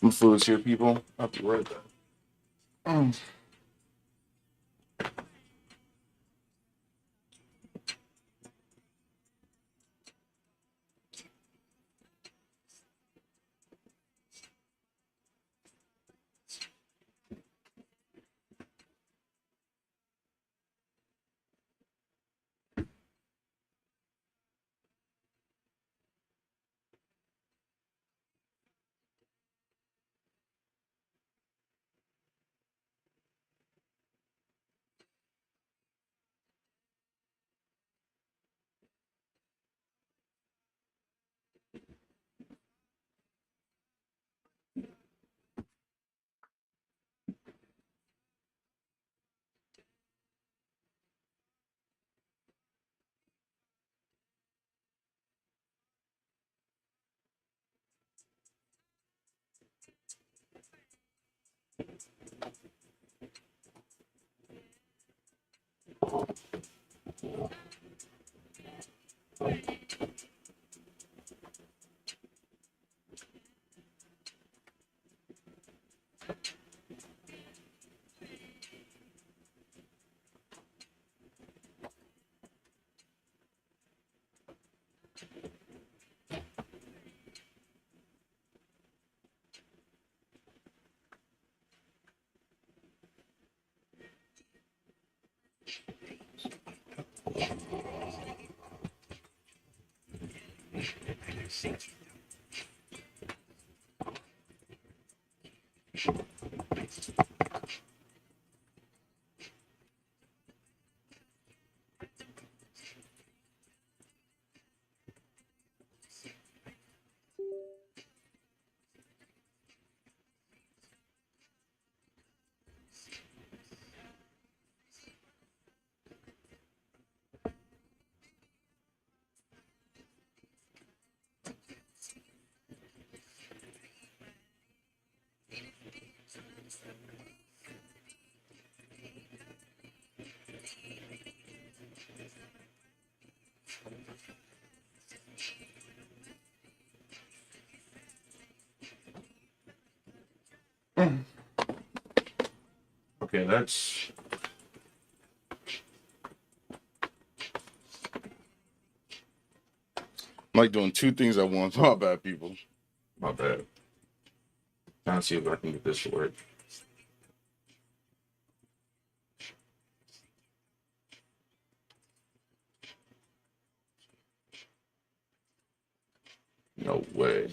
My food's here, people. I'll be right back. Okay, that's. I'm like doing two things at once. My bad, people. My bad. Trying to see if I can get this to work. No way.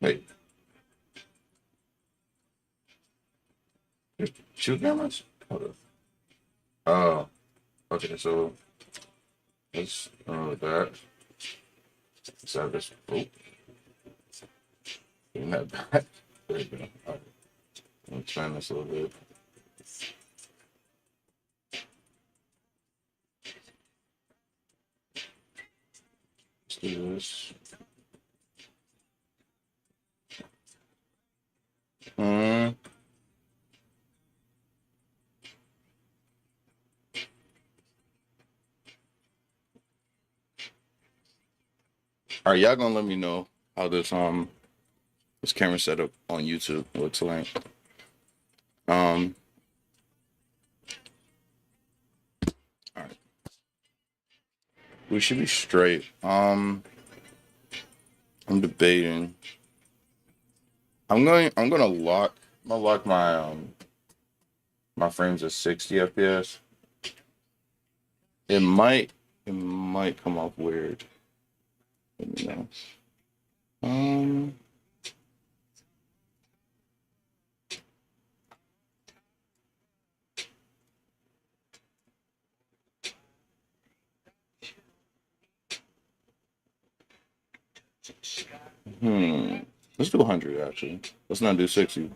Wait, two cameras? Hold up. Oh, okay, so let's that. Let's have this. Oh, getting that back. There you go. All right. Let me expand this a little bit. Let's do this. Mm. All right, y'all gonna let me know how this camera setup on YouTube looks like. Um, all right, we should be straight. I'm debating. I'm gonna lock my frames at 60 FPS. It might it might come off weird. Let me know. Um, hmm. Let's do 100 actually. Let's not do 60.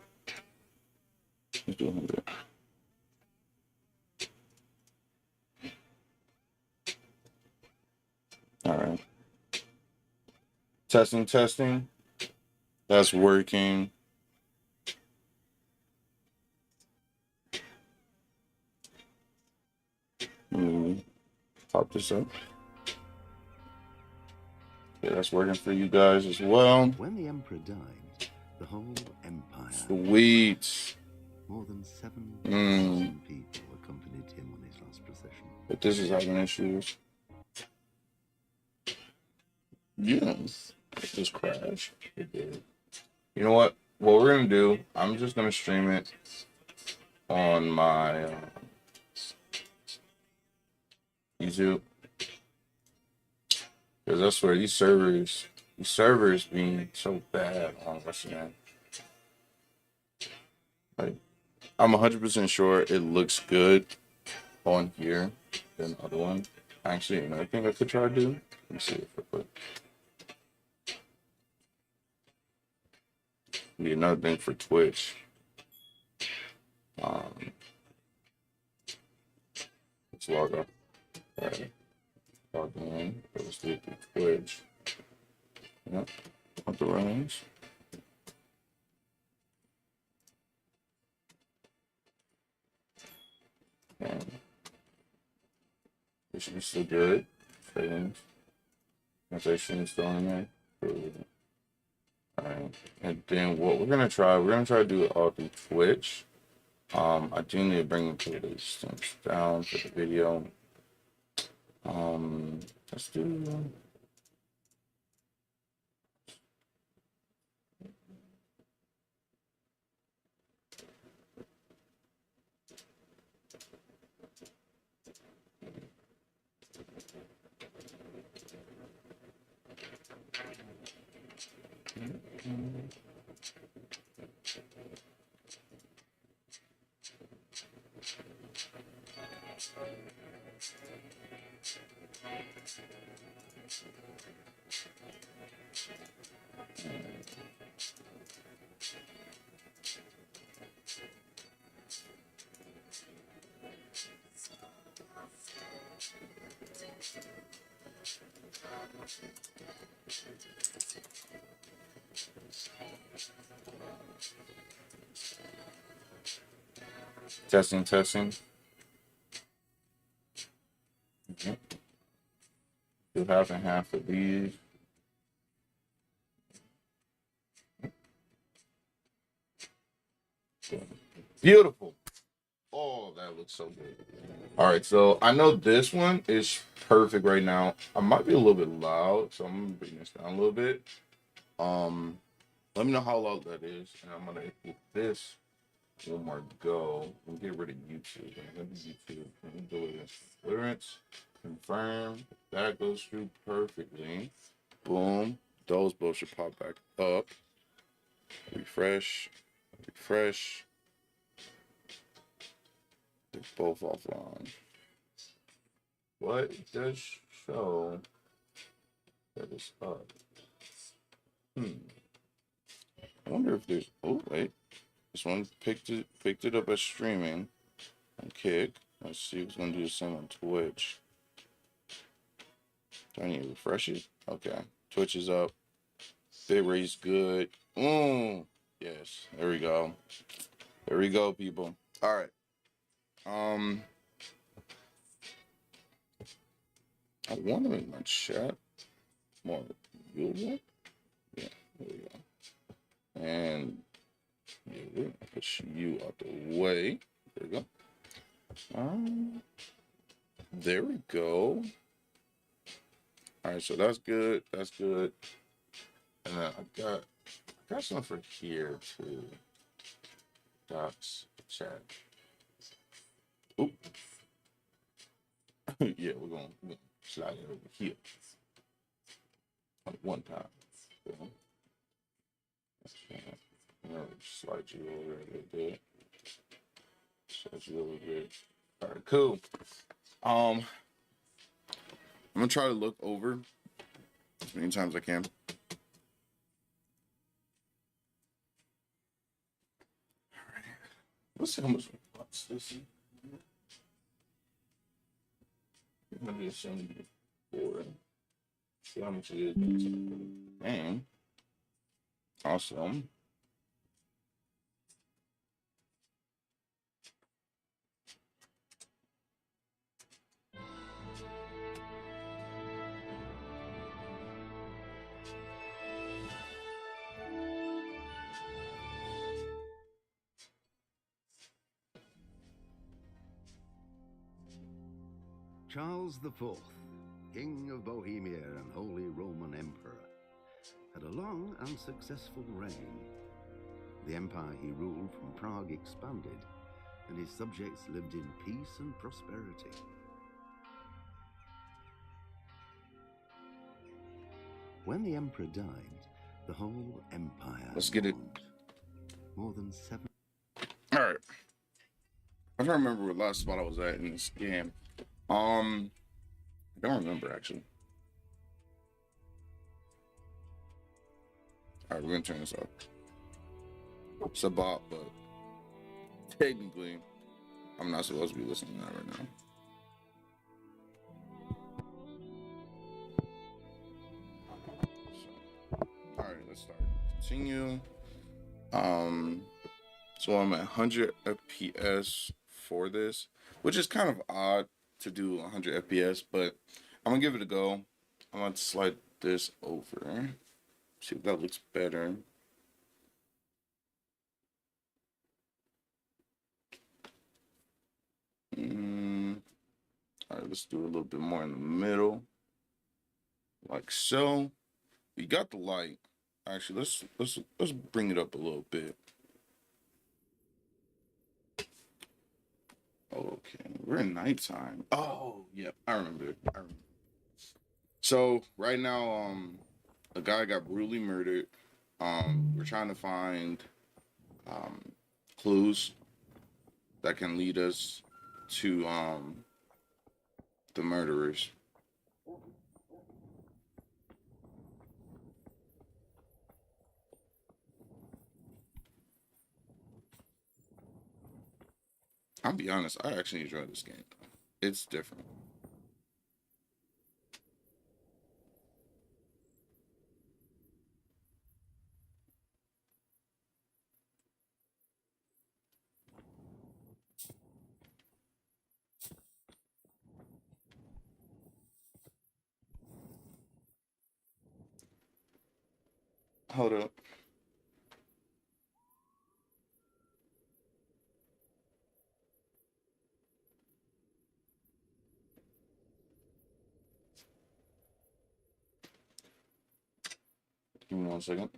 Let's do 100. All right. Testing, testing. That's working. Let me pop this up. Yeah, that's working for you guys as well. When the emperor died, the whole empire. Sweet. More than 7,000 people accompanied him on his last procession. But this is having issues. Yes. It just crashed. It did. You know what? What we're gonna do? I'm just gonna stream it on my YouTube, because I swear these servers being so bad on what's the name. Like, I'm 100% sure it looks good on here than the other one. Actually, another thing I could try to do. Let me see if I put. Be another thing for Twitch. Let's log up. Alright. Log in. Let's do it through Twitch. Yep. Authorize. And it should be still good. Settings. Translation is still in there. Alright. And then what we're gonna try to do it all through Twitch. I do need to bring the distance down for the video. Let's do. Testing. Do half and half of these. Beautiful. Oh, that looks so good. All right, so I know this one is perfect right now. I might be a little bit loud, so I'm gonna bring this down a little bit. Let me know how loud that is, and I'm gonna hit this one more go and get rid of YouTube. Let me do it. Deliverance, confirm. That goes through perfectly. Boom. Those both should pop back up. Refresh. They're both offline. But it does show that it's up. I wonder if there's. Oh wait, this one picked it up as streaming on Kick. Let's see if it's gonna do the same on Twitch. Do I need to refresh it? Okay, Twitch is up. Bitrate's good. Yes, there we go. There we go, people. All right. I want to make my chat more viewable. Yeah, there we go. And yeah, we're gonna push you out the way. There we go. There we go. All right, so that's good. And I got something for here too. Docs chat. Oop. Yeah, we're gonna slide it over here. One time. Slide you over a little bit. All right, cool. I'm gonna try to look over as many times as I can. All right. Let's see how much we watch this. 174. See how much it is. And awesome. Charles IV, King of Bohemia and Holy Roman Emperor, had a long and successful reign. The empire he ruled from Prague expanded, and his subjects lived in peace and prosperity. When the emperor died, the whole empire Let's get it. mourned. More than 7. All right. I don't remember what last spot I was at in this game. I don't remember actually. All right, we're gonna turn this off. It's a bot, but technically, I'm not supposed to be listening to that right now. So, all right, let's start. Continue. So I'm at 100 FPS for this, which is kind of odd to do 100 FPS, but I'm gonna give it a go. I'm gonna slide this over. See if that looks better. All right, let's do a little bit more in the middle, like so. We got the light. Actually, let's bring it up a little bit. Okay, we're in nighttime. Oh, yep, I remember. So right now, a guy got brutally murdered. We're trying to find clues that can lead us to the murderers. I'll be honest, I actually enjoy this game. It's different. Hold up. Give me 1 second.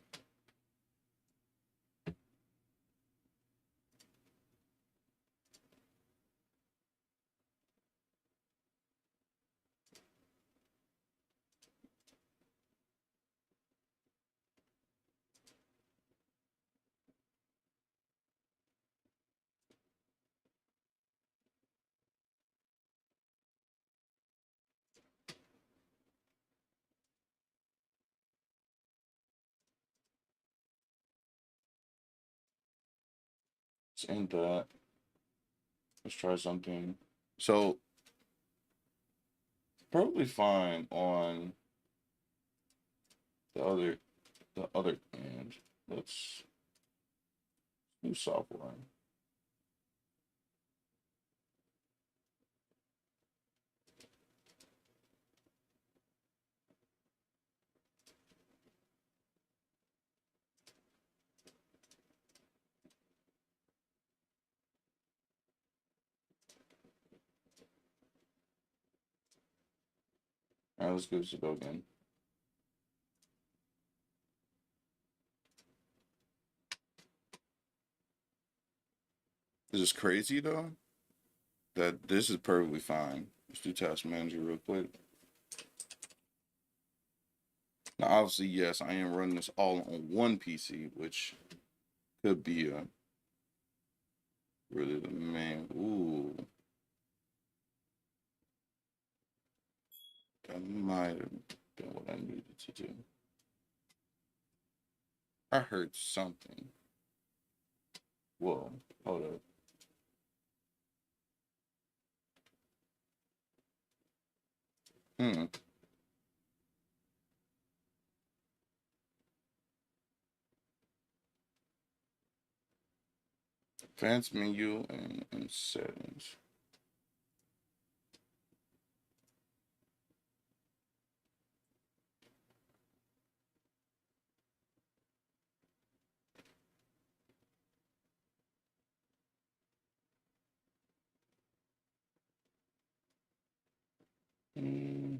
This ain't that. Let's try something. So probably fine on the other end. Let's do software. All right, let's give this a go again. This is crazy though. That this is perfectly fine. Let's do task manager real quick. Now, obviously, yes, I am running this all on one PC, which could be really the main. Ooh, that might have been what I needed to do. I heard something. Whoa, hold up. Hmm. Advanced menu and settings. Mm.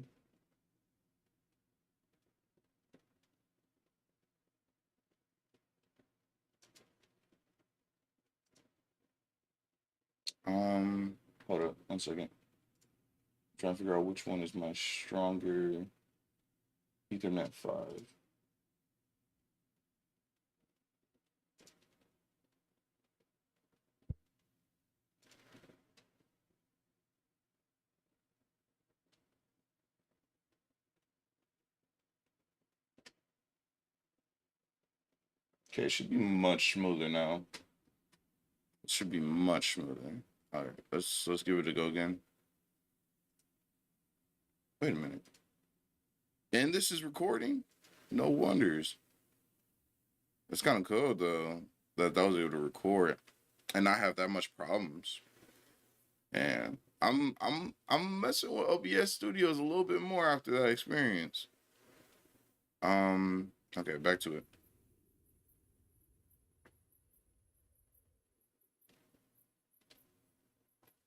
Hold up 1 second. Trying to figure out which one is my stronger Ethernet 5. Okay, it should be much smoother now. It should be much smoother. All right, let's give it a go again. Wait a minute. And this is recording? No wonders. It's kind of cool though that I was able to record and not have that much problems. And I'm messing with OBS Studios a little bit more after that experience. Okay, back to it.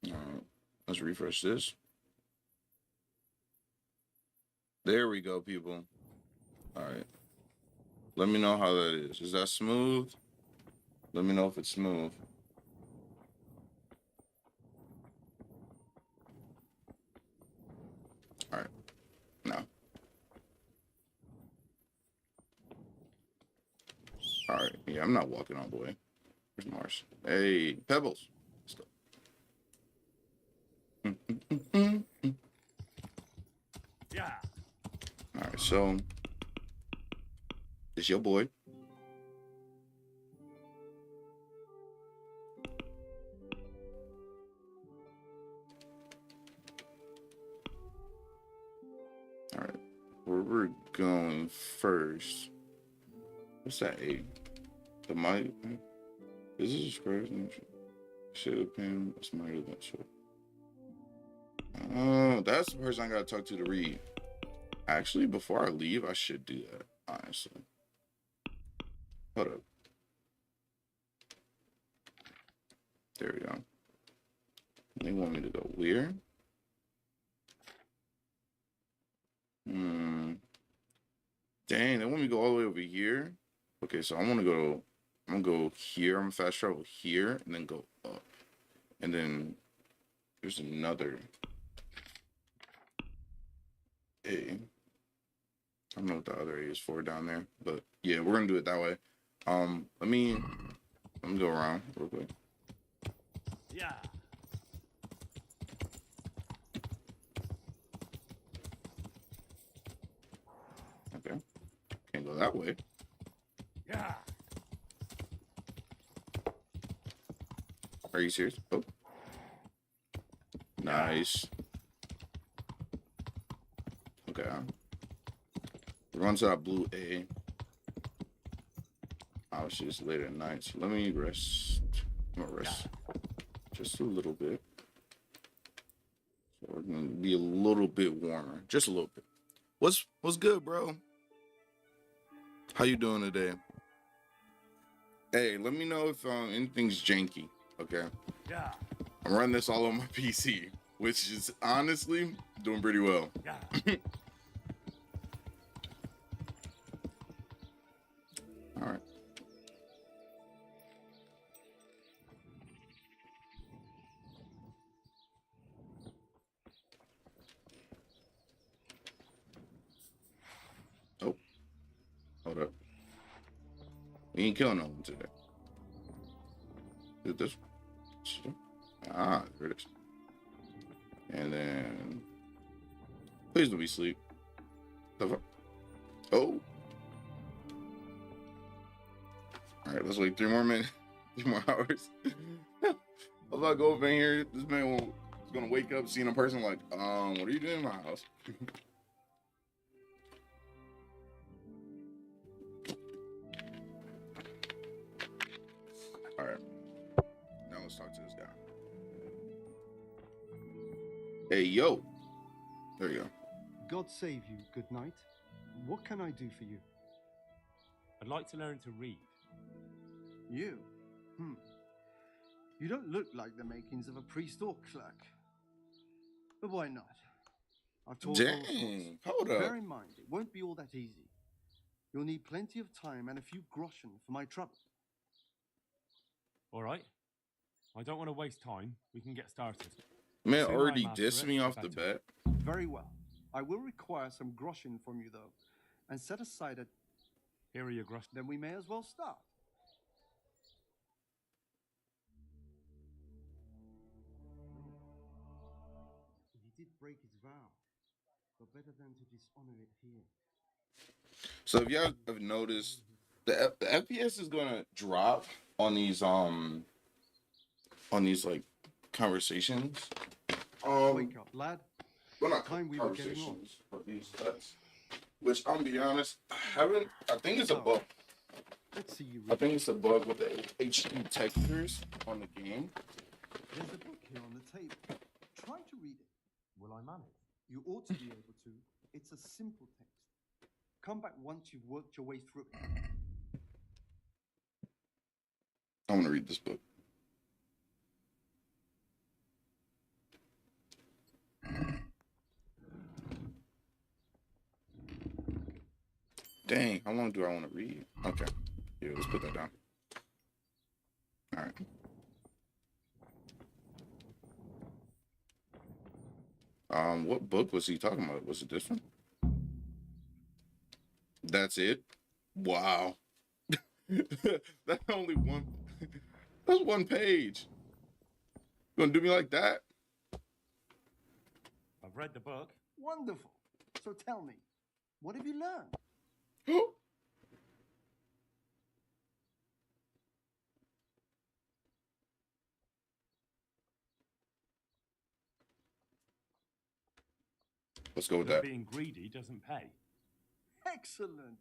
All right, let's refresh this. There we go, people. All right. Let me know how that is. Is that smooth? Let me know if it's smooth. All right. Now. All right. Yeah, I'm not walking all the way. Where's Mars? Hey, Pebbles. Stop. Yeah. All right, so it's your boy. All right, where we're going first. What's that? A the mic. Is this square? Should have been smarter than so. Oh, that's the person I gotta talk to read. Actually, before I leave, I should do that. Honestly, hold up. There we go. They want me to go where? Dang, they want me to go all the way over here. Okay, so I'm gonna go here. I'm gonna fast travel here and then go up. And then there's another A. I don't know what the other A is for down there, but yeah, we're gonna do it that way. Let me go around real quick. Yeah. Okay, can't go that way. Yeah. Are you serious? Oh, nice. Okay, we're on to that blue A. Obviously, it's late at night, so let me rest. I'm gonna rest just a little bit. So we're gonna be a little bit warmer, just a little bit. What's good, bro? How you doing today? Hey, let me know if anything's janky. Okay. Yeah. I'm running this all on my PC, which is honestly doing pretty well. Yeah. All right. Oh, hold up. We ain't killing no one today. Did this? Ah, there it is. And then, please don't be asleep. The fuck? Oh. All right, let's wait 3 more minutes, 3 more hours. If I go over in here, this man is gonna wake up seeing a person like, what are you doing in my house? All right, now let's talk to this guy. Hey, yo. There you go. God save you, good knight. What can I do for you? I'd like to learn to read. You? You don't look like the makings of a priest or clerk. But why not? I've taught all sorts. Dang, hold Bear up. in mind, it won't be all that easy. You'll need plenty of time and a few groschen for my trouble. All right. I don't want to waste time. We can get started. Man, Sooner I already master dissed it, me the off the better. bat. Very well. I will require some groschen from you, though, and set aside a... Here are your grosh. Then we may as well start. He did break his vow, but better than to dishonor it here. So if y'all have noticed, the FPS is gonna drop on these like conversations. Wake up, lad. Well, not Time we were getting on. conversations, but these cuts. Which I'm gonna be honest, I think it's a bug. Let's see you I read. think it's a bug with the HD textures on the game. There's a book here on the table. Try to read it. Will I manage? You ought to be able to. It's a simple text. Come back once you've worked your way through it. I'm gonna read this book. Dang, how long do I want to read? Okay, here, let's put that down. All right. What book was he talking about? Was it this one? That's it? Wow. That's only one. That's one page. You gonna do me like that? I've read the book. Wonderful. So tell me, what have you learned? Let's go with That that. being greedy doesn't pay. Excellent.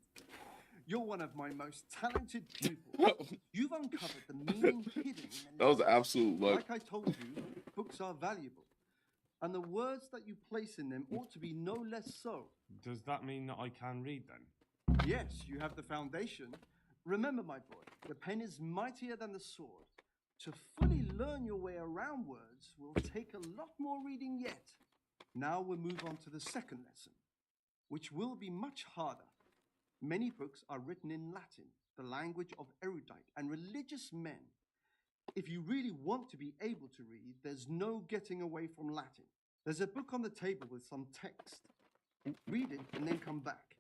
You're one of my most talented pupils. You've uncovered the meaning hidden in the That was letters. absolute luck. Like I told you, books are valuable. And the words that you place in them ought to be no less so. Does that mean that I can read then? Yes, you have the foundation. Remember, my boy, the pen is mightier than the sword. To fully learn your way around words will take a lot more reading yet. Now we'll move on to the second lesson, which will be much harder. Many books are written in Latin, the language of erudite and religious men. If you really want to be able to read, there's no getting away from Latin. There's a book on the table with some text. Read it and then come back.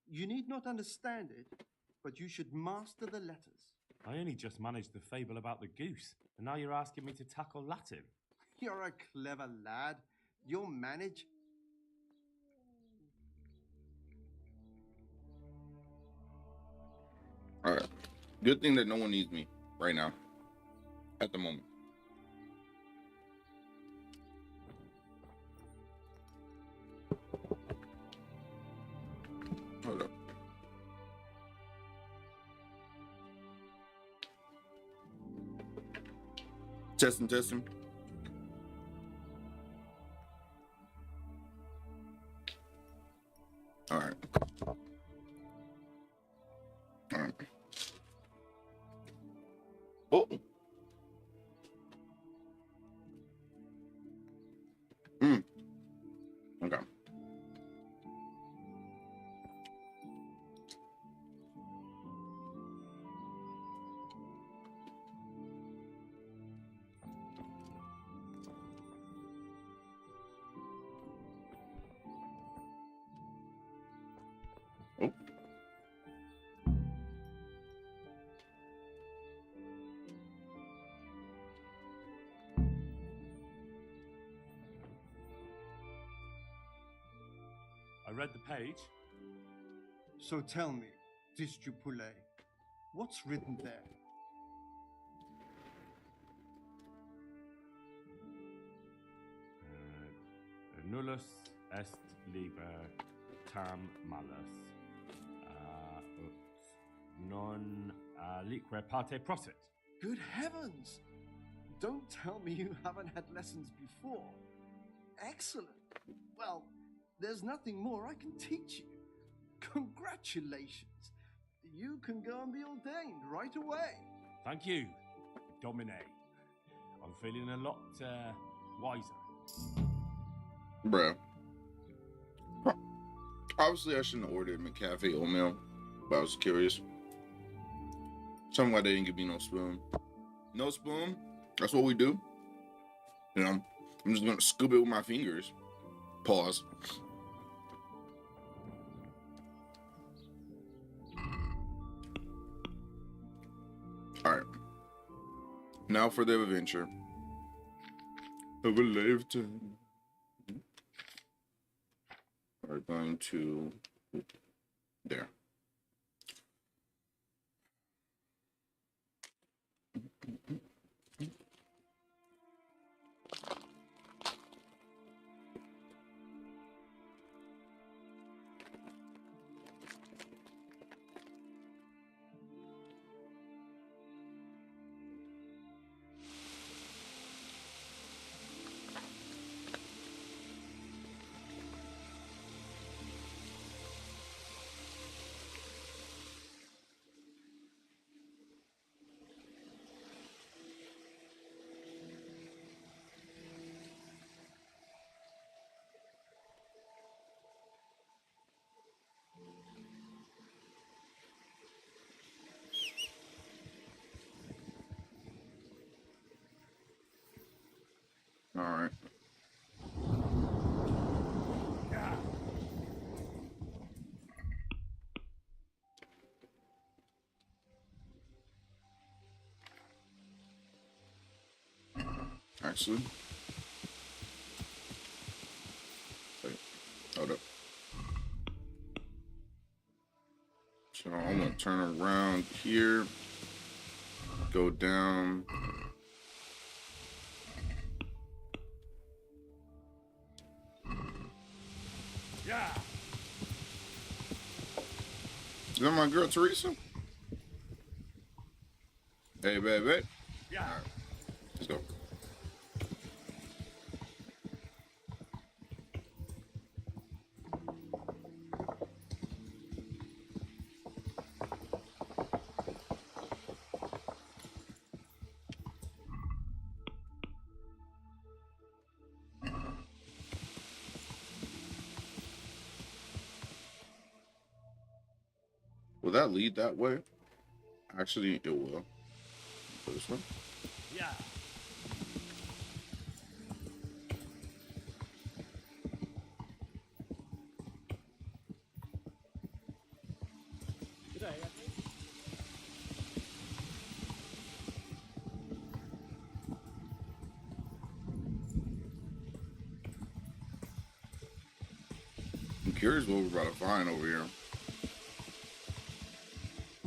You need not understand it, but you should master the letters. I only just managed the fable about the goose, and now you're asking me to tackle Latin. You're a clever lad. You'll manage. All right. Good thing that no one needs me right now. At the moment. Hold up. Testing, testing. All right. All right. Oh. Okay. Oh. I read the page. So tell me, Discipule, what's written there? Nullus est liber tam malus. Ut non alique parte prosit. Good heavens! Don't tell me you haven't had lessons before. Excellent. Well, there's nothing more I can teach you. Congratulations. You can go and be ordained right away. Thank you, Domine. I'm feeling a lot wiser. Bruh. Obviously, I shouldn't have ordered McCafe oatmeal, but I was curious. Something why they didn't give me no spoon. No spoon? That's what we do? You know, I'm just gonna scoop it with my fingers. Pause. Alright. Now for the adventure of a lifetime. We're going to there. All right. Actually, wait, hold up. So I'm gonna turn around here, go down. Yeah. Is that my girl Teresa? Hey, baby. Yeah. All right, let's go. Will that lead that way? Actually, it will. Go this way. Yeah. Today, I think. I'm curious what we're about to find over here.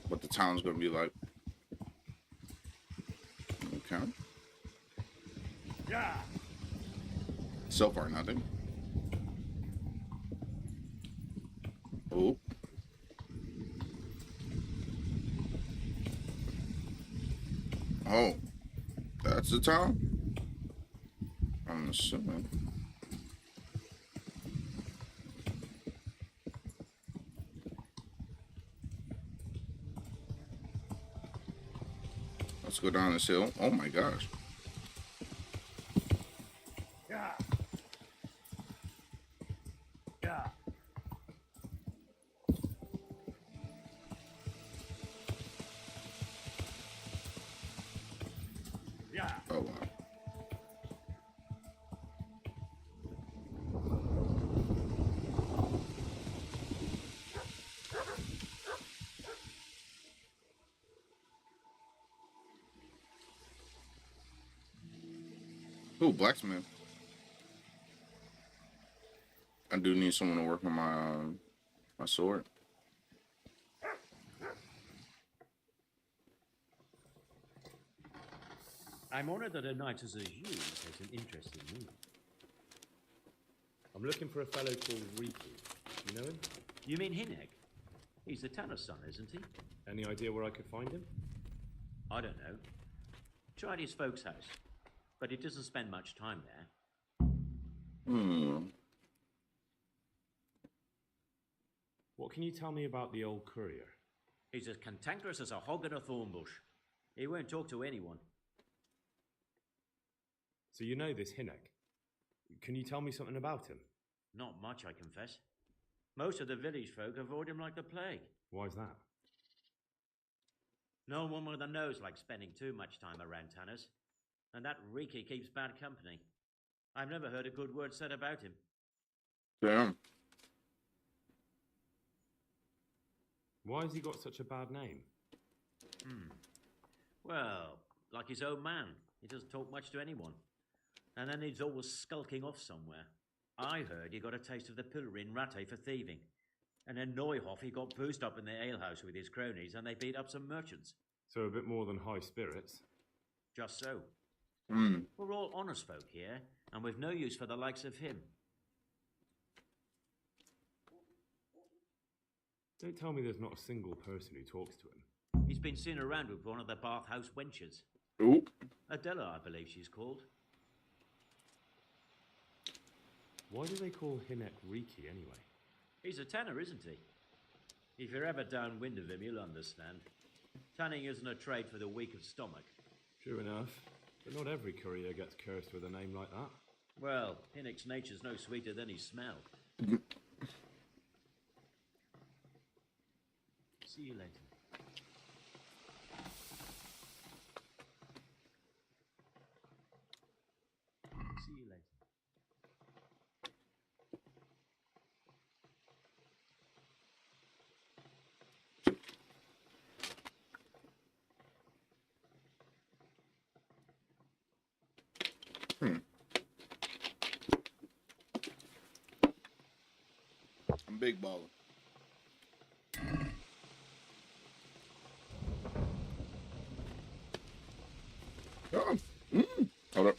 What the town's gonna be like. Okay. Yeah. So far, nothing. Oh. Oh. That's the town? I'm assuming. Let's go down this hill. Oh my gosh. Yeah. Yeah. Yeah. Oh wow. Oh, blacksmith. I do need someone to work on my sword. I'm honored that a knight as you takes an interest in me. I'm looking for a fellow called Riku. You know him? You mean Hinek? He's the tanner's son, isn't he? Any idea where I could find him? I don't know. Tried his folks' house, but he doesn't spend much time there. What can you tell me about the old courier? He's as cantankerous as a hog in a thorn bush. He won't talk to anyone. So you know this Hinek. Can you tell me something about him? Not much, I confess. Most of the village folk avoid him like the plague. Why's that? No one with a nose likes spending too much time around Tanners. And that Riki keeps bad company. I've never heard a good word said about him. Damn. Why has he got such a bad name? Well, like his own man. He doesn't talk much to anyone. And then he's always skulking off somewhere. I heard he got a taste of the pillory in Rattay for thieving. And in Neuhoff he got boozed up in the alehouse with his cronies and they beat up some merchants. So a bit more than high spirits. Just so. Hmm. We're all honest folk here, and we've no use for the likes of him. Don't tell me there's not a single person who talks to him. He's been seen around with one of the bathhouse wenches. Ooh. Adela, I believe she's called. Why do they call Hinek Riki anyway? He's a tanner, isn't he? If you're ever downwind of him, you'll understand. Tanning isn't a trade for the weak of stomach. True enough. But not every courier gets cursed with a name like that. Well, Hinnick's nature's no sweeter than his smell. See you later. See you later. I'm big baller. Oh. Hold up.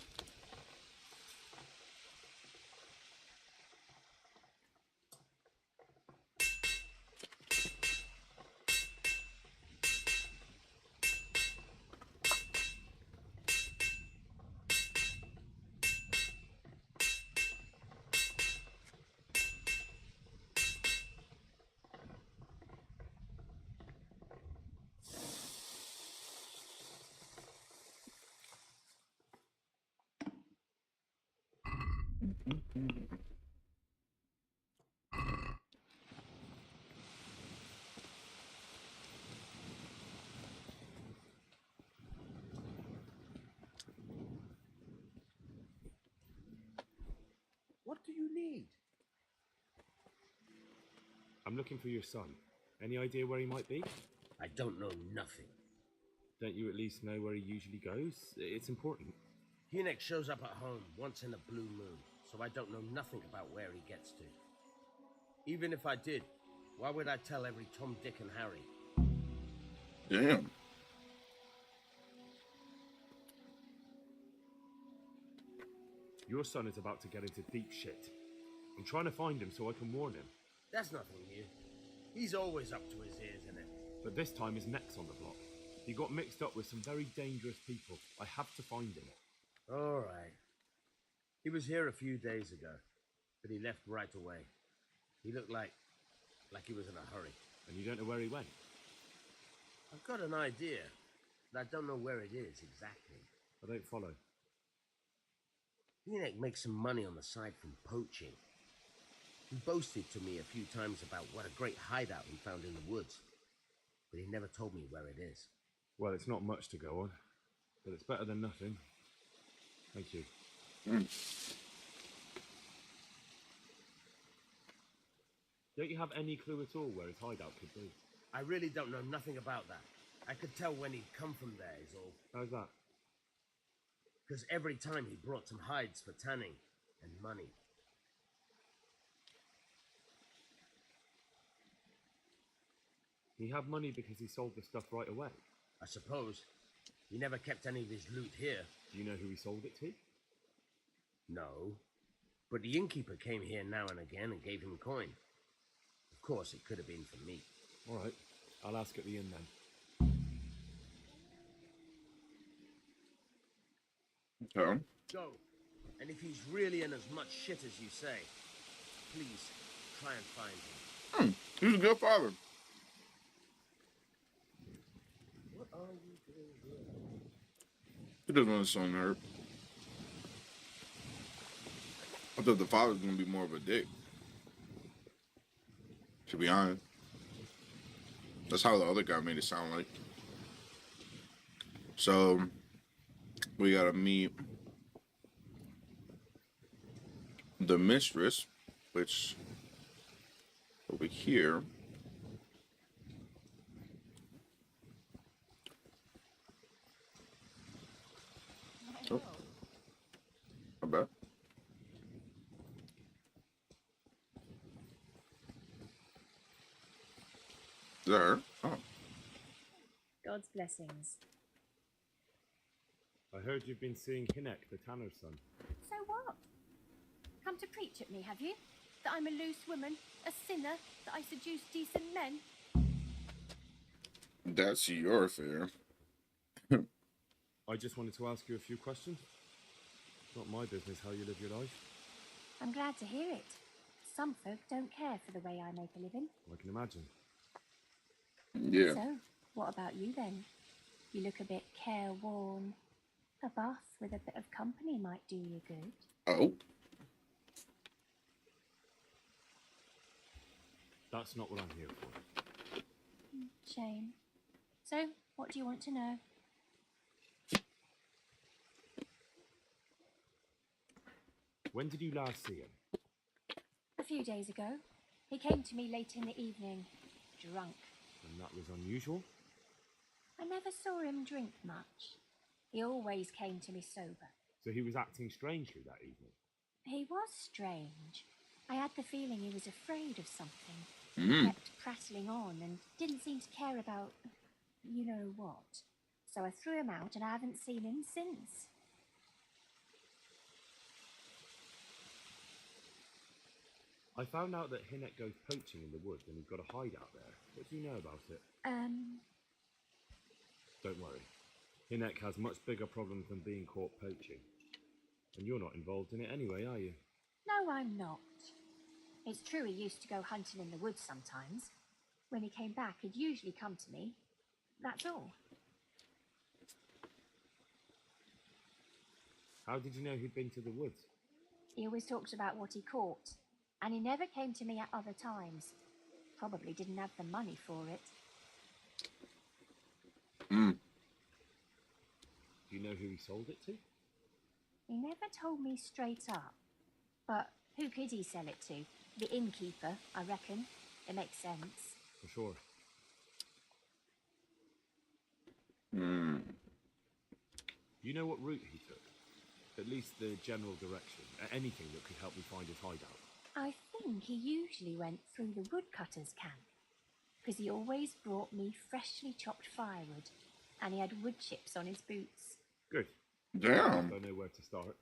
What do you need? I'm looking for your son. Any idea where he might be? I don't know nothing. Don't you at least know where he usually goes? It's important. Hinek shows up at home once in a blue moon, so I don't know nothing about where he gets to. Even if I did, why would I tell every Tom, Dick, and Harry? Damn. Your son is about to get into deep shit. I'm trying to find him so I can warn him. That's nothing new. He's always up to his ears in it. But this time his neck's on the block. He got mixed up with some very dangerous people. I have to find him. All right. He was here a few days ago, but he left right away. He looked like he was in a hurry. And you don't know where he went? I've got an idea, but I don't know where it is exactly. I don't follow. Hinek makes some money on the side from poaching. He boasted to me a few times about what a great hideout he found in the woods, but he never told me where it is. Well, it's not much to go on, but it's better than nothing. Thank you. Don't you have any clue at all where his hideout could be? I really don't know nothing about that. I could tell when he'd come from there is all. How's that? Because every time he brought some hides for tanning and money. He had money because he sold the stuff right away. I suppose. He never kept any of his loot here. Do you know who he sold it to? No. But the innkeeper came here now and again and gave him coin. Of course, it could have been for me. All right. I'll ask at the inn then. Okay. Go. And if he's really in as much shit as you say, please try and find him. He's a good father. What are you doing here? He doesn't want his son hurt. I thought the father was gonna be more of a dick. To be honest, that's how the other guy made it sound like. So we gotta meet the mistress, which over here. Oh, my bad. Is that her? Oh, God's blessings. I heard you've been seeing Hinek, the tanner's son. So what? Come to preach at me, have you? That I'm a loose woman, a sinner, that I seduce decent men? that's your affair. I just wanted to ask you a few questions. It's not my business how you live your life. I'm glad to hear it. Some folk don't care for the way I make a living. I can imagine. Yeah. So, what about you then? You look a bit careworn. A bath with a bit of company might do you good. Oh, That's not what I'm here for. Shame. So, what do you want to know? When did you last see him? A few days ago. He came to me late in the evening, drunk. And that was unusual? I never saw him drink much. He always came to me sober. So he was acting strangely that evening? He was strange. I had the feeling he was afraid of something. mm. Kept prattling on and didn't seem to care about you know what. So I threw him out and I haven't seen him since. I found out that Hinek goes poaching in the woods and he's got a hideout there. What do you know about it? Don't worry. Hinek has much bigger problems than being caught poaching. And you're not involved in it anyway, are you? No, I'm not. It's true he used to go hunting in the woods sometimes. When he came back, he'd usually come to me. That's all. How did you know he'd been to the woods? He always talked about what he caught, and he never came to me at other times. Probably didn't have the money for it. Mm. Do you know who he sold it to? He never told me straight up. But who could he sell it to? The innkeeper, I reckon. It makes sense. For sure. Mm. Do you know what route he took? At least the general direction. Anything that could help me find his hideout. I think he usually went through the woodcutter's camp, because he always brought me freshly chopped firewood, and he had wood chips on his boots. Good. Damn. I know where to start.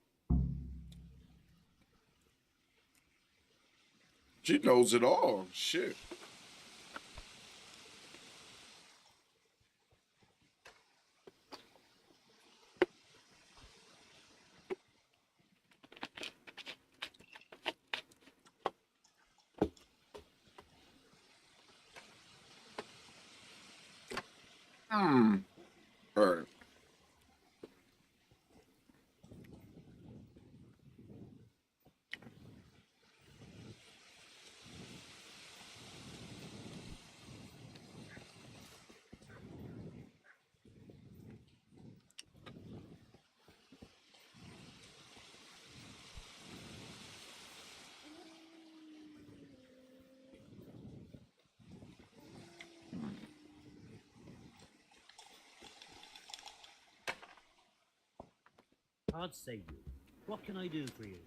She knows it all. Shit. All right. God save you. What can I do for you?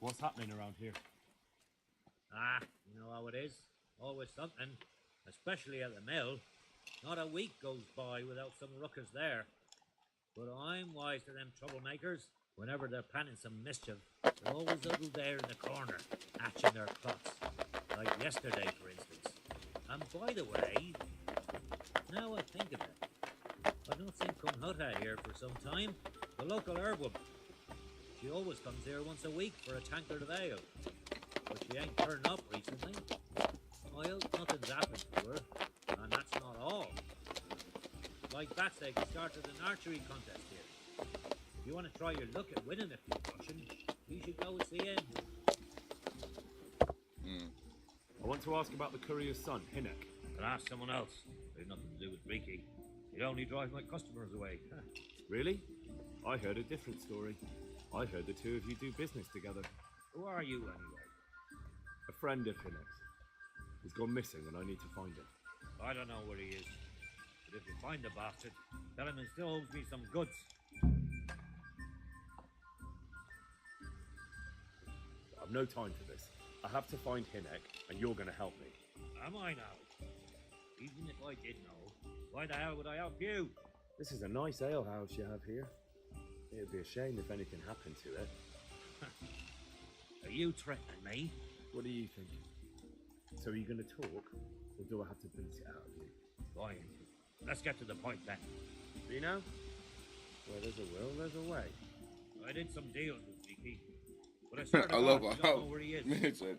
What's happening around here? Ah, you know how it is. Always something. Especially at the mill. Not a week goes by without some ruckus there. But I'm wise to them troublemakers. Whenever they're planning some mischief, they're always huddled there in the corner, hatching their plots. Like yesterday, for instance. And by the way, now I think of it, I've not seen Kunhuta here for some time. The local herb woman. She always comes here once a week for a tankard of ale. But she ain't turned up recently. I hope nothing's happened to her. And that's not all. Like Batseg started an archery contest here. If you want to try your luck at winning a few Russian, you should go me in. I want to ask about the courier's son, Hinnock. But ask someone else. They've nothing to do with Riki. He'd only drive my customers away. Really? I heard a different story. I heard the two of you do business together. Who are you, anyway? A friend of Hinnock's. He's gone missing and I need to find him. I don't know where he is. But if you find the bastard, tell him he still owes me some goods. I've no time for this. I have to find Hinnock and you're going to help me. Am I now? Even if I did know, why the hell would I help you? This is a nice alehouse you have here. It'd be a shame if anything happened to it. Are you threatening me? What do you think? So are you going to talk, or do I have to beat it out of you? Fine. Let's get to the point then. You know? Where there's a will, there's a way. I did some deals with Riki, but I swear to I God, love I don't how know where he is. man said,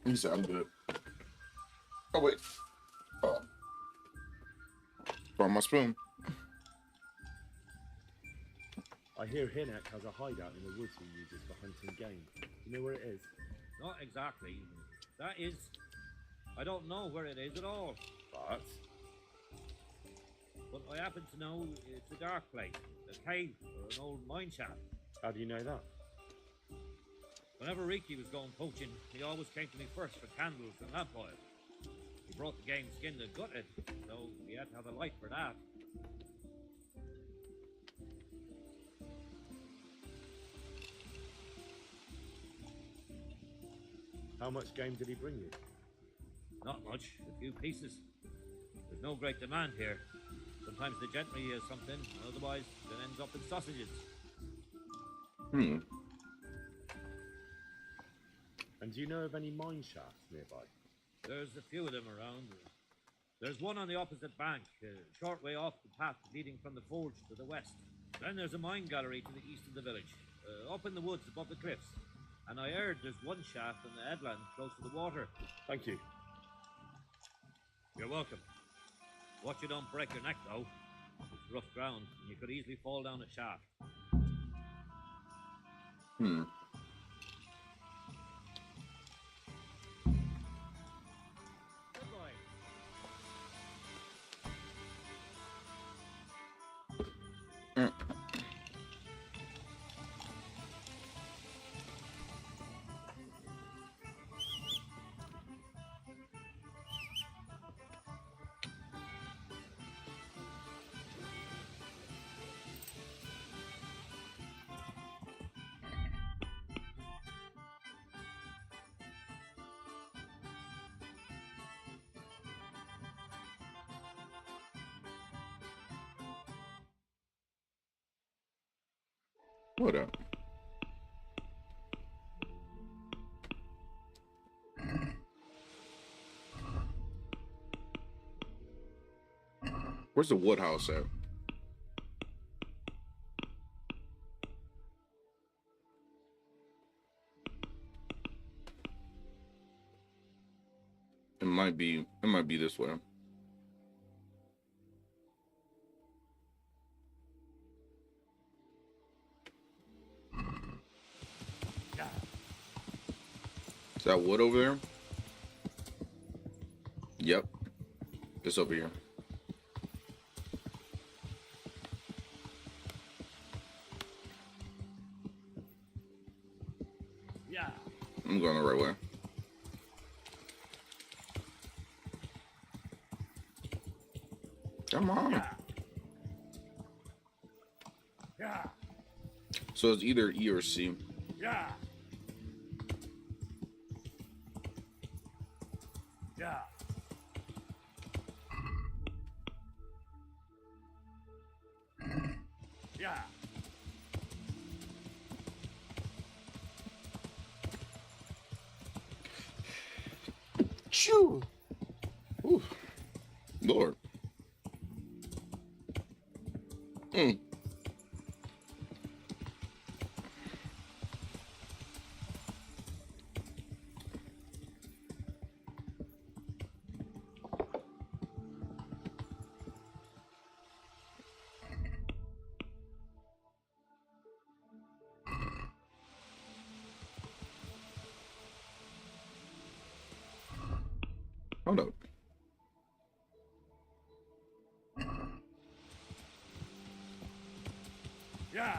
he said, I'm good. Oh, wait. Oh. Found my spoon. I hear Hinnock has a hideout in the woods he uses for hunting game. You know where it is? Not exactly. That is... I don't know where it is at all. But I happen to know it's a dark place, a cave, or an old mine shaft. How do you know that? Whenever Riki was going poaching, he always came to me first for candles and lamp oil. He brought the game skinned and gutted, so he had to have a light for that. How much game did he bring you? Not much, a few pieces. There's no great demand here. Sometimes the gentry has something, otherwise it ends up in sausages. And do you know of any mine shafts nearby? There's a few of them around. There's one on the opposite bank, a short way off the path leading from the forge to the west. Then there's a mine gallery to the east of the village, up in the woods above the cliffs. And I heard there's one shaft on the headland close to the water. Thank you. You're welcome. Watch you don't break your neck, though. It's rough ground, and you could easily fall down a shaft. Good boy. What up? Where's the wood house at? It might be this way. Is that wood over there? Yep. It's over here. Yeah. I'm going the right way. Come on. Yeah. So it's either E or C. Yeah. Yeah. Yeah. Shoo! Ooh. Lord. Hold up. Yeah.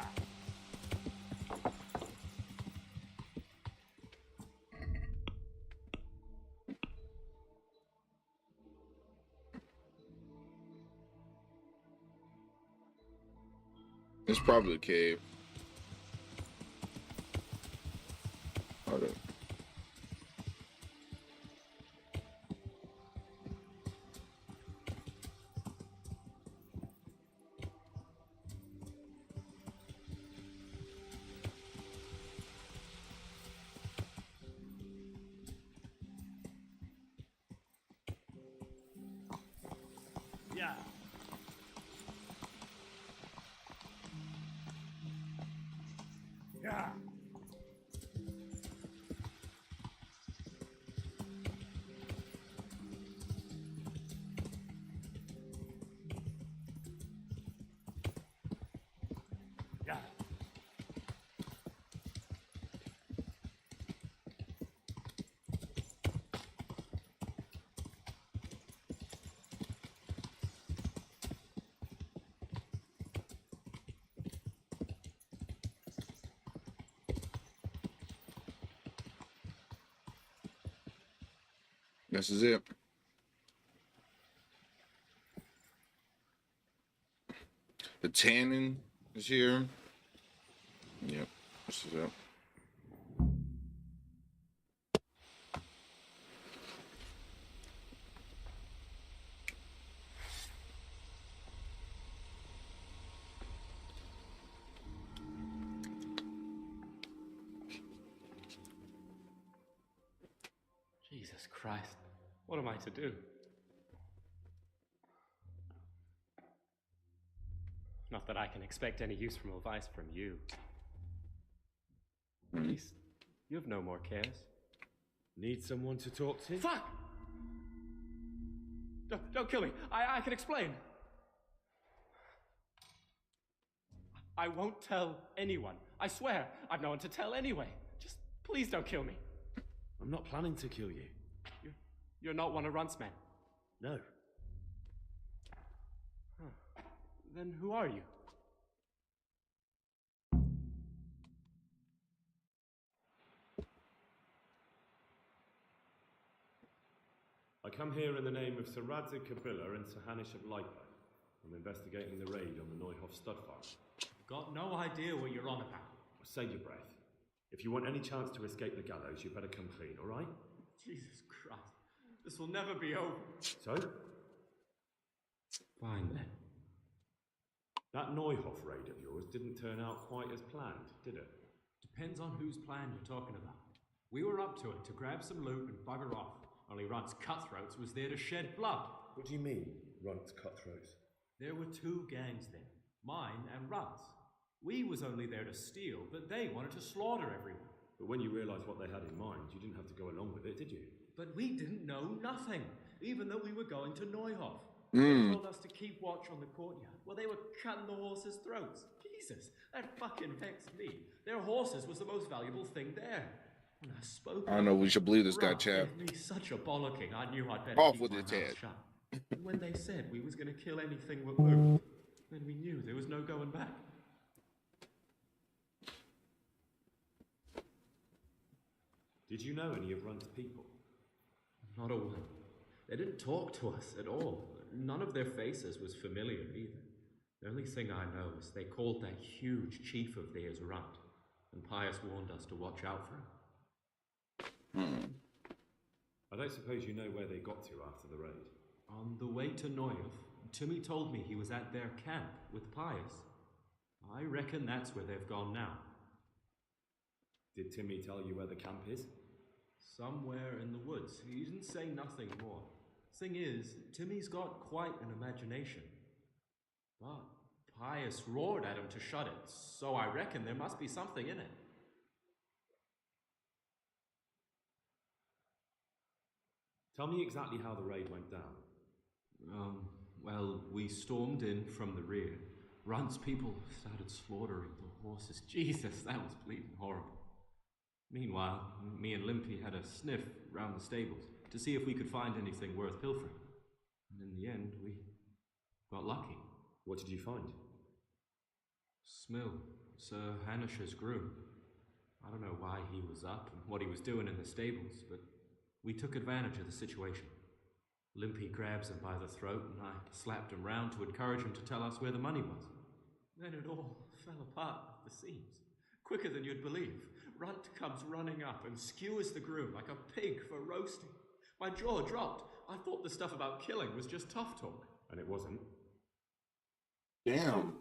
It's probably a cave. Hold up. Yeah. Yeah. Yeah. This is it. The tannin is here. Yep, this is it. Jesus Christ, what am I to do? Not that I can expect any use from advice from you. At least you have no more cares. Need someone to talk to? Fuck! Don't kill me. I can explain. I won't tell anyone. I swear, I've no one to tell anyway. Just please don't kill me. I'm not planning to kill you. You're not one of Runt's men. No. Huh. Then who are you? I come here in the name of Sir Radzig Kabila and Sir Hanish of Lightburn. I'm investigating the raid on the Neuhof stud farm. Got no idea what you're on about. Save your breath. If you want any chance to escape the gallows, you better come clean, all right? Jesus Christ. This will never be over. So? Fine then. That Neuhof raid of yours didn't turn out quite as planned, did it? Depends on whose plan you're talking about. We were up to it to grab some loot and bugger off. Only Runt's cutthroats was there to shed blood. What do you mean, Runt's cutthroats? There were two gangs then, mine and Runt's. We was only there to steal, but they wanted to slaughter everyone. But when you realised what they had in mind, you didn't have to go along with it, did you? But we didn't know nothing, even though we were going to Neuhof. They told us to keep watch on the courtyard. Well, they were cutting the horses' throats. Jesus, that fucking vexed me. Their horses was the most valuable thing there. When I spoke, I don't know. We should believe this guy, Runt chap. gave me such a bollocking. I knew I'd better Off keep with my his mouth head. shut. And when they said we was going to kill anything that moved, then we knew there was no going back. Did you know any of Runt's people? Not a one. They didn't talk to us at all. None of their faces was familiar either. The only thing I know is they called that huge chief of theirs Runt, and Pius warned us to watch out for him. I don't suppose you know where they got to after the raid? On the way to Neuhof, Timmy told me he was at their camp with Pius. I reckon that's where they've gone now. Did Timmy tell you where the camp is? Somewhere in the woods. He didn't say nothing more. Thing is, Timmy's got quite an imagination. But Pius roared at him to shut it, so I reckon there must be something in it. Tell me exactly how the raid went down. Well, we stormed in from the rear. Runt's people started slaughtering the horses. Jesus, that was bleeding horrible. Meanwhile, me and Limpy had a sniff round the stables. to see if we could find anything worth pilfering. And in the end, we got lucky. What did you find? Smill, Sir Hanish's groom. I don't know why he was up and what he was doing in the stables, but we took advantage of the situation. Limpy grabs him by the throat, and I slapped him round to encourage him to tell us where the money was. Then it all fell apart at the seams. Quicker than you'd believe. Runt comes running up and skewers the groom like a pig for roasting. My jaw dropped. I thought the stuff about killing was just tough talk. And it wasn't. Damn.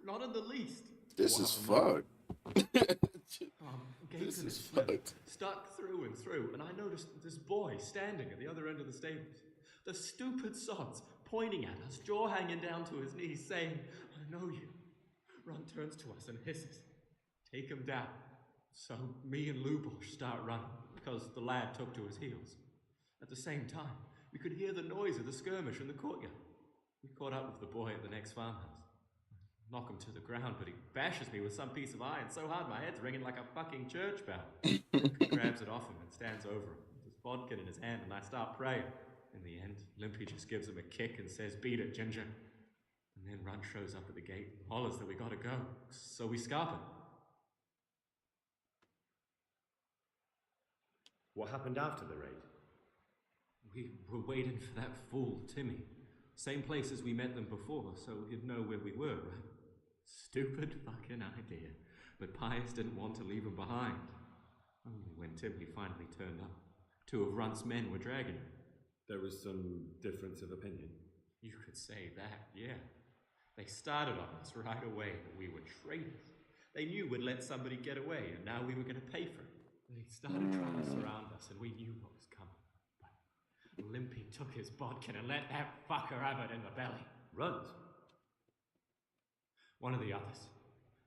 Not in the least. This is fucked. This is fucked. Stuck through and through, and I noticed this boy standing at the other end of the stables. The stupid sods pointing at us, jaw hanging down to his knees, saying, "I know you." Runt turns to us and hisses, "Take him down." So me and Lubosh start running, because the lad took to his heels. At the same time, we could hear the noise of the skirmish in the courtyard. We caught up with the boy at the next farmhouse. Knock him to the ground, but he bashes me with some piece of iron so hard my head's ringing like a fucking church bell. He grabs it off him and stands over him, with his bodkin in his hand, and I start praying. In the end, Limpy just gives him a kick and says, "Beat it, Ginger." And then Runt shows up at the gate and hollers that we gotta go, so we scarp him. What happened after the raid? We were waiting for that fool, Timmy. Same place as we met them before, so he'd know where we were, right? Stupid fucking idea. But Pius didn't want to leave him behind. Only when Timmy finally turned up, 2 of Runt's men were dragging him. There was some difference of opinion. You could say that, yeah. They started on us right away that we were traitors. They knew we'd let somebody get away, and now we were going to pay for it. They started trying to surround us, and we knew what was coming. But Limpy took his bodkin and let that fucker have it in the belly. Runt? One of the others.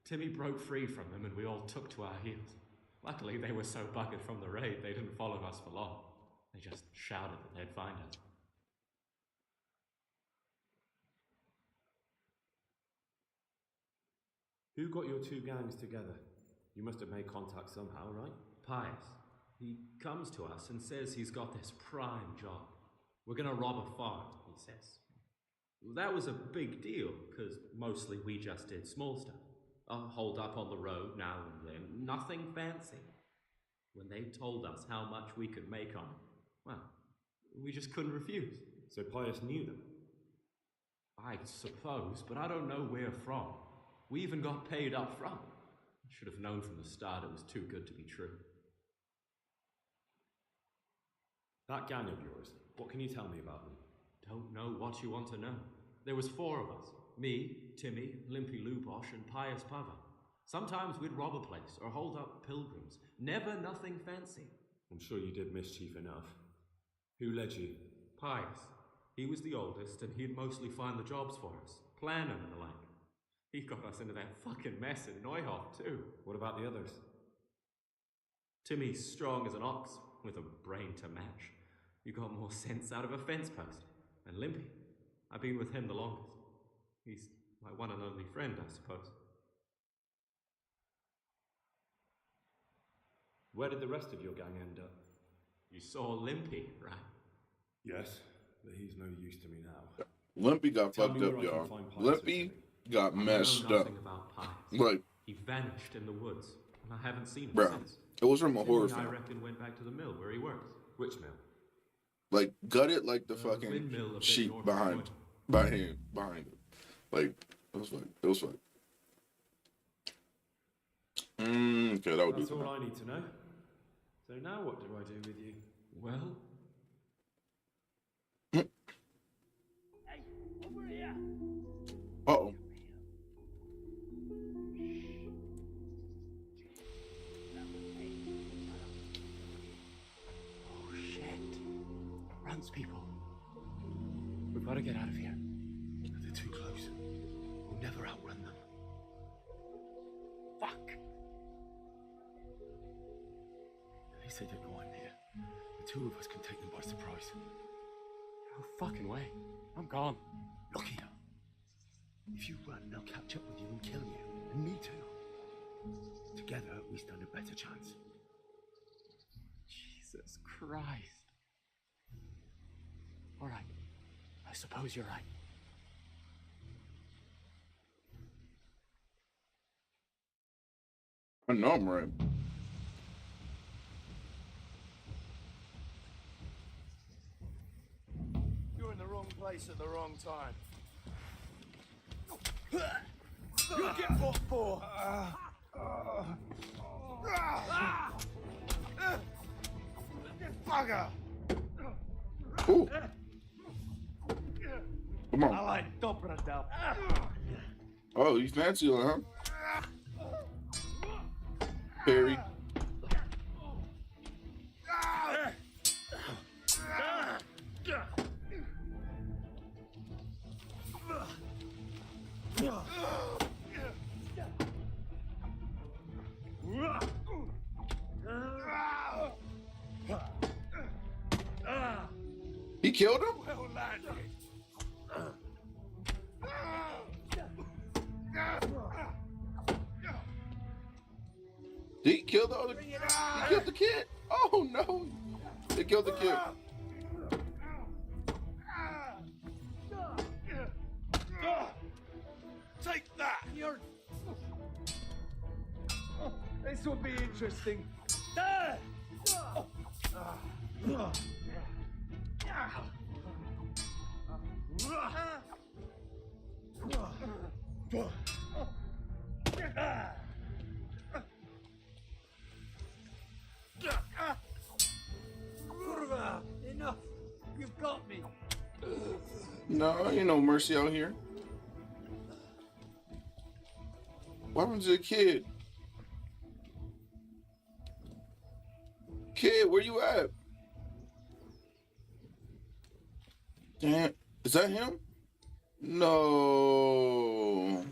Timmy broke free from them, and we all took to our heels. Luckily, they were so buggered from the raid, they didn't follow us for long. They just shouted that they'd find us. Who got your 2 gangs together? You must have made contact somehow, right? Pius. He comes to us and says he's got this prime job. We're going to rob a farm, he says. That was a big deal, because mostly we just did small stuff. Hold up on the road now and then. Nothing fancy. When they told us how much we could make on it, well, we just couldn't refuse. So Pius knew them? I suppose, but I don't know where from. We even got paid up front. I should have known from the start it was too good to be true. That gang of yours, what can you tell me about them? Don't know what you want to know. There was 4 of us. Me, Timmy, Limpy Lubosh, and Pius Pava. Sometimes we'd rob a place or hold up pilgrims. Never nothing fancy. I'm sure you did mischief enough. Who led you? Pius. He was the oldest, and he'd mostly find the jobs for us. Plan them and the like. He got us into that fucking mess in Neuhof, too. What about the others? Timmy's strong as an ox, with a brain to match. You got more sense out of a fence post. And Limpy, I've been with him the longest. He's my one and only friend, I suppose. Where did the rest of your gang end up? You saw Limpy, right? Yes, but he's no use to me now. Limpy got fucked up, y'all. Limpy got messed up. About Pius. Like, he vanished in the woods, and I haven't seen him bro, since. it was from a horror I film. reckon went back to the mill where he works. Which mill? Like, gutted like the fucking windmill a bit sheep north of behind it. Like, it was like. Okay, that would That's do. all I need to know. So now what do I do with you? Well, Hey, over here! Uh-oh. Oh shit. Runs people. We've got to get out of here. They're too close. We'll never outrun them. Fuck. They say they know I'm here. The 2 of us can take them by surprise. No fucking way. I'm gone. Look here. If you run, they'll catch up with you and kill you. And me too. Together, we stand a better chance. Jesus Christ. All right. I suppose you're right. I know I'm right. You're in the wrong place at the wrong time. You'll get what for? Bugger! Ooh. Come I on. like Dobrodel. Oh, you fancy it, huh? Perry. He killed him? Well landed. Did he kill the other? He killed the kid? Oh no! They killed the kid. Take that. This will be interesting. Enough. You've got me. No, ain't no mercy out here. What happened to the kid? Kid, where you at? Damn, is that him? No.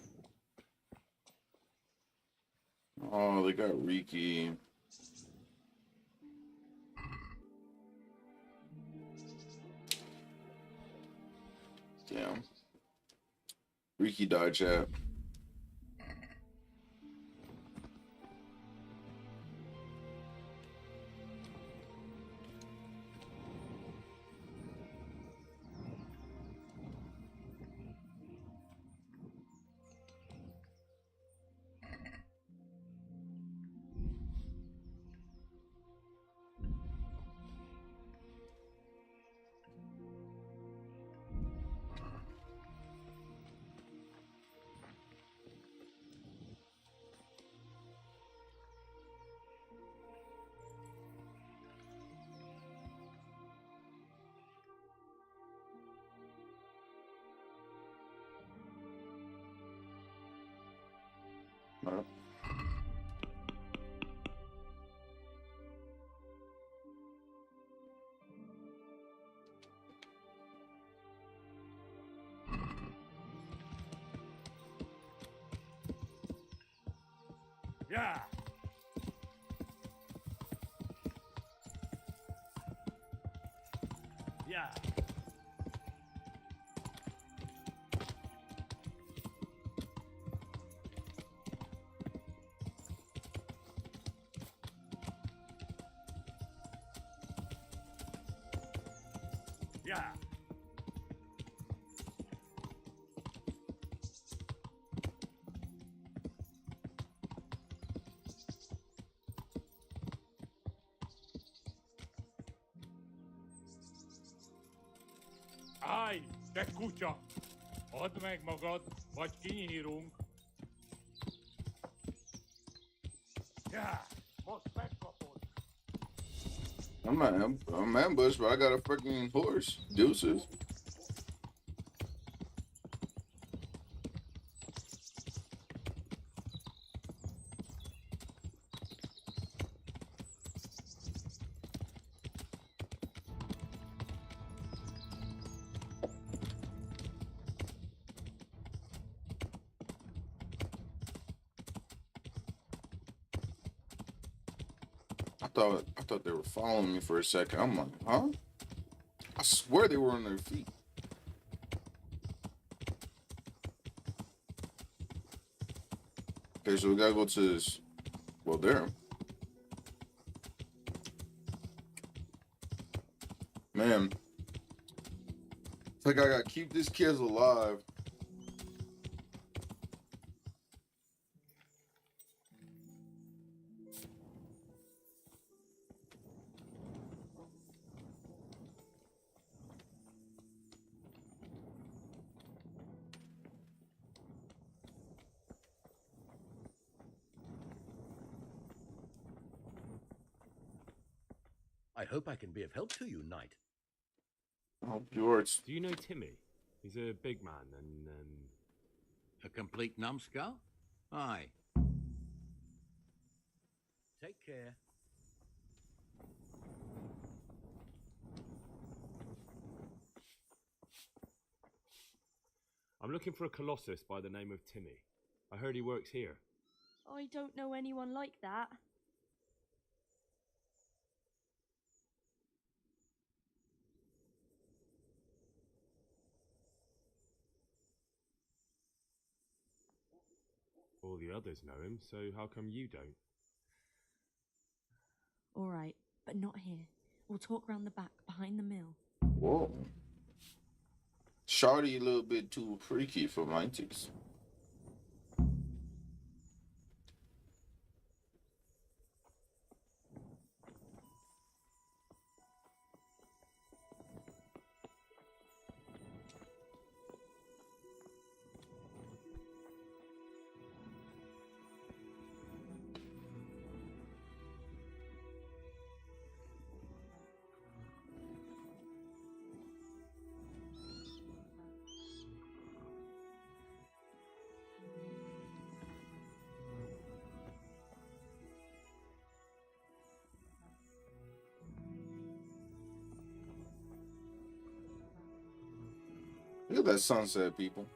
Oh, they got Riki. Damn. Riki died, chat. Yeah. Yeah. Yeah. Állj, te kutya! Add meg magad, vagy kinyírunk. Yeah. Most megkapod. I'm ambushed, but I got a freaking horse. Deuces. I thought they were following me for a second. I'm like, huh? I swear they were on their feet. Okay, so we gotta go to this. Well, there. Man, Like I gotta keep these kids alive. I hope I can be of help to you, knight. Oh, George. Do you know Timmy? He's a big man and, A complete numbskull? Aye. Take care. I'm looking for a colossus by the name of Timmy. I heard he works here. I don't know anyone like that. All the others know him, so how come you don't? All right, but not here. We'll talk round the back, behind the mill. Whoa. Shawty a little bit too freaky for my taste. Look at that sunset, people.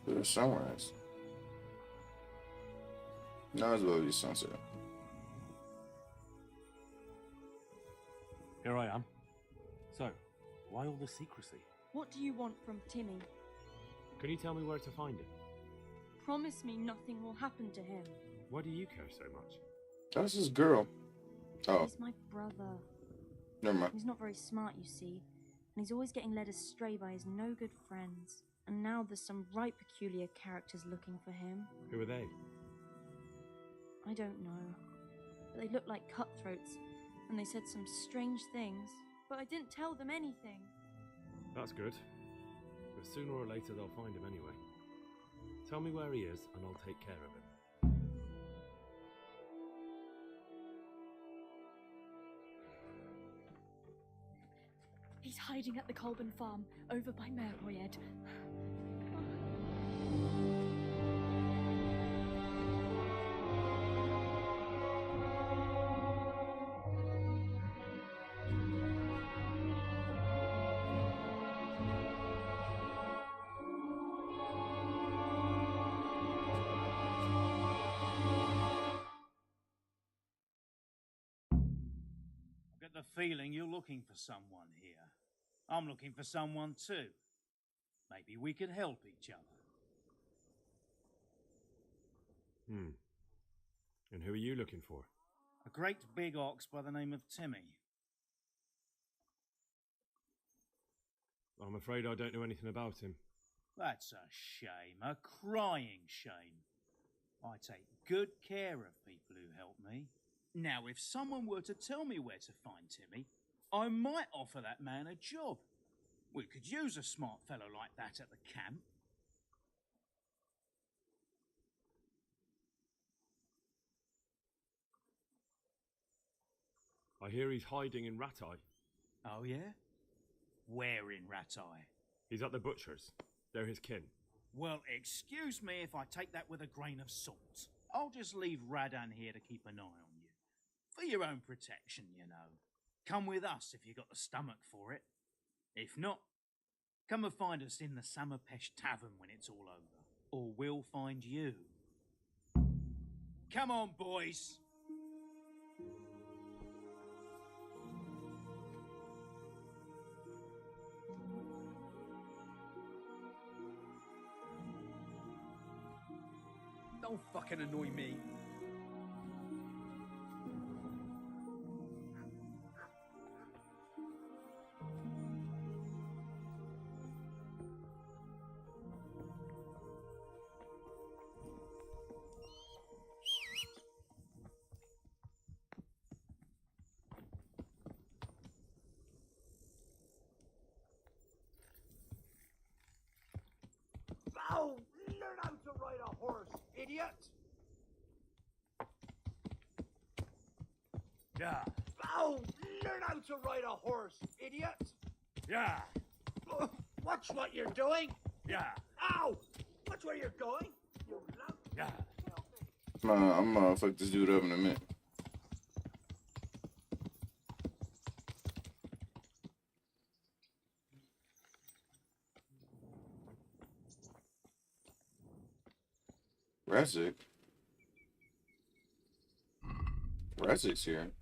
There's sunrise. Now as well as sunset. Here I am. So, why all the secrecy? What do you want from Timmy? Can you tell me where to find him? Promise me nothing will happen to him. Why do you care so much? That's his girl. Oh. He's my brother. Never mind. He's not very smart, you see, and he's always getting led astray by his no-good friends. And now there's some right peculiar characters looking for him. Who are they? I don't know. But they looked like cutthroats, and they said some strange things, but I didn't tell them anything. That's good. But sooner or later they'll find him anyway. Tell me where he is, and I'll take care of him. He's hiding at the Colburn farm, over by Merhoyed. I get the feeling you're looking for someone here. I'm looking for someone too. Maybe we could help each other. And who are you looking for? A great big ox by the name of Timmy. I'm afraid I don't know anything about him. That's a shame, a crying shame. I take good care of people who help me. Now, if someone were to tell me where to find Timmy, I might offer that man a job. We could use a smart fellow like that at the camp. I hear he's hiding in Ratai. Oh, yeah? Where in Ratai? He's at the butcher's. They're his kin. Well, excuse me if I take that with a grain of salt. I'll just leave Radan here to keep an eye on you. For your own protection, you know. Come with us if you've got the stomach for it. If not, come and find us in the Summerpesh Tavern when it's all over. Or we'll find you. Come on, boys! Don't fucking annoy me. Yeah. Oh, learn how to ride a horse, idiot! Yeah. Watch what you're doing! Yeah. Ow! Watch where you're going! You lout. Yeah. I'm gonna fuck this dude up in a minute. Razik? Razik's here.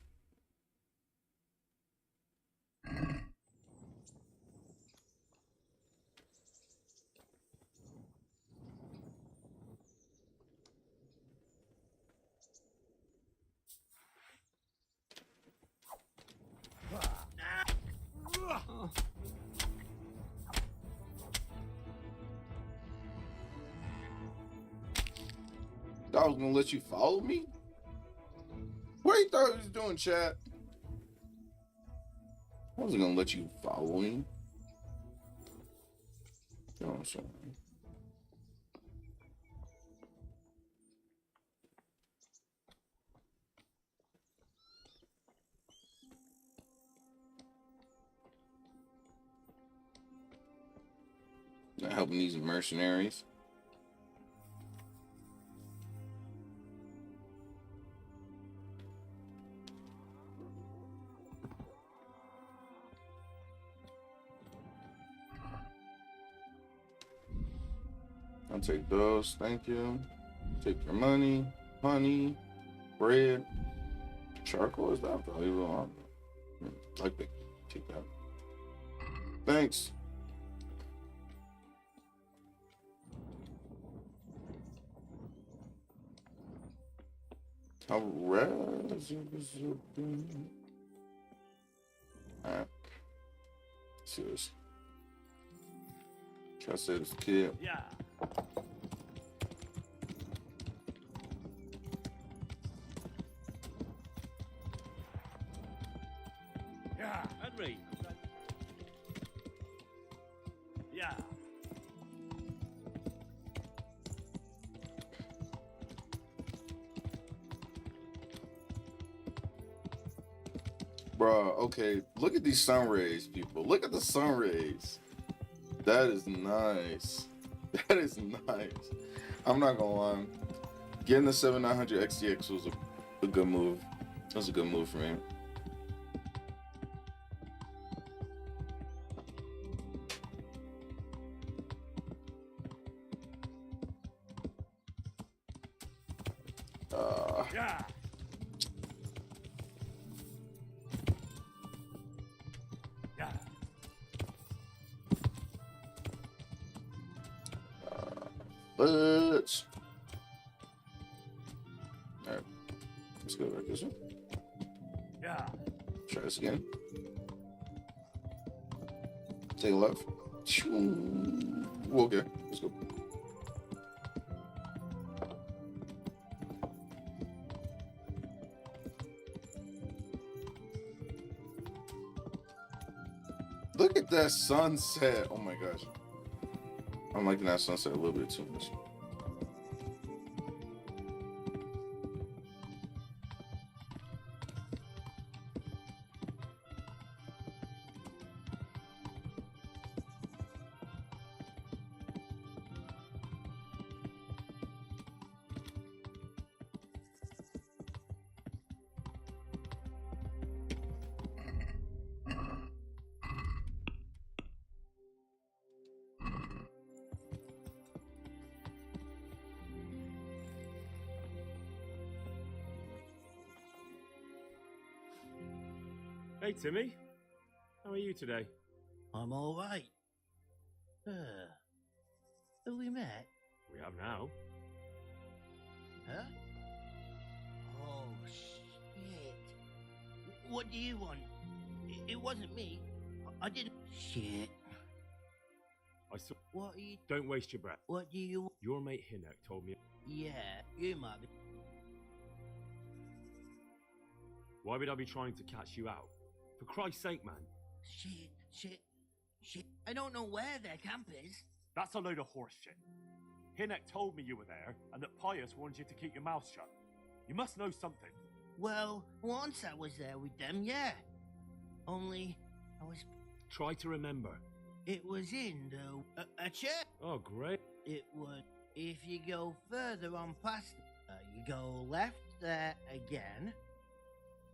I was gonna let you follow me? What you thought he was doing, chat? I wasn't gonna let you follow him. You know what I'm saying? Not helping these mercenaries. I'll take those, thank you. Take your money, honey, bread, charcoal. Is that valuable? I think take that. Thanks. Alright. Alright. See this. Try to save this kid. Yeah. Yeah. Henry. Yeah. Bro, okay, look at these sun rays, people. Look at the sun rays. That is nice. That is nice. I'm not gonna lie. Getting the 7900 XTX was a good move. That was a good move for me. Yeah. Yeah. But alright, let's go back this one. Yeah. Try this again. Take a left. Okay, let's go. Look at that sunset. Oh my gosh. I'm liking that sunset a little bit too much. Hey, Timmy. How are you today? I'm all right. Have we met? We have now. Huh? Oh, shit. What do you want? It wasn't me. I didn't... Shit. I saw. What are you... Don't waste your breath. What do you... Your mate Hinek told me. Yeah, you might be... Why would I be trying to catch you out? For Christ's sake, man. Shit. I don't know where their camp is. That's a load of horse shit. Hinek told me you were there and that Pius wanted you to keep your mouth shut. You must know something. Well, once I was there with them, yeah. Only, I was... Try to remember. It was in a church. Oh, great. It was... If you go further on past you go left there again.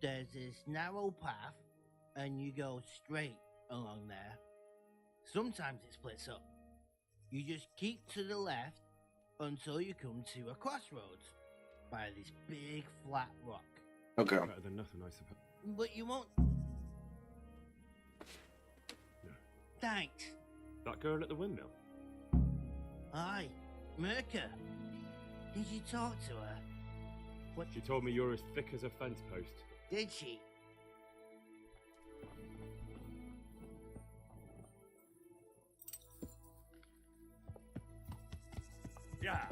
There's this narrow path, and you go straight along there. Sometimes it splits up. You just keep to the left until you come to a crossroads by this big flat rock. Okay. Better than nothing, I suppose. But you won't... No. Thanks. That girl at the windmill? Aye, Merca. Did you talk to her? What? She told me you're as thick as a fence post. Did she? Yeah.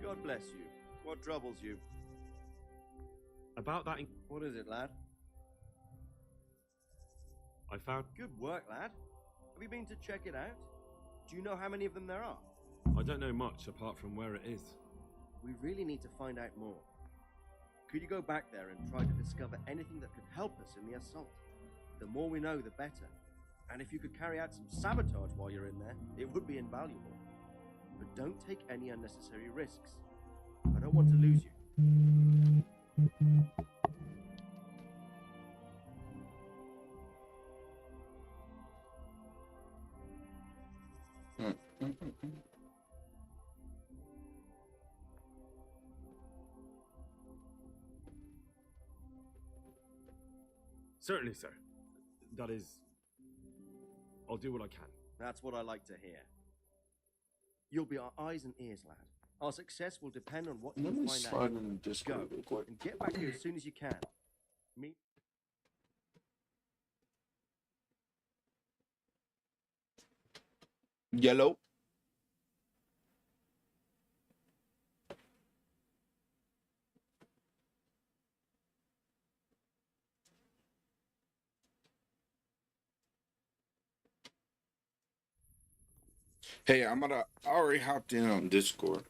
God bless you. What troubles you? About that... What is it, lad? I found... Good work, lad. Have you been to check it out? Do you know how many of them there are? I don't know much apart from where it is. We really need to find out more. Could you go back there and try to discover anything that could help us in the assault? The more we know, the better. And if you could carry out some sabotage while you're in there, it would be invaluable. But don't take any unnecessary risks. I don't want to lose you. Certainly, sir. That is... I'll do what I can. That's what I like to hear. You'll be our eyes and ears, lad. Our success will depend on what you Let me find slide out. in the Discord real quick. And get back here as soon as you can. Me. Yellow. Hey, I already hopped in on Discord.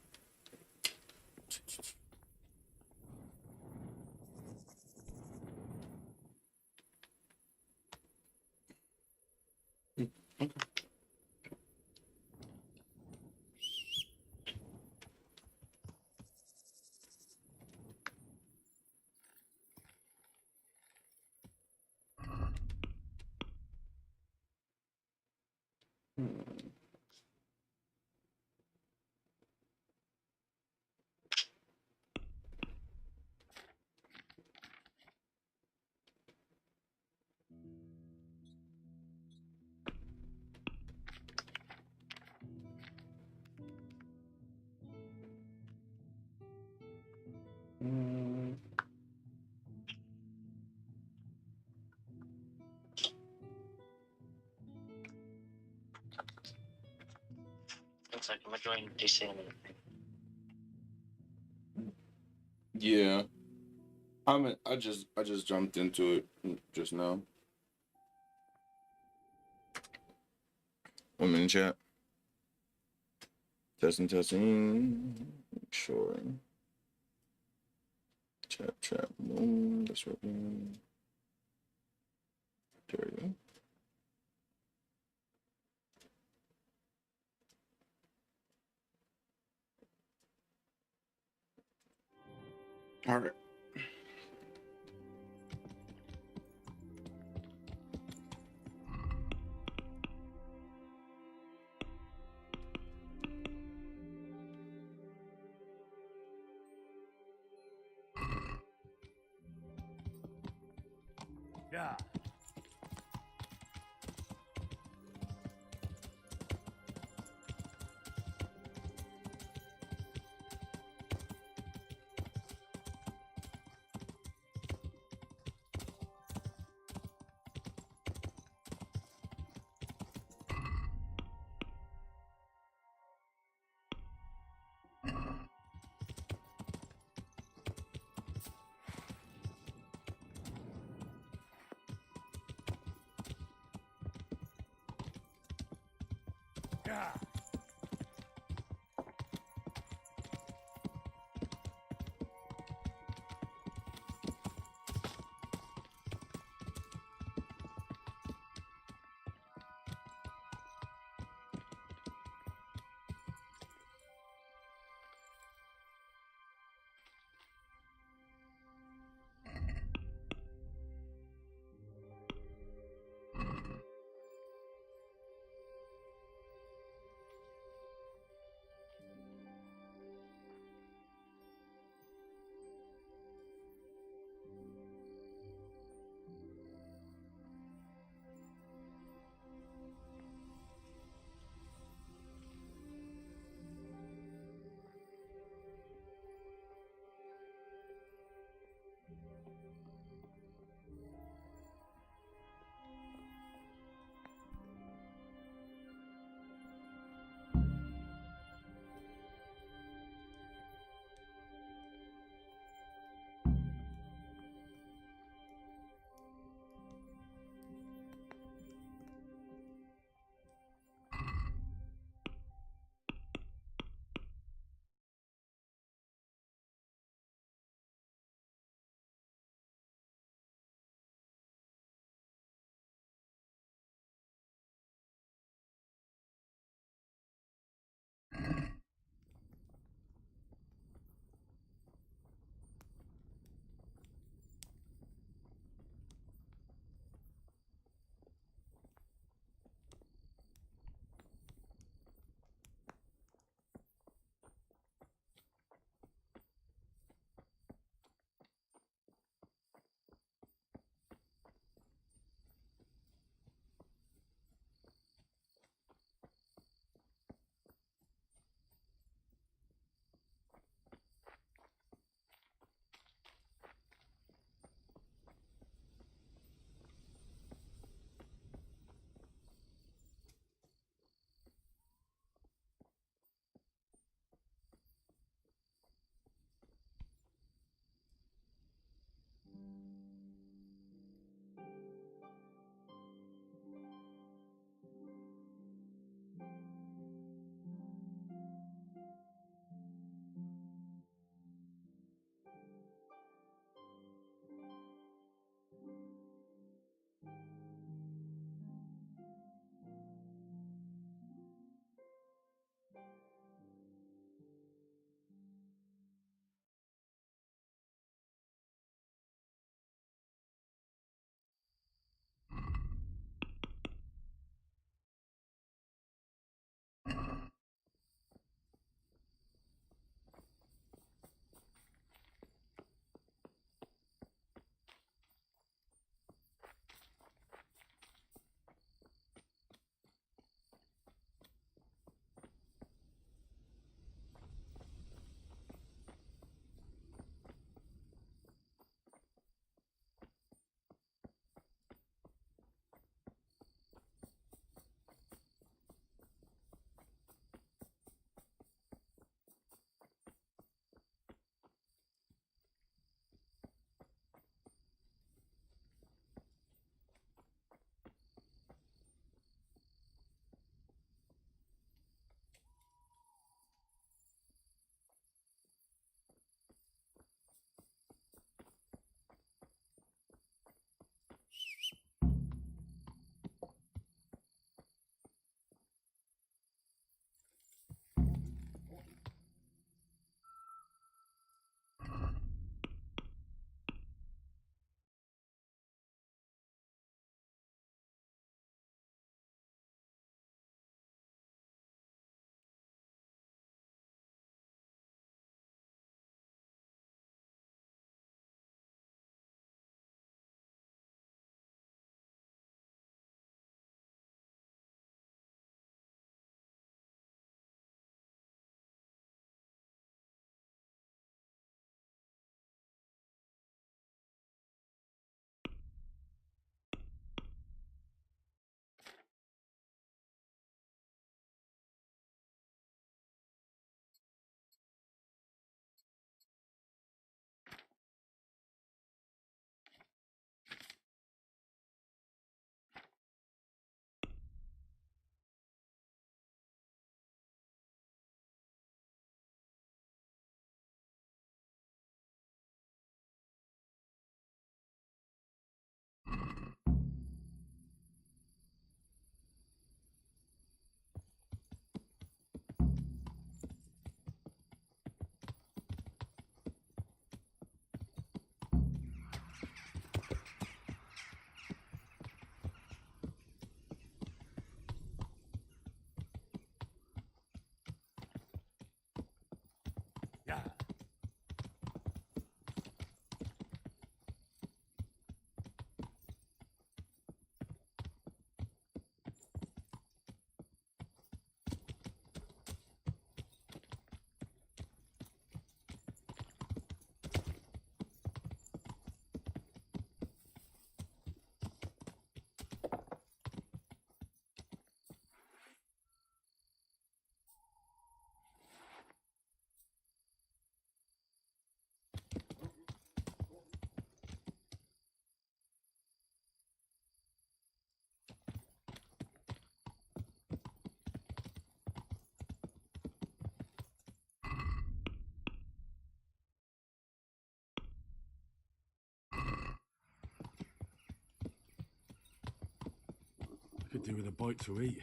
Okay. Looks like a majority descending. Yeah. I just jumped into it just now. One minute, chat. Testing. Sure. Chat. That's right. There we go. All right. Yeah. Yeah. Could do with a bite to eat.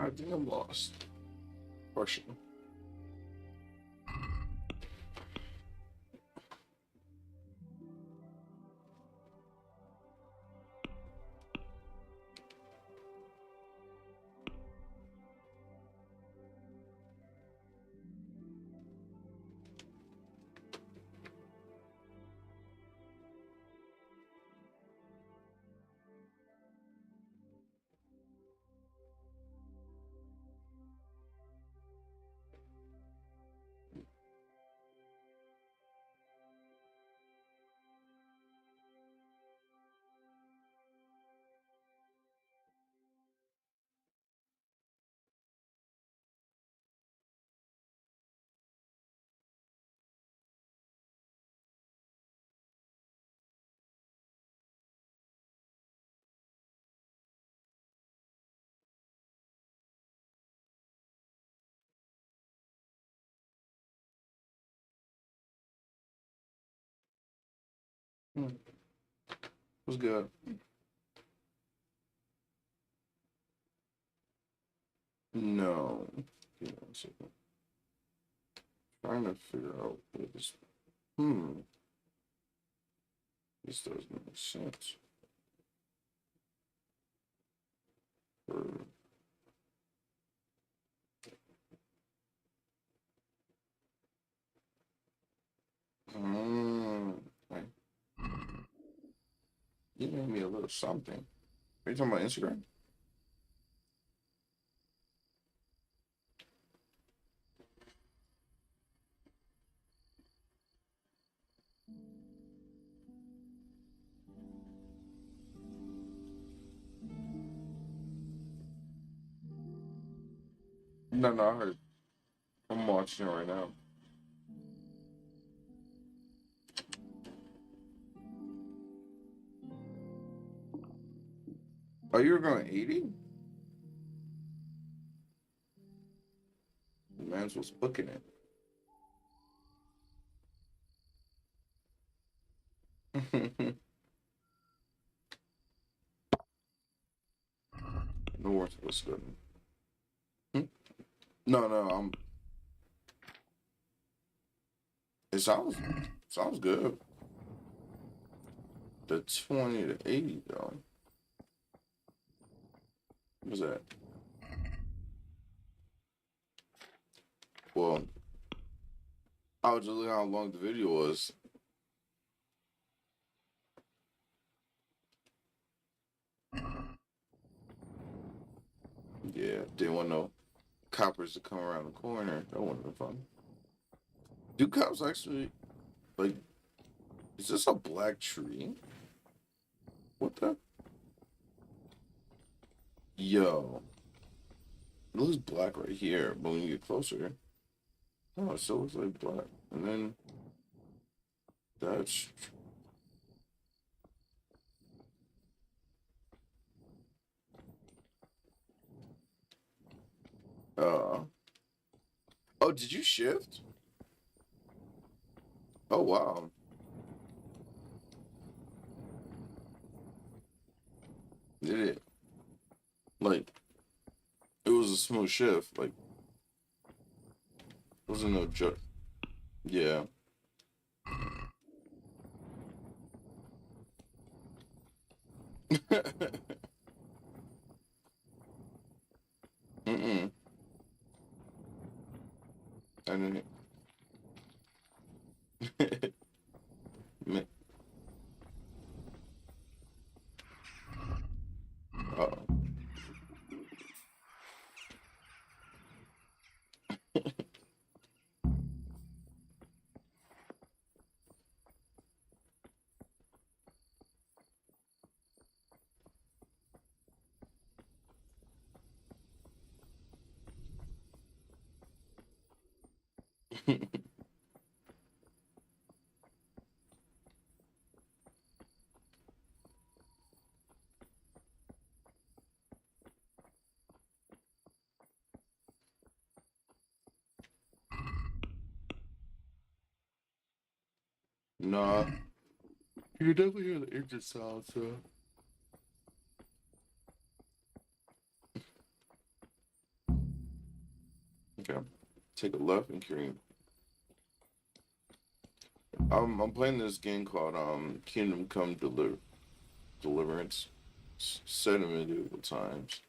I think I'm lost. Question. Was good. No. Give me 1 second. Trying to figure out what this. This doesn't make sense. Okay. You made me a little something. Are you talking about Instagram? No, I heard. I'm watching it right now. Oh, you were going 80? The man's was booking it. North was good. No, it sounds good. The 20 to 80 though. What was that? Well, I was just looking how long the video was. Yeah, didn't want no coppers to come around the corner. That wouldn't have been fun. Do cops actually, like, is this a black tree? What the? Yo. It looks black right here, but when you get closer, oh, it still looks like black. And then that's oh, did you shift? Oh wow. Did it? Like, it was a smooth shift. Like, it wasn't no joke. Yeah. Mm-mm. I didn't. Uh-oh. Nah. You can definitely hear the engine sound, so. Okay. Take a left and carry. I'm playing this game called Kingdom Come Deliverance. Set in medieval times.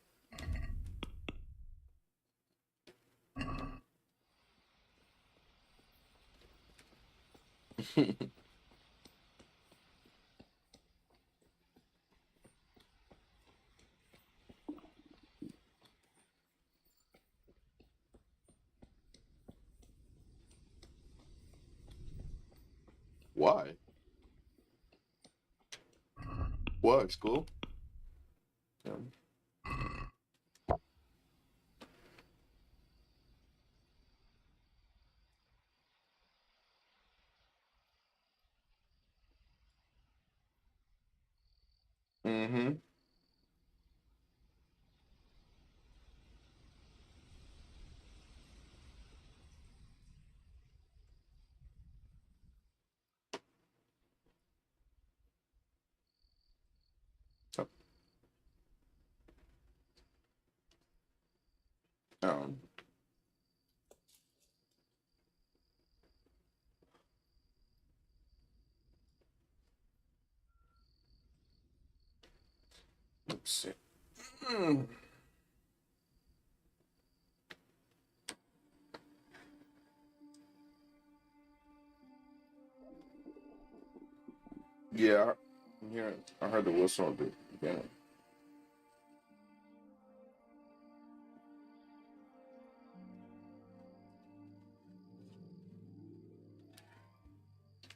Why? What? It's cool. Yeah. Mm-hmm. Um, Let's see. Mm. Yeah, I'm hearing. I heard the whistle at the beginning.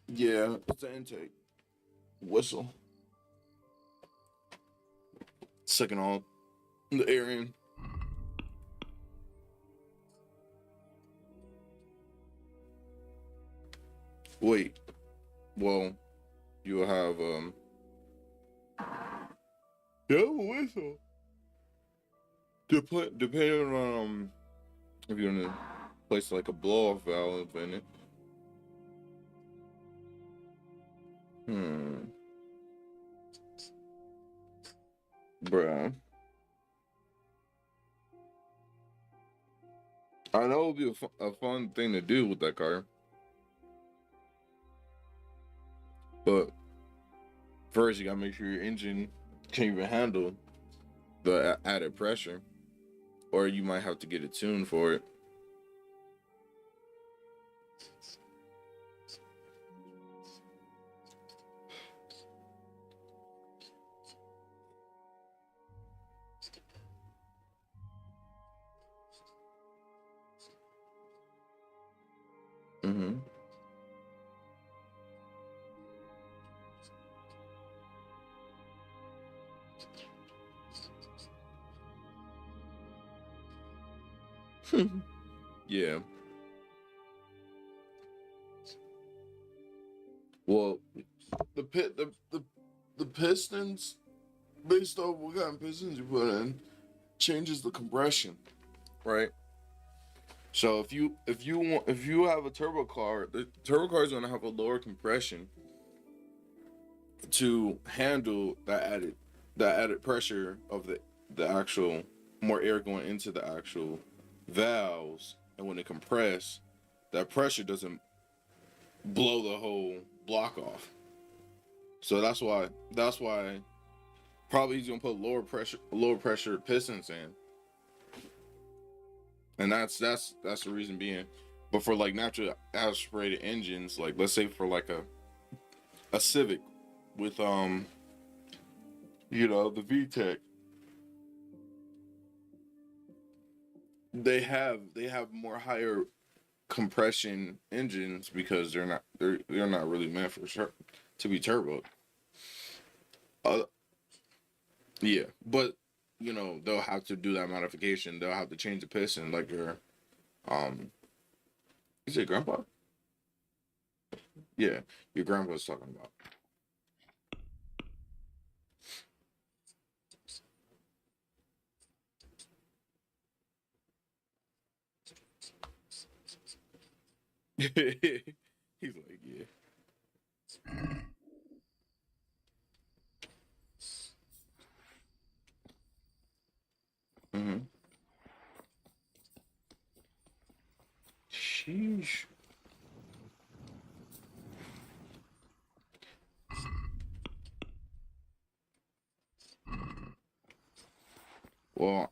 Yeah, it's the intake whistle. Second all the air in. Wait, well, you'll have yeah, a whistle. Depending on if you're gonna place like a blow off valve in it. Bruh. I know it would be a fun thing to do with that car. But first, you gotta make sure your engine can even handle the added pressure. Or you might have to get it tuned for it. Mm-hmm. Yeah. Well, the pistons, based off what kind of pistons you put in, changes the compression, right? So if you have a turbo car, the turbo car is gonna have a lower compression to handle that added pressure of the actual more air going into the actual valves, and when it compress, that pressure doesn't blow the whole block off. So that's why probably he's gonna put lower pressure pistons in, and that's the reason being. But for like natural aspirated engines, like let's say for like a Civic with the VTEC, they have more higher compression engines because they're not really meant for to be turbo. Yeah, but they'll have to do that modification. They'll have to change the piston, like your is it grandpa? Yeah, your grandpa's talking about. He's like, yeah. Mm-hmm. Sheesh. Well,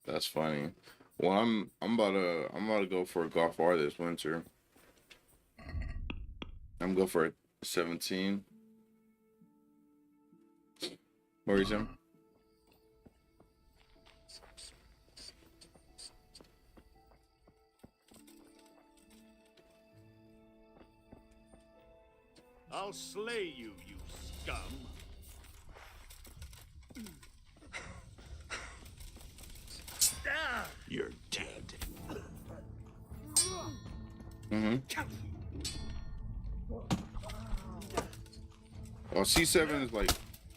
that's funny. Well, I'm about to go for a Golf R this winter. I'm going for a 17. What are you saying? I'll slay you, you scum. You're dead. Mm-hmm. Well, C7 is like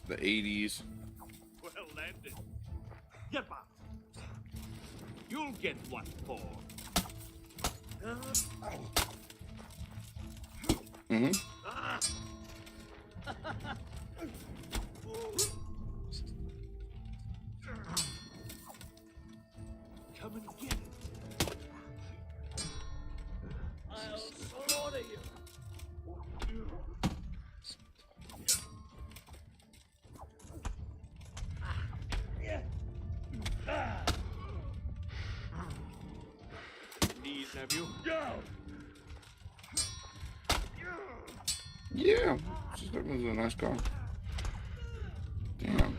the 80s. Well landed. Get back. You'll get what for. Mm-hmm. Come and get it. I'll slaughter you. have you? Yeah, this was a nice car. Damn.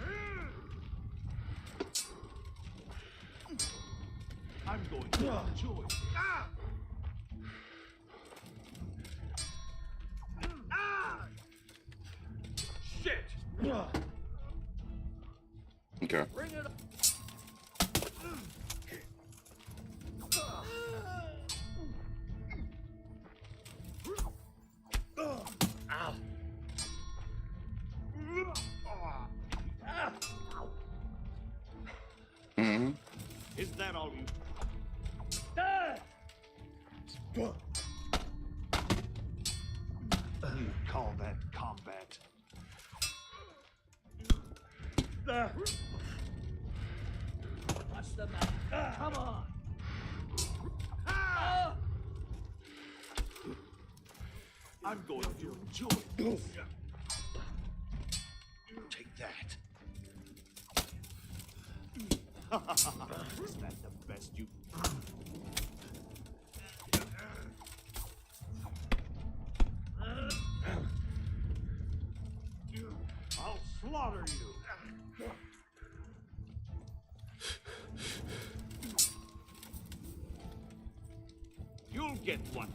I'm going to enjoy. Shit! Okay. Bring it up. Ow. Mm-hmm. Is that all you? You call that combat? What's the matter? Come on! I'm going to enjoy this. Take that. Is that the best you? I'll slaughter you. You'll get one.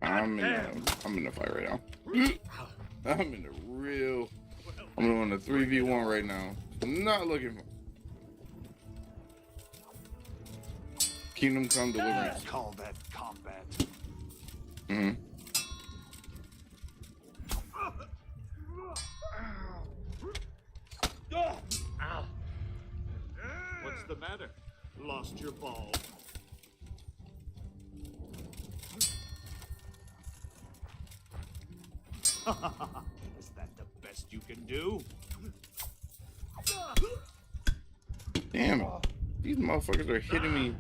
I'm in the fight right now. I'm in the real. I'm doing the 3v1 right now. I'm not looking for Kingdom Come Deliverance. Call that combat. Mm-hmm. Ow. What's the matter? Lost your ball. Is that the best you can do? Damn it. These motherfuckers are hitting me.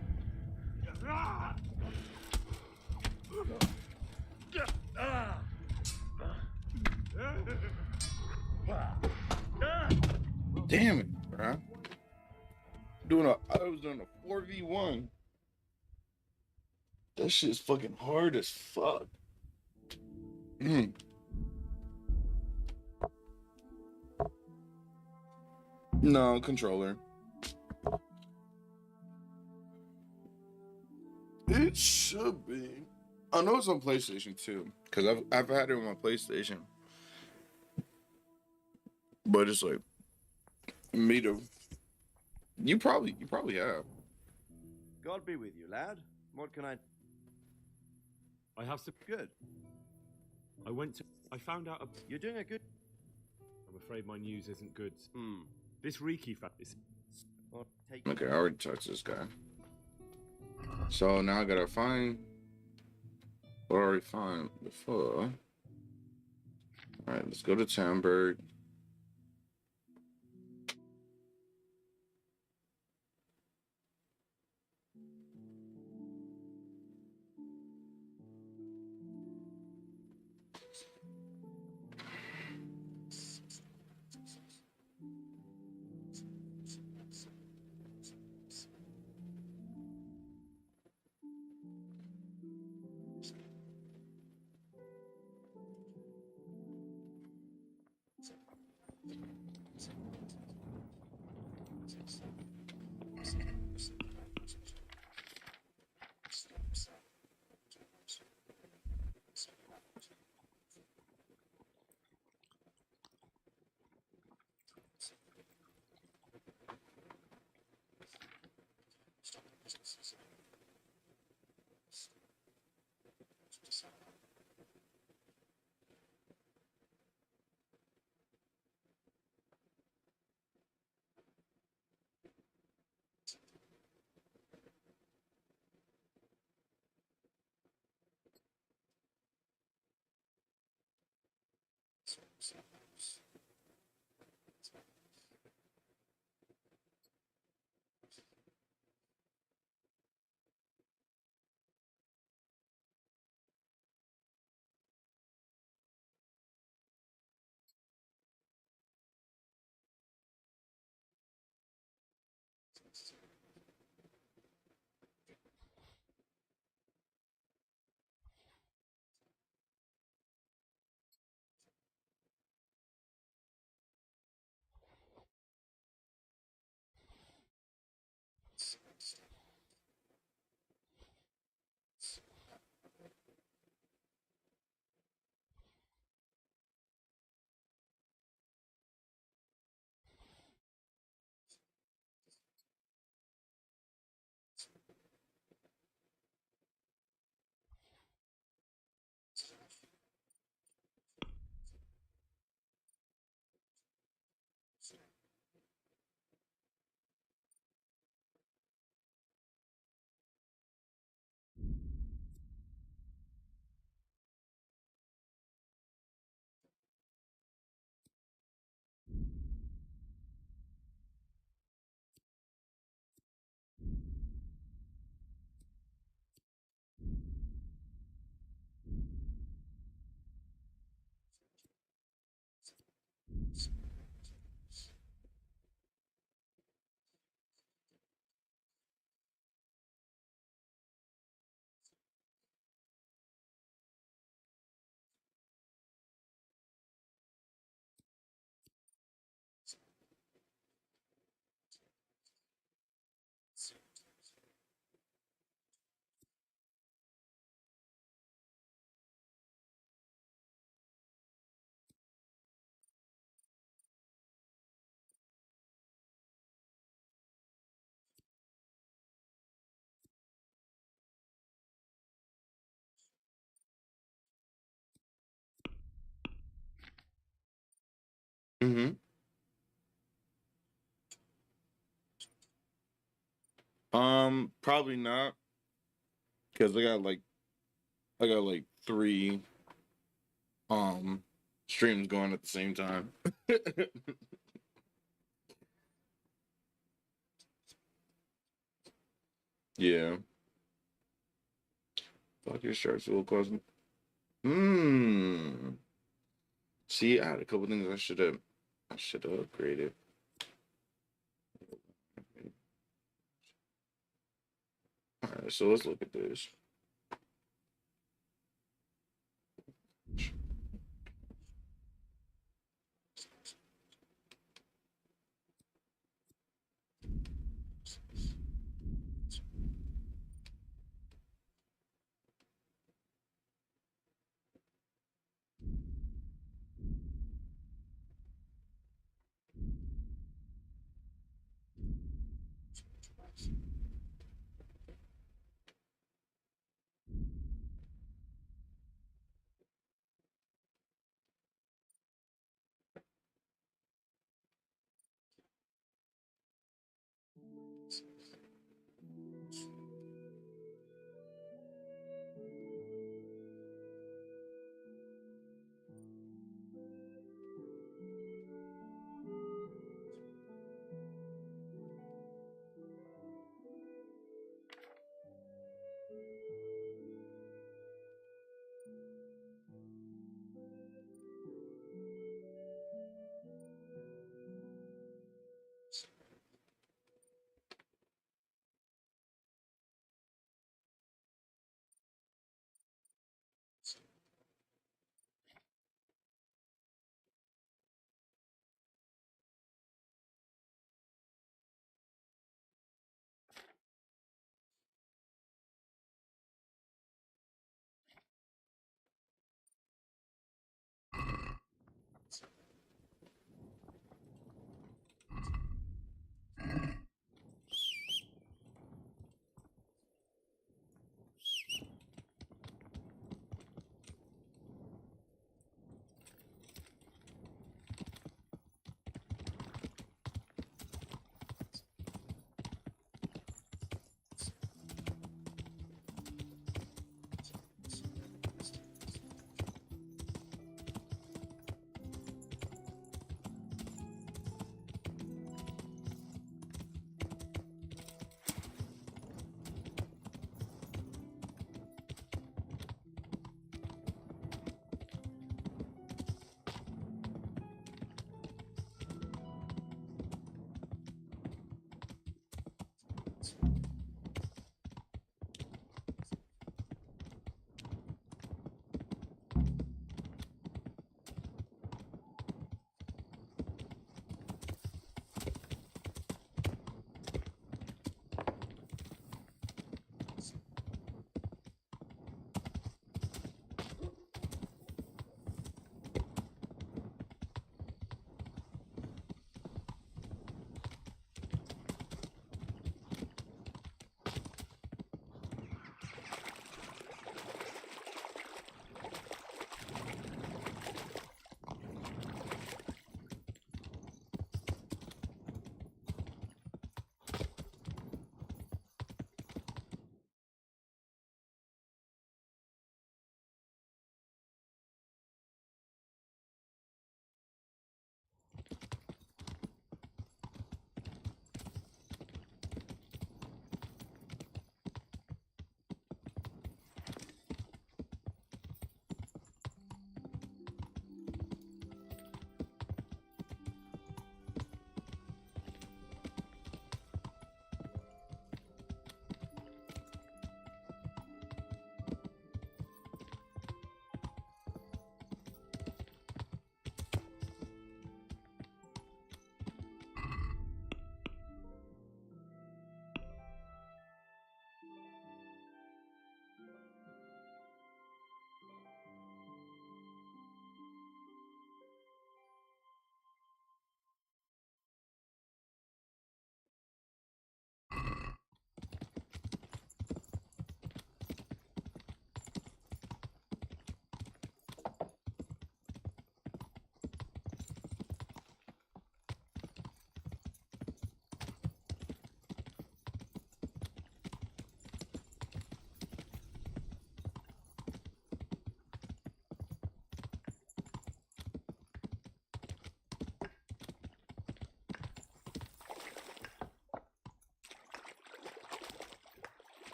Damn it, bro. I was doing a 4v1. That shit's fucking hard as fuck. No, controller. It should be. I know it's on PlayStation too, because I've had it on my PlayStation. But it's like me to you probably have. God be with you, lad. What can I... I have some. Good. I found out. You're doing a good... I'm afraid my news isn't good. Hmm. This Riki is. Okay, I already touched this guy. So now I gotta find what I already find before. Alright, let's go to Tamberg. Mm-hmm. Probably not, because I got like three streams going at the same time. Yeah. Fuck your shirts will cause. See, I had a couple things I should have upgraded. All right, so let's look at this.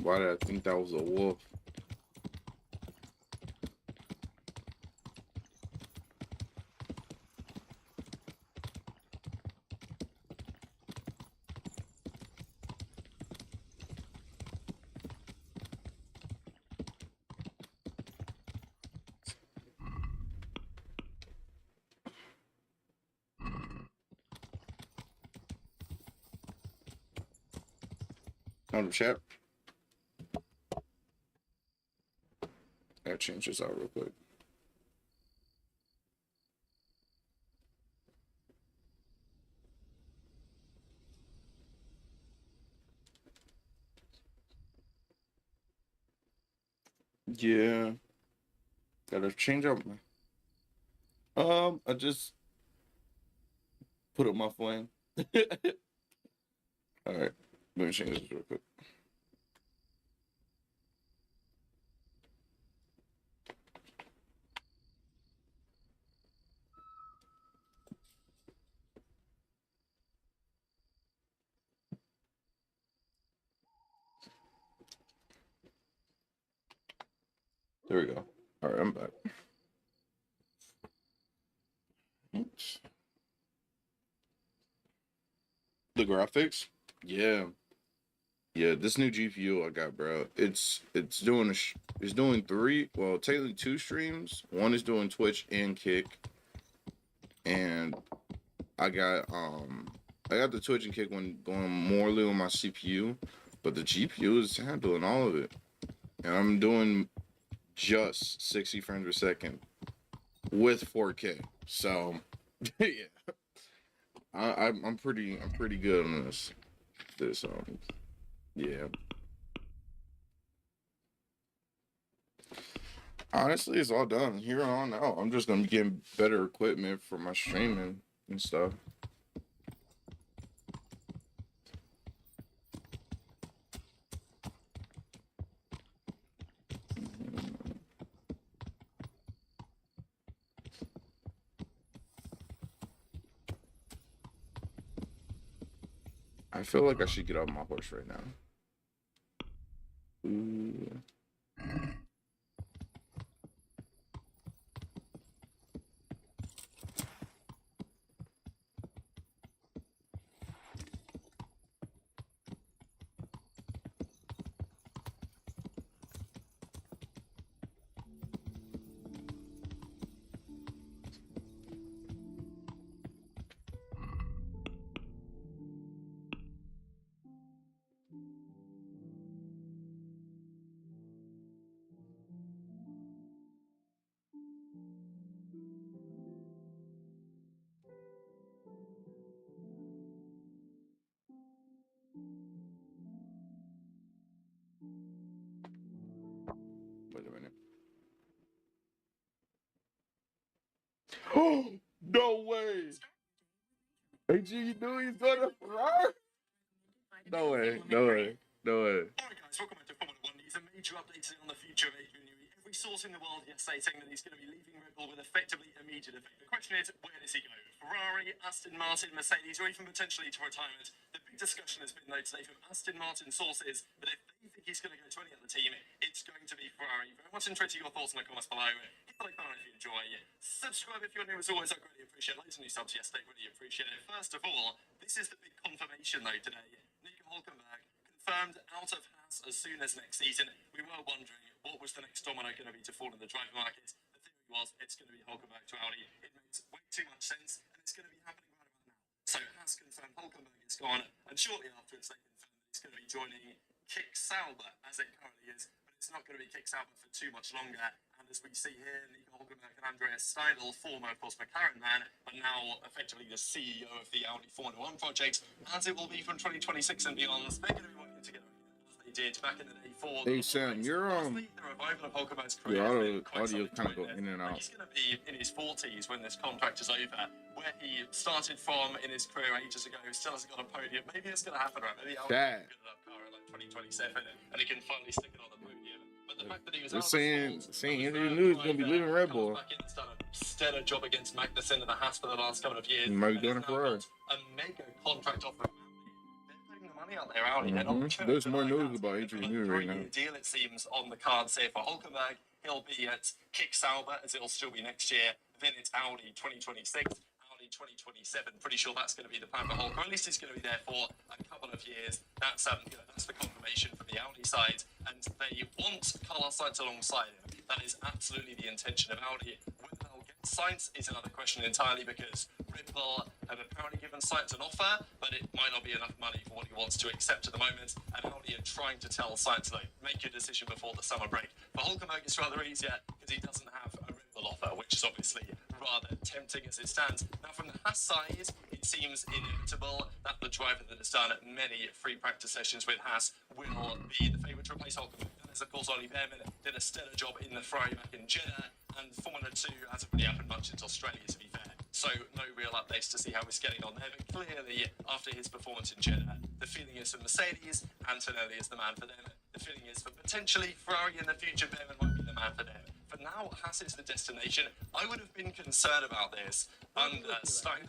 Why did I think that was a wolf? On the chat. Gotta change this out real quick. Yeah. Gotta change up. I just put up my flame. All right. Let me change this real quick. There we go. All right, I'm back. Oops. The graphics? Yeah. Yeah, this new GPU I got, bro. It's doing it's doing technically 2 streams. One is doing Twitch and Kick. And I got the Twitch and Kick one going morely on my CPU, but the GPU is handling all of it. And I'm doing just 60 frames per second with 4K. So yeah. I'm pretty good on this. Yeah. Honestly, it's all done. Here on out, I'm just gonna be getting better equipment for my streaming and stuff. I feel like I should get off my horse right now. Ooh. Wait a minute. Oh, no way. AG, you knew he's gonna fly? No way. Alright guys, welcome back to Formula 1 News. A major update on the future of Adrian Newey. Every source in the world yesterday saying that he's going to be leaving Red Bull with effectively immediate effect. The question is, where does he go? Ferrari, Aston Martin, Mercedes, or even potentially to retirement? The big discussion has been, though, today from Aston Martin sources that if they think he's going to go to any other team, it's going to be Ferrari. Very much interested in your thoughts in the comments below. Hit the like button if you enjoy. Subscribe if you're new, as always. I greatly appreciate it. Loads of new subs yesterday. Really appreciate it. First of all, this is the big confirmation, though, today. Nico Hülkenberg confirmed out of Haas as soon as next season. We were wondering what was the next domino going to be to fall in the driver market. The theory was it's going to be Hülkenberg to Audi. It makes way too much sense, and it's going to be happening right about now. So Haas confirmed Hülkenberg is gone, and shortly afterwards they confirmed that he's going to be joining Kick Sauber, as it currently is, but it's not going to be Kick Sauber for too much longer. And as we see here, Nico Hülkenberg and Andreas Seidel, former, of course, McLaren man, but now effectively the CEO of the Audi Formula 1 project, as it will be from 2026 and beyond. They're going to be working together as they did back in the day for Hey Sam, your audio kind of go in and out. He's going to be in his 40s when this contract is over. Where he started from in his career ages ago, still hasn't got a podium. Maybe it's going to happen, right? Maybe Audi can get enough car in like 2027 and he can finally stick it on the podium. But the fact that he was saying Andrew News gonna be leaving Red Bull. He's done a stellar job against Magnussen and the Haas for the last couple of years. He might be doing it for us. A mega contract offer. They're paying the money money out there, Audi. They're not good, There's but more like news that. about Adrian Newey right now. 3-year deal, it seems, on the cards here for Hulkenberg. He'll be at Kick Sauber, as it'll still be next year. Then it's Audi 2026. 2027. Pretty sure that's going to be the plan for Hulk, or at least he's going to be there for a couple of years. That's that's the confirmation from the Audi side, and they want Carlos Sainz alongside him. That is absolutely the intention of Audi. Whether they'll get Sainz is another question entirely, because Red Bull have apparently given Sainz an offer, but it might not be enough money for what he wants to accept at the moment. And Audi are trying to tell Sainz, like, make your decision before the summer break. For Hulkenberg, it's rather easier because he doesn't have a Red Bull offer, which is obviously rather tempting as it stands. Now, from the Haas side, it seems inevitable that the driver that has done many free practice sessions with Haas will be the favourite to replace Hulkenberg. That is, of course, Ollie Behrman did a stellar job in the Ferrari back in Jeddah, and Formula 2 hasn't really happened much in Australia, to be fair. So, no real updates to see how he's getting on there, but clearly, after his performance in Jeddah, the feeling is for Mercedes, Antonelli is the man for them. The feeling is for potentially Ferrari in the future, Behrman might be the man for them. For now, Haas is the destination. I would have been concerned about this under Steiner,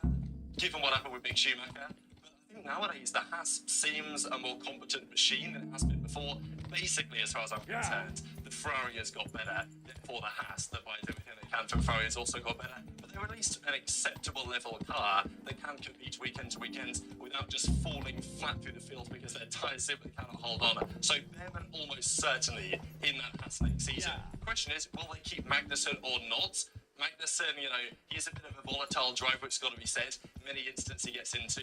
given what happened with Mick Schumacher. But I think nowadays the Haas seems a more competent machine than it has been before. Basically, as far as I'm concerned, the Ferrari has got better. Therefore, the Haas, that buys everything they can from Ferrari, has also got better. But they're at least an acceptable level car that can compete weekend to weekend without just falling flat through the field because their tyres simply cannot hold on. So Behrman almost certainly in that Haas next season. The question is, will they keep Magnussen or not? Magnussen, he's a bit of a volatile driver, it's got to be said. Many instances he gets into.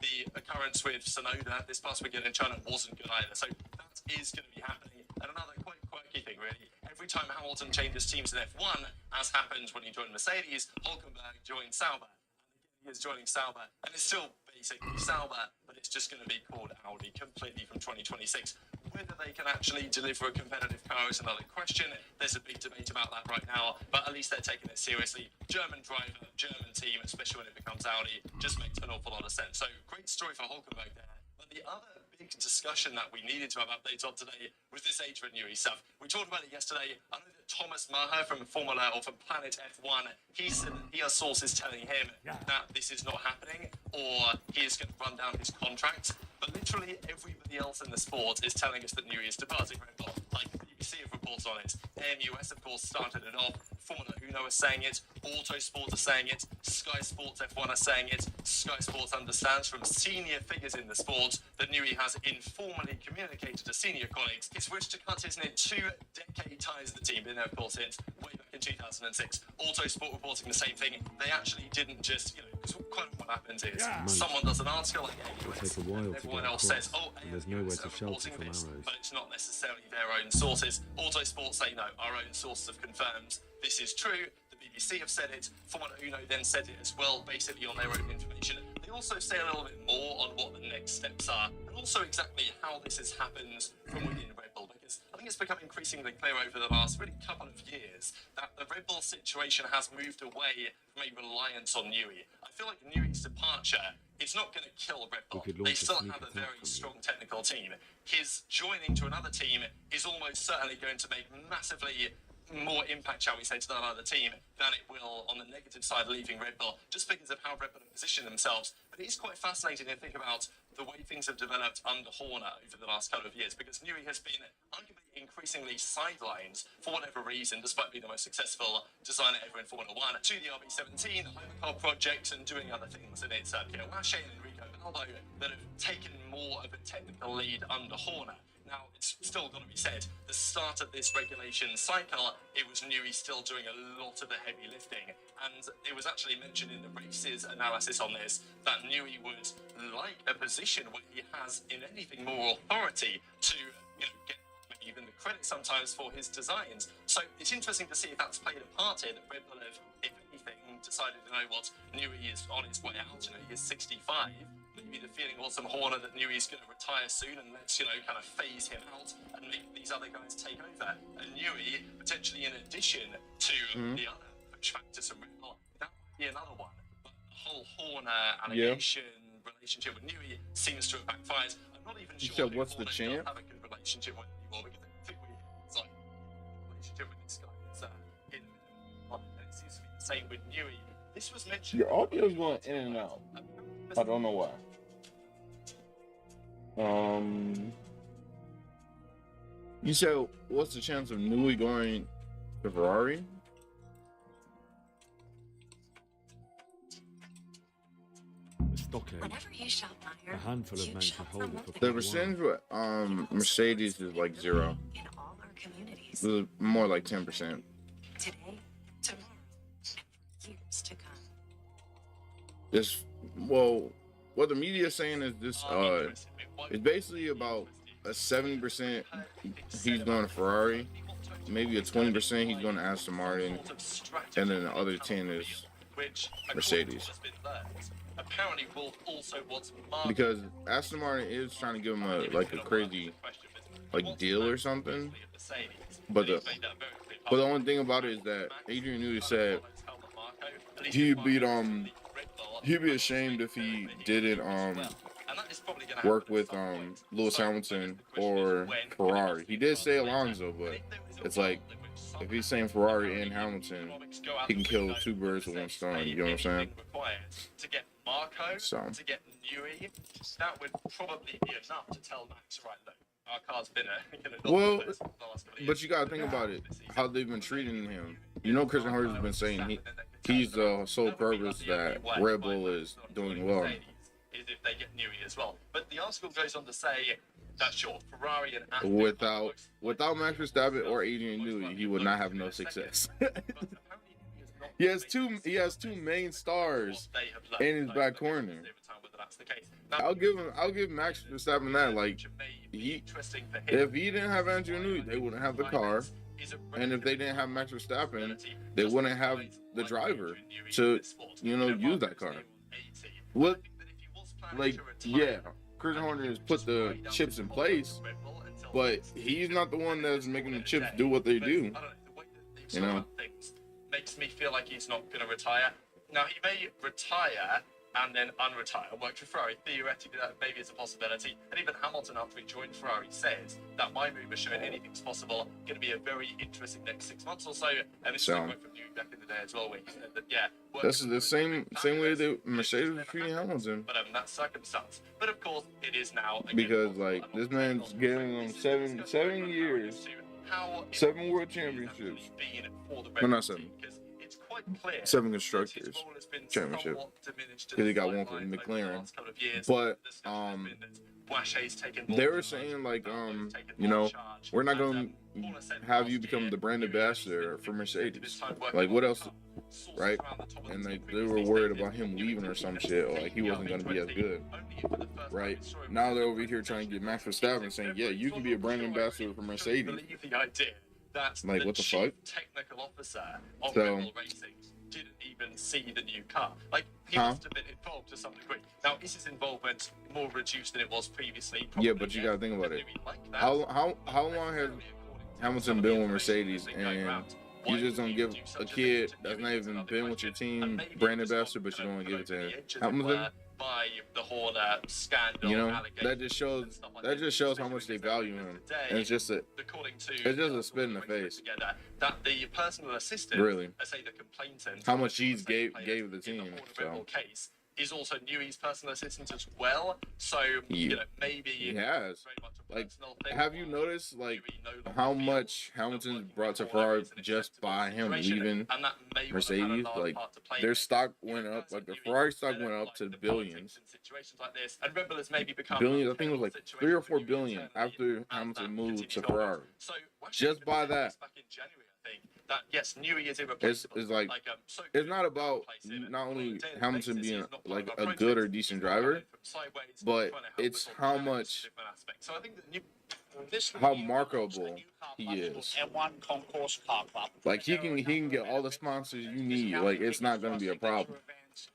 The occurrence with Sonoda this past weekend in China wasn't good either. So that is going to be happening. And another quite quirky thing, really. Every time Hamilton changes teams in F1, as happened when he joined Mercedes, Hulkenberg joined Sauber. And again, he is joining Sauber. And it's still basically Sauber, but it's just going to be called Audi completely from 2026. Whether they can actually deliver a competitive car is another question. There's a big debate about that right now, but at least they're taking it seriously. German driver, German team, especially when it becomes Audi, just makes an awful lot of sense. So great story for Hulkenberg there. But the other big discussion that we needed to have updates on today was this Adrian Newey stuff. We talked about it yesterday. I know that Thomas Maher from Formula or from Planet F1, he said that he has sources telling him that this is not happening, or he is going to run down his contract. But literally everybody else in the sport is telling us that Newey is departing Red Bull. Like, the BBC have reports on it. AMUS, of course, started it off. Formula Uno are saying it. Autosport are saying it. Sky Sports F1 are saying it. Sky Sports understands from senior figures in the sport that Newey has informally communicated to senior colleagues his wish to cut his near 2-decade ties to the team. Been there, of course, since way back in 2006. Autosport reporting the same thing. They actually didn't just, because quite often what happens is someone does an article like AMUS, and everyone else says, oh, AMUS are reporting this, but it's not necessarily their own sources. Autosport say, no, our own sources have confirmed this is true. The BBC have said it. Formula Uno then said it as well, basically on their own information. They also say a little bit more on what the next steps are, and also exactly how this has happened from within Red Bull, because I think it's become increasingly clear over the last really couple of years that the Red Bull situation has moved away from a reliance on Newey. I feel like Newey's departure, it's not going to kill Red Bull. They still have a very strong technical team. His joining to another team is almost certainly going to make massively more impact, shall we say, to that other team than it will on the negative side leaving Red Bull, just because of how Red Bull have positioned themselves. But it is quite fascinating to think about the way things have developed under Horner over the last couple of years, because Newey has been arguably increasingly sidelined for whatever reason, despite being the most successful designer ever in Formula 1, to the RB17, the Hypercar project, and doing other things. And it's Washe and Enrico Baldo that have taken more of a technical lead under Horner. Now, it's still got to be said, the start of this regulation cycle, it was Newey still doing a lot of the heavy lifting. And it was actually mentioned in the races analysis on this that Newey would like a position where he has, in anything, more authority to, get maybe even the credit sometimes for his designs. So it's interesting to see if that's played a part here, that Red Bull have, if anything, decided, what, Newey is on his way out, he is 65. Maybe the feeling was from Horner that Newey's going to retire soon, and let's, kind of phase him out and make these other guys take over. And Newey, potentially in addition to the other push factors from Red Bull, that might be another one. But the whole Horner allegation relationship with Newey seems to have backfired. I'm not even sure what's the champ? have a good relationship with anymore, because I think it's like a relationship with this guy. It's and it seems to be the same with Newey. This was mentioned. Your audio's going in and out. I don't know why. You said, what's the chance of Newey going to Ferrari? The stockade. Whenever you shall A hire, handful of you men shall can hold it for The quite a percentage while. with Mercedes is like 0. in all our communities. It's more like 10%. Today, tomorrow, and years to come. This, well, what the media is saying is this, it's basically about a 70% he's going to Ferrari, maybe a 20% he's going to Aston Martin, and then the other 10 is Mercedes. Apparently, Wolf also wants Because Aston Martin is trying to give him a crazy deal or something. But the only thing about it is that Adrian Newey said he'd be ashamed if he didn't work with Lewis Hamilton or Ferrari. He did say Alonso, but it's like if he's saying Ferrari and Hamilton, he can kill 2 birds with 1 stone. You know what I'm saying? To get Marco, So. to get Newey, that would probably be enough to tell Max, right, look, our car's been Well, but you gotta think about it, how they've been treating him. You know, Christian Horner's been saying he's the sole purpose that Red Bull is doing well. Is if they get Newey as well. But the article goes on to say that sure, Ferrari and Aston Without Max Verstappen or Adrian Newey, he would not have no success. He has two main stars in his back corner. I'll give Max Verstappen that. Like, if he didn't have Adrian Newey, they wouldn't have the car, and if they didn't have Max Verstappen, they wouldn't have the driver to, use that car. What? Like, yeah, Christian Horner has put the chips in place, but he's not the one that's making the chips do what they do. You know. Makes me feel like he's not going to retire. Now, he may retire and then unretire, work for Ferrari. Theoretically, that maybe is a possibility. And even Hamilton, after he joined Ferrari, says that my move is showing anything's possible. Going to be a very interesting next 6 months or so. And this is a quote from you back in the day as well, where he said that, yeah. This is the same way that Mercedes was treating Hamilton. But that circumstance. But of course, it is now. Because, like, this man's giving them 7 years. 7 world championships. Well, not 7. 7 constructors championship. Because he got one for McLaren. But they were saying, like, we're not going to have you become the brand ambassador for Mercedes. Like, what else? Right? And like, they were worried about him leaving or some shit, or like he wasn't going to be as good. Right? Now they're over here trying to get Max Verstappen saying, yeah, you can be a brand ambassador for Mercedes. Like, what the fuck? Technical officer of Red Bull Racing didn't even see the new car. Like, he must have been involved to some degree. Now, is his involvement more reduced than it was previously? Probably, yeah, but you gotta think about it. How long has Hamilton been with Mercedes, and you just don't give a kid that's not even been with your team brand ambassador, but you don't want to give it to him? Hamilton? By the whole scandal, that just shows how much they value him. And it's just a spit in the face. That the personal assistant, really, say the complainant, how much he's gave the team. So. Case is also Newey's personal assistant as well. So maybe he has. Like, have you noticed like how much Hamilton's brought to Ferrari just by him leaving Mercedes? Like, their stock went up. Like, the Ferrari stock went up to billions. Billions. I think it was like 3 or 4 billion after Hamilton moved to Ferrari. Just by that. That yes, Newey is irreplaceable. It's like it's not about not only Hamilton being like a good or decent driver, but it's how much how marketable he is. Like, he can get all the sponsors you need. Like, it's not gonna be a problem.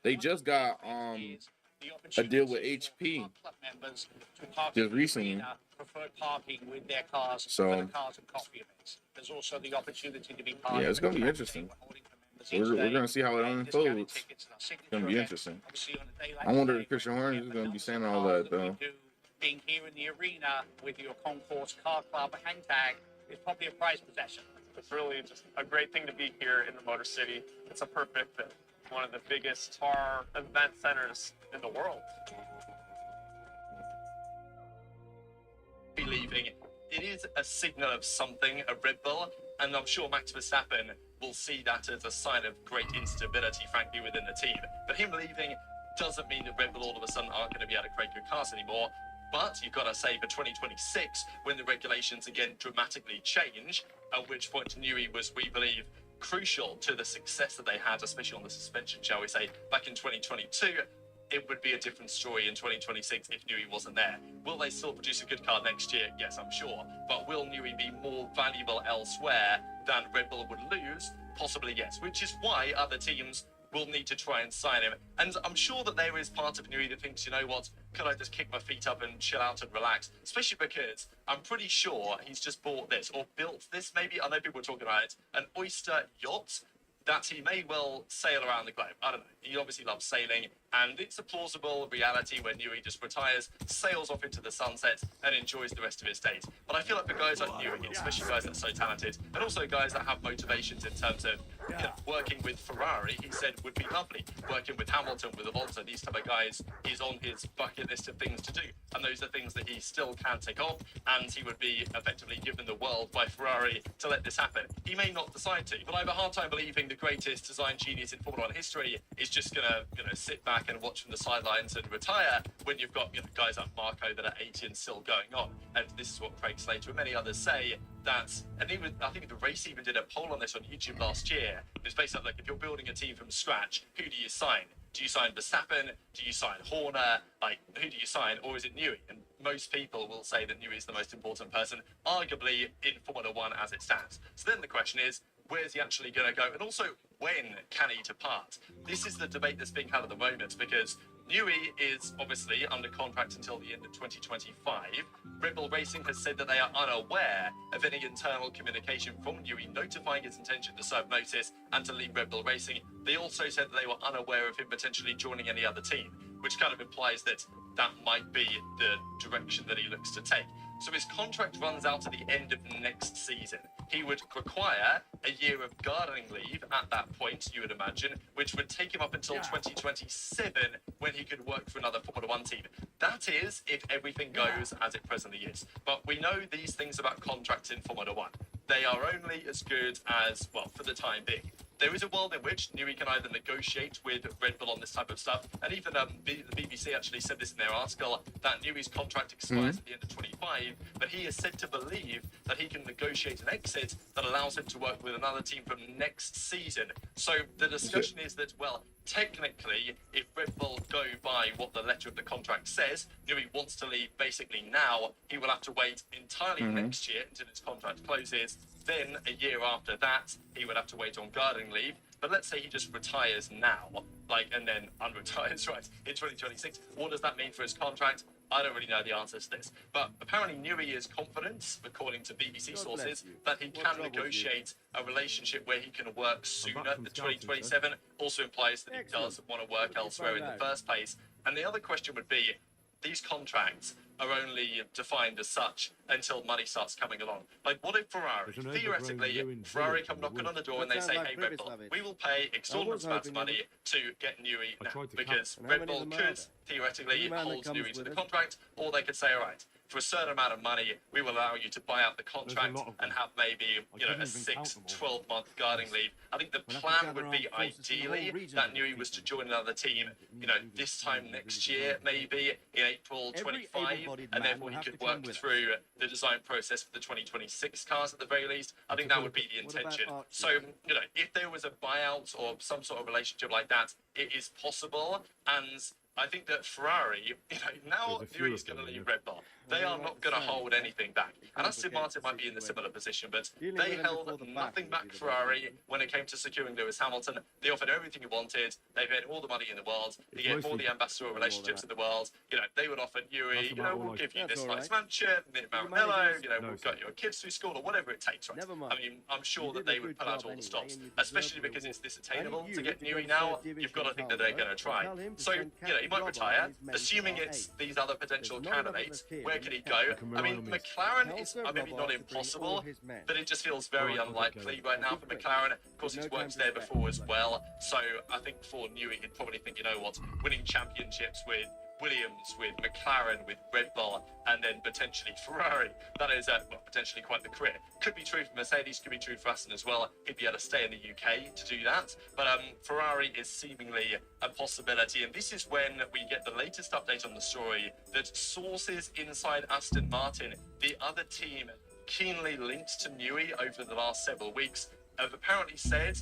They just got a deal with HP just recently. Preferred parking with their cars, so cars and coffee events. There's also the opportunity to be yeah, it's gonna be interesting. We're gonna see how it unfolds. It's gonna be interesting. I wonder if Christian Horner is gonna be saying all that though. Being here in the arena with your Concourse Car Club hang tag is probably a prized possession. It's really just a great thing to be here in the Motor City. It's a perfect fit. One of the biggest car event centers in the world. is a signal of something, a Red Bull, and I'm sure Max Verstappen will see that as a sign of great instability, frankly, within the team. But him leaving doesn't mean that Red Bull all of a sudden aren't going to be able to create good cars anymore. But you've got to say, for 2026, when the regulations again dramatically change, at which point Newey was, we believe, crucial to the success that they had, especially on the suspension, shall we say, back in 2022, it would be a different story in 2026 if Newey wasn't there. Will they still produce a good car next year? Yes, I'm sure. But will Newey be more valuable elsewhere than Red Bull would lose? Possibly yes, which is why other teams will need to try and sign him. And I'm sure that there is part of Newey that thinks, you know what, could I just kick my feet up and chill out and relax? Especially because I'm pretty sure he's just bought this, or built this maybe, I know people were talking about it, an oyster yacht that he may well sail around the globe. I don't know. He obviously loves sailing, and it's a plausible reality when Newey just retires, sails off into the sunset, and enjoys the rest of his days. But I feel like for guys like Newey, especially guys that are so talented, and also guys that have motivations in terms of working with Ferrari, he said would be lovely. Working with Hamilton, with Alonso, these type of guys is on his bucket list of things to do. And those are things that he still can take off, and he would be effectively given the world by Ferrari to let this happen. He may not decide to, but I have a hard time believing the greatest design genius in Formula 1 history is just going to sit back and watch from the sidelines and retire when you've got guys like Marco that are 80 and still going on. And this is what Craig Slater and many others say, that, and even, I think the race even did a poll on this on YouTube last year. It was based on, like, if you're building a team from scratch, who do you sign? Do you sign Verstappen? Do you sign Horner? Like, who do you sign? Or is it Newey? And most people will say that Newey is the most important person, arguably, in Formula 1 as it stands. So then the question is, where's he actually going to go? And also, when can he depart? This is the debate that's being had at the moment, because Newey is obviously under contract until the end of 2025. Red Bull Racing has said that they are unaware of any internal communication from Newey notifying his intention to serve notice and to leave Red Bull Racing. They also said that they were unaware of him potentially joining any other team, which kind of implies that that might be the direction that he looks to take. So his contract runs out at the end of next season. He would require a year of gardening leave at that point, you would imagine, which would take him up until 2027 when he could work for another Formula 1 team. That is if everything goes as it presently is. But we know these things about contracts in Formula 1. They are only as good as, well, for the time being. There is a world in which Newey can either negotiate with Red Bull on this type of stuff, and even the BBC actually said this in their article, that Newey's contract expires at the end of 25, but he is said to believe that he can negotiate an exit that allows him to work with another team from next season. So the discussion is that, well, technically, if Red Bull go by what the letter of the contract says, Newey wants to leave basically now, he will have to wait entirely next year until his contract closes. Then, a year after that, he would have to wait on gardening leave. But let's say he just retires now, and then unretires, right, in 2026. What does that mean for his contract? I don't really know the answer to this. But apparently Newey is confident, according to BBC sources, that he can negotiate a relationship where he can work sooner than 2027. Also implies that he does want to work elsewhere in the first place. And the other question would be, these contracts are only defined as such until money starts coming along. Like, what if Ferrari, theoretically, Ferrari come knocking on the door and they say, hey, Red Bull, we will pay exorbitant amounts of money to get Newey now, because Red Bull could, theoretically, hold Newey to the contract, or they could say, all right, for a certain amount of money, we will allow you to buy out the contract and have maybe, a 12-month gardening leave. I think the plan would be ideally that Newey was to join another team, this time next year, maybe in April 25, and therefore he could work through the design process for the 2026 cars at the very least. I think that would be the intention. So, if there was a buyout or some sort of relationship like that, it is possible, and I think that Ferrari, now Newey's going to leave Red Bull. They are not going to hold anything back. And Aston Martin might be in a similar position, but they held nothing back Ferrari when it came to securing Lewis Hamilton. They offered everything he wanted. They paid all the money in the world. They gave all the ambassadorial relationships in the world. They would offer Newey, we'll give you this nice mansion, Maranello, we'll get your kids through school or whatever it takes, right? I mean, I'm sure that they would put out all the stops, especially because it's this attainable to get Newey now. You've got to think that they're going to try. So, he might retire, assuming it's these other potential candidates. Where could he go? I mean, McLaren is maybe not impossible, but it just feels very unlikely right now for McLaren. Of course, he's worked there before as well. So I think for Newey, he'd probably think, winning championships with Williams, with McLaren, with Red Bull, and then potentially Ferrari. That is, well, potentially quite the career. Could be true for Mercedes, could be true for Aston as well. He'd be able to stay in the UK to do that. But Ferrari is seemingly a possibility. And this is when we get the latest update on the story that sources inside Aston Martin, the other team keenly linked to Newey over the last several weeks, have apparently said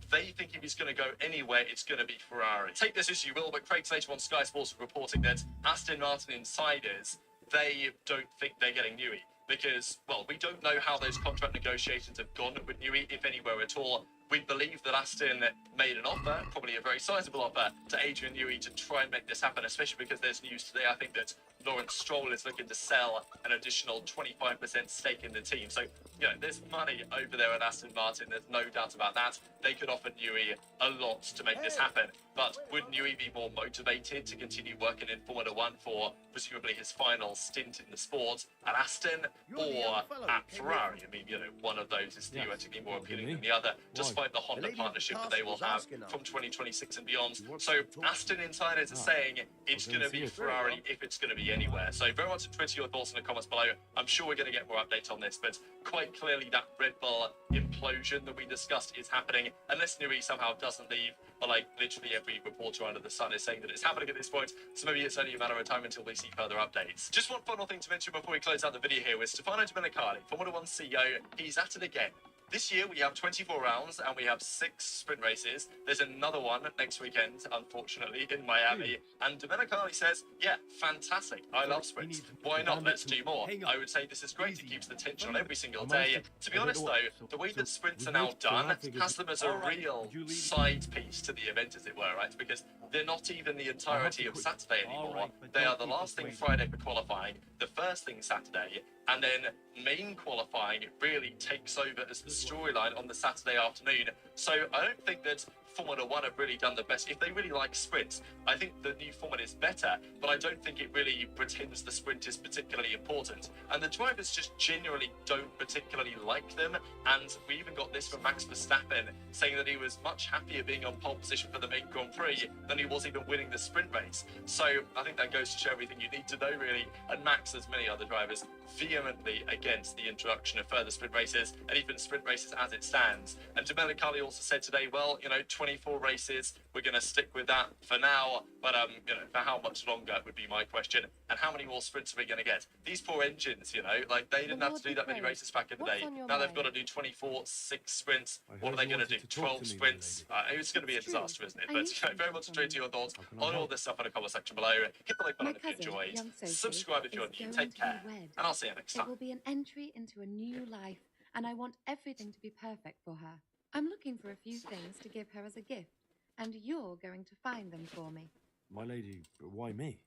they think if he's going to go anywhere, it's going to be Ferrari. Take this as you will, but Craig Slater on Sky Sports reporting that Aston Martin insiders, they don't think they're getting Newey. Because, well, we don't know how those contract negotiations have gone with Newey, if anywhere at all. We believe that Aston made an offer, probably a very sizable offer, to Adrian Newey to try and make this happen, especially because there's news today, I think, that Lawrence Stroll is looking to sell an additional 25% stake in the team. So, you know, there's money over there at Aston Martin. There's no doubt about that. They could offer Newey a lot to make this happen. But would Newey be more motivated to continue working in Formula One for presumably his final stint in the sport at Aston or at Ferrari? I mean, you know, one of those is theoretically more appealing than the other, despite the Honda partnership that they will have from 2026 and beyond. So Aston insiders are saying it's going to be Ferrari if it's going to be anywhere. So very much interested your thoughts in the comments below. I'm sure we're going to get more updates on this, but quite clearly that Red Bull implosion that we discussed is happening, unless Newey somehow doesn't leave. But like literally every reporter under the sun is saying that it's happening at this point, so maybe it's only a matter of time until we see further updates. Just one final thing to mention before we close out the video here with Stefano Domenicali, Formula One CEO. He's at it again. This year we have 24 rounds and we have 6 sprint races. There's another one next weekend, unfortunately, in Miami. And Domenicali says, yeah, fantastic. I love sprints. Why not? Let's do more. I would say this is great. It keeps the tension on every single day. To be honest, though, the way that sprints are now done has them as a real side piece to the event, as it were, right? Because they're not even the entirety of Saturday anymore. They are the last thing Friday for qualifying, the first thing Saturday, and then main qualifying really takes over as the storyline on the Saturday afternoon. So I don't think that Formula One have really done the best. If they really like sprints, I think the new format is better, but I don't think it really pretends the sprint is particularly important. And the drivers just genuinely don't particularly like them. And we even got this from Max Verstappen, saying that he was much happier being on pole position for the main Grand Prix than he was even winning the sprint race. So I think that goes to show everything you need to know, really. And Max, as many other drivers, vehemently against the introduction of further sprint races, and even sprint races as it stands. And Domenicali also said today, well, you know, 24 races, we're going to stick with that for now, but you know, for how much longer would be my question, and how many more sprints are we going to get? These poor engines, you know, like they didn't have to do that many races back in the day. Now they've got to do 24, 6 sprints. What are they going to do? 12 sprints? It's going to be a disaster, isn't it? But you know, very much enjoyed your thoughts on all this stuff in the comment section below. Hit the like button if you enjoyed. Subscribe if you're new. Take care, and I'll see you next time. It will be an entry into a new life, and I want everything to be perfect for her. I'm looking for a few things to give her as a gift, and you're going to find them for me. My lady, why me?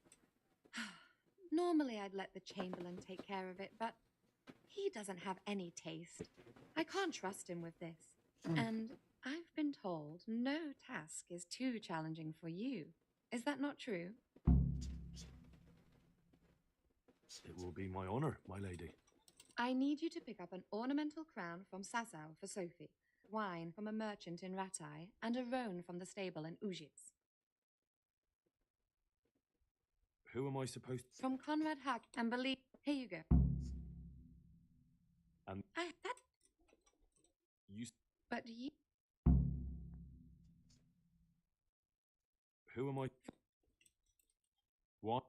Normally I'd let the Chamberlain take care of it, but he doesn't have any taste. I can't trust him with this. And I've been told no task is too challenging for you. Is that not true? It will be my honor, my lady. I need you to pick up an ornamental crown from Sasau for Sophie, wine from a merchant in Ratai, and a roan from the stable in Ujits. Who am I supposed to... From Conrad Hack, and believe... Here you go. And... That... You... But you... Who am I... What?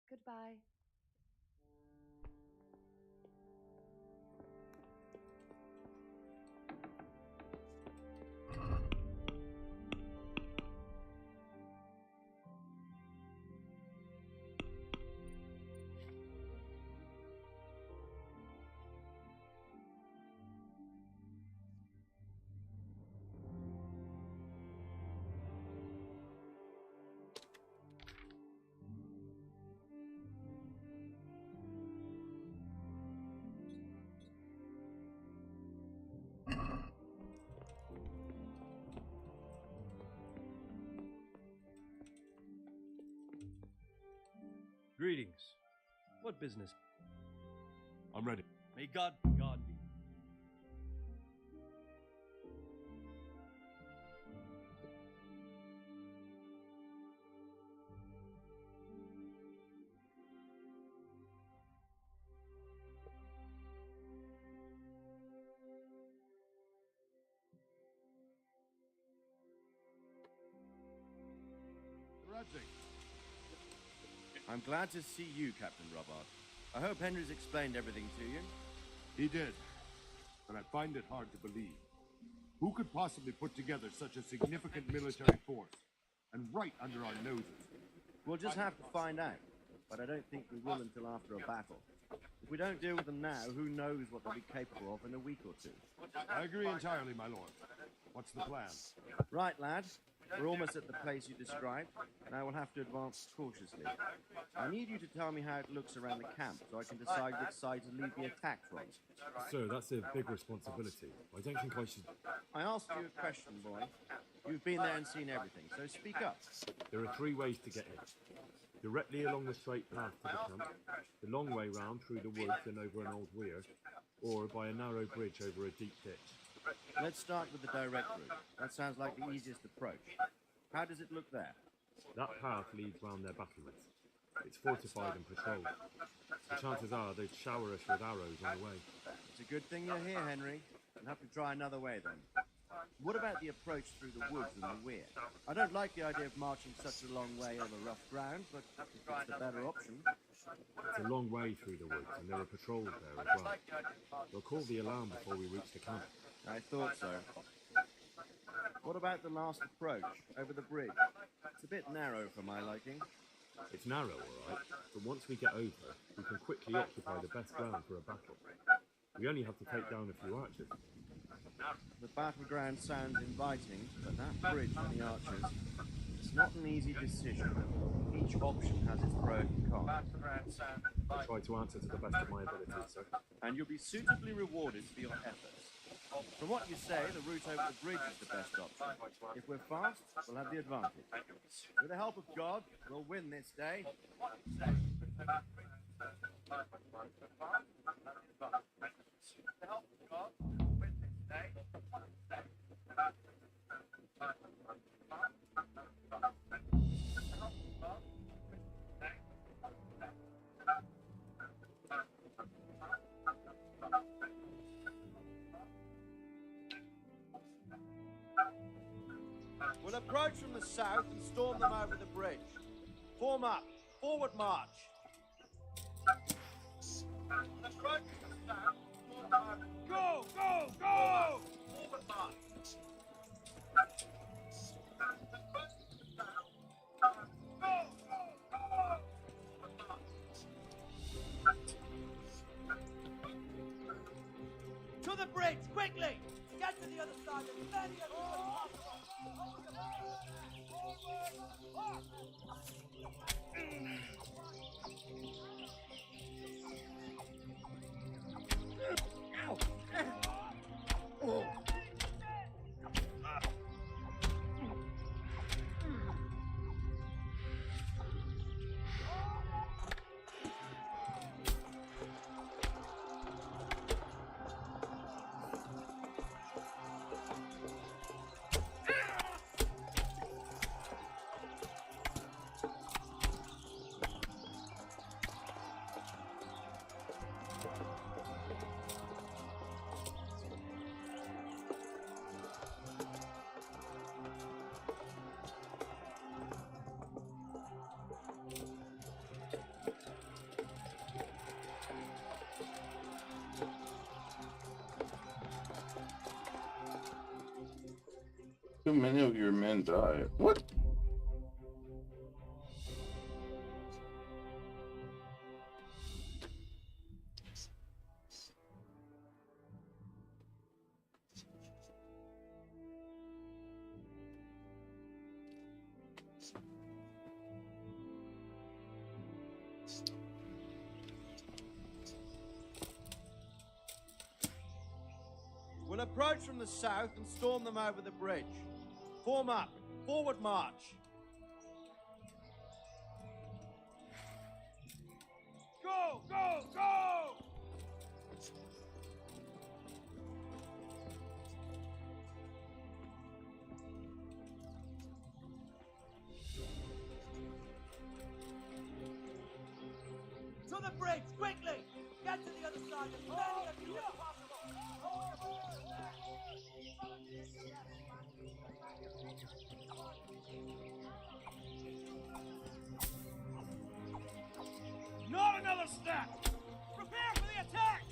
Goodbye. Greetings. What business? I'm ready. May God be. Radzik. I'm glad to see you, Captain Robart. I hope Henry's explained everything to you. He did, but I find it hard to believe. Who could possibly put together such a significant military force, and right under our noses? We'll just have to find out, but I don't think we will until after a battle. If we don't deal with them now, who knows what they'll be capable of in a week or two. I agree entirely, my lord. What's the plan? Right, lad. We're almost at the place you described. Now we'll have to advance cautiously. I need you to tell me how it looks around the camp so I can decide which side to lead the attack from. Sir, that's a big responsibility. I don't think I should... I asked you a question, boy. You've been there and seen everything, so speak up. There are 3 ways to get in. Directly along the straight path to the camp, the long way round through the woods and over an old weir, or by a narrow bridge over a deep ditch. Let's start with the direct route. That sounds like the easiest approach. How does it look there? That path leads round their battlements. It's fortified and patrolled. The chances are they'd shower us with arrows on the way. It's a good thing you're here, Henry. We'll have to try another way then. What about the approach through the woods and the weir? I don't like the idea of marching such a long way over rough ground, but if it's the better option. It's a long way through the woods, and there are patrols there as well. They'll call the alarm before we reach the camp. I thought so. What about the last approach, over the bridge? It's a bit narrow for my liking. It's narrow, all right, but once we get over, we can quickly occupy the best ground for a battle. We only have to take down a few archers. The battleground sounds inviting, but that bridge and the archers, it's not an easy decision. Each option has its pros and cons. I'll try to answer to the best of my ability, sir. And you'll be suitably rewarded for your efforts. From what you say, the route over the bridge is the best option. If we're fast, we'll have the advantage. With the help of God, we'll win this day. We'll approach from the south and storm them over the bridge. Form up. Forward march. Go! Go! Go! Forward march. To the bridge, quickly! Get to the other side as many of you as possible! Too many of your men died. What? We'll approach from the south and storm them over the bridge. Form up. Forward march. Go! Go! Go! To the bridge, quickly! Get to the other side as many of you as possible! another step! Prepare for the attack!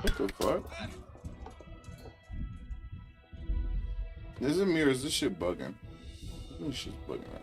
What the fuck? This is mirrors. This shit bugging. This shit's bugging out.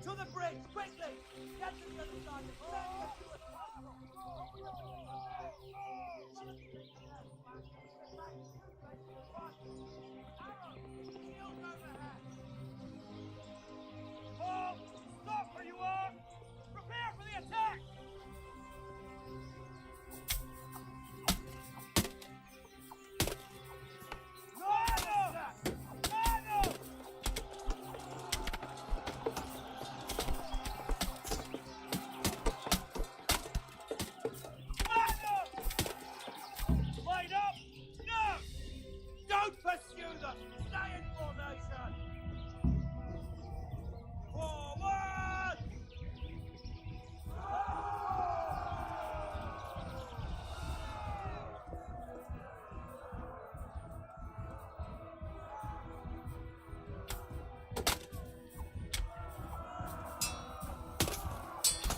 To the bridge, quickly! Get to the other side as quickly as possible! Paul, stop where you are! Prepare for the attack! Light up! No! Don't pursue them! Stay in formation! Forward!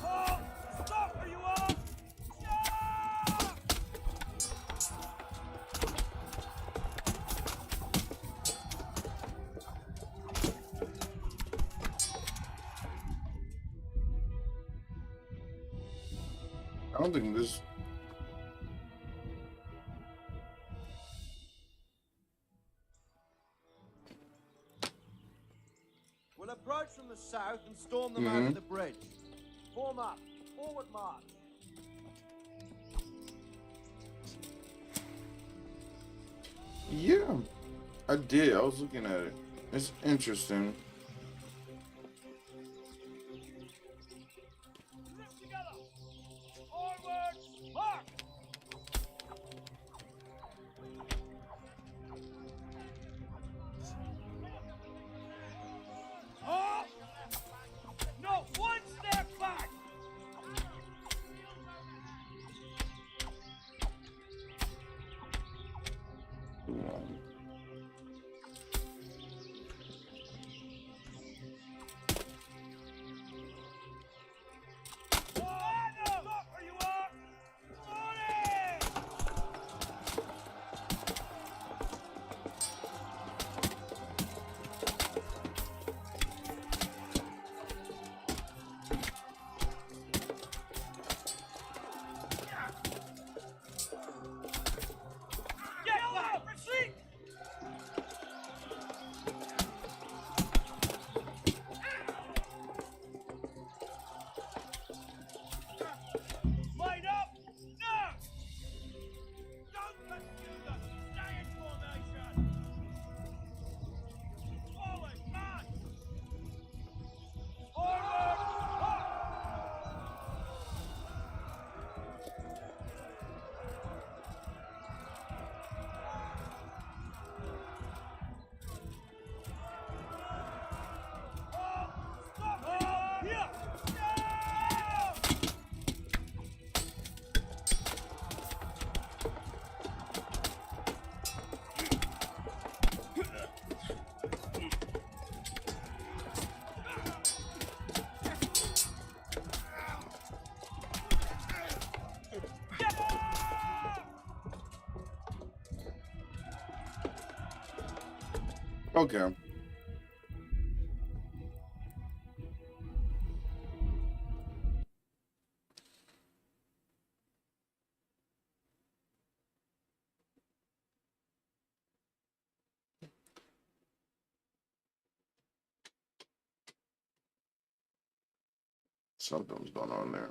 Paul, stop where you are! I don't think this. We'll approach from the south and storm them out of the bridge. Form up. Forward march. Yeah, I did. I was looking at it. It's interesting. Oh! No, one step back! Stop where you are! On it! Get back! Retreat! Okay. Something's going on there.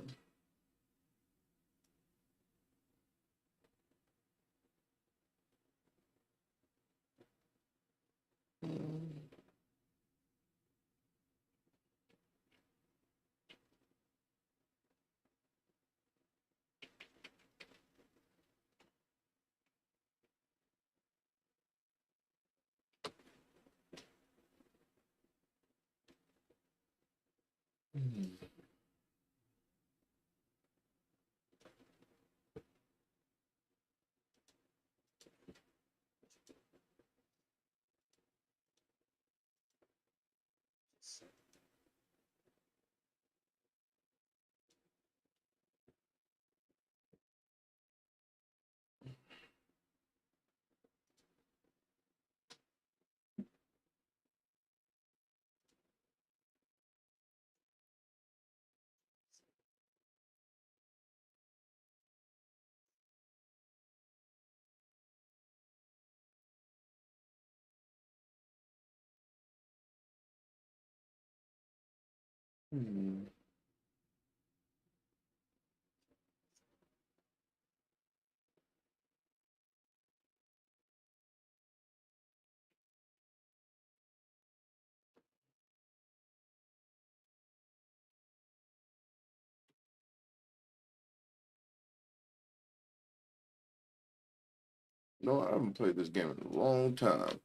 No, I haven't played this game in a long time.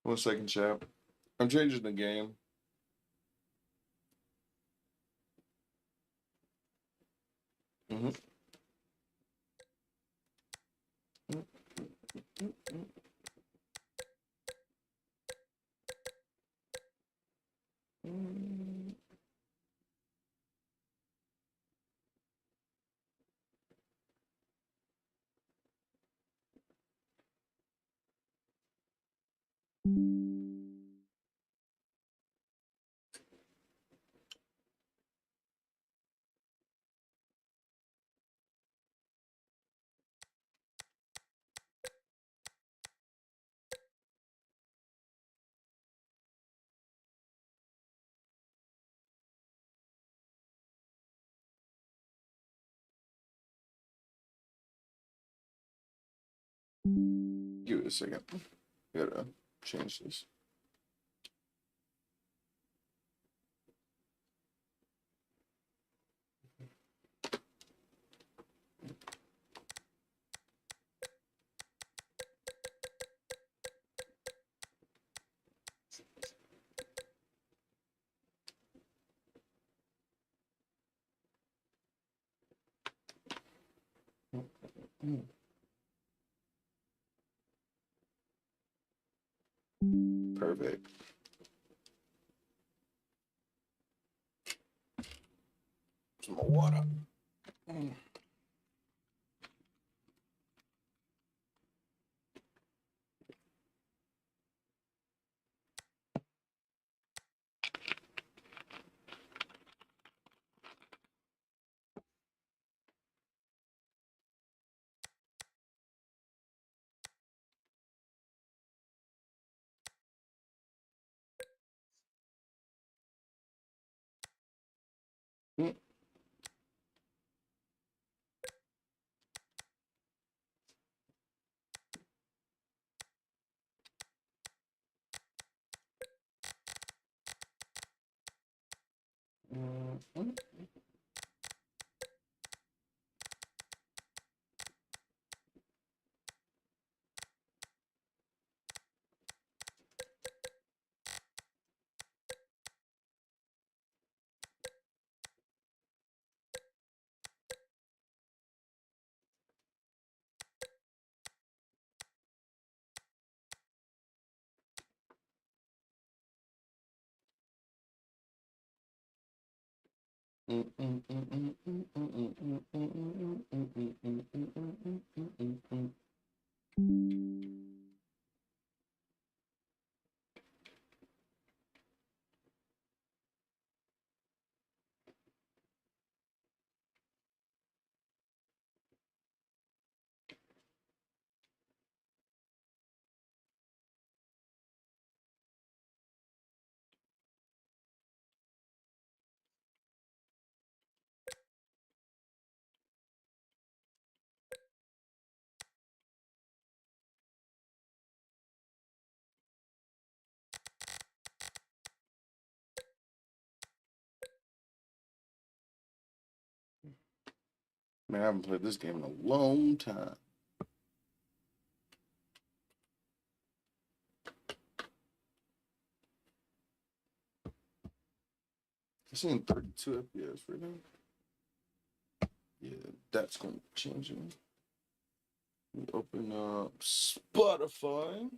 One second, chap. I'm changing the game. Mm-hmm. Give it a second. Gotta change this. Perfect. Some more water. Man, I haven't played this game in a long time. I'm seeing 32 FPS right now. Yeah, that's going to change it. Let me open up Spotify.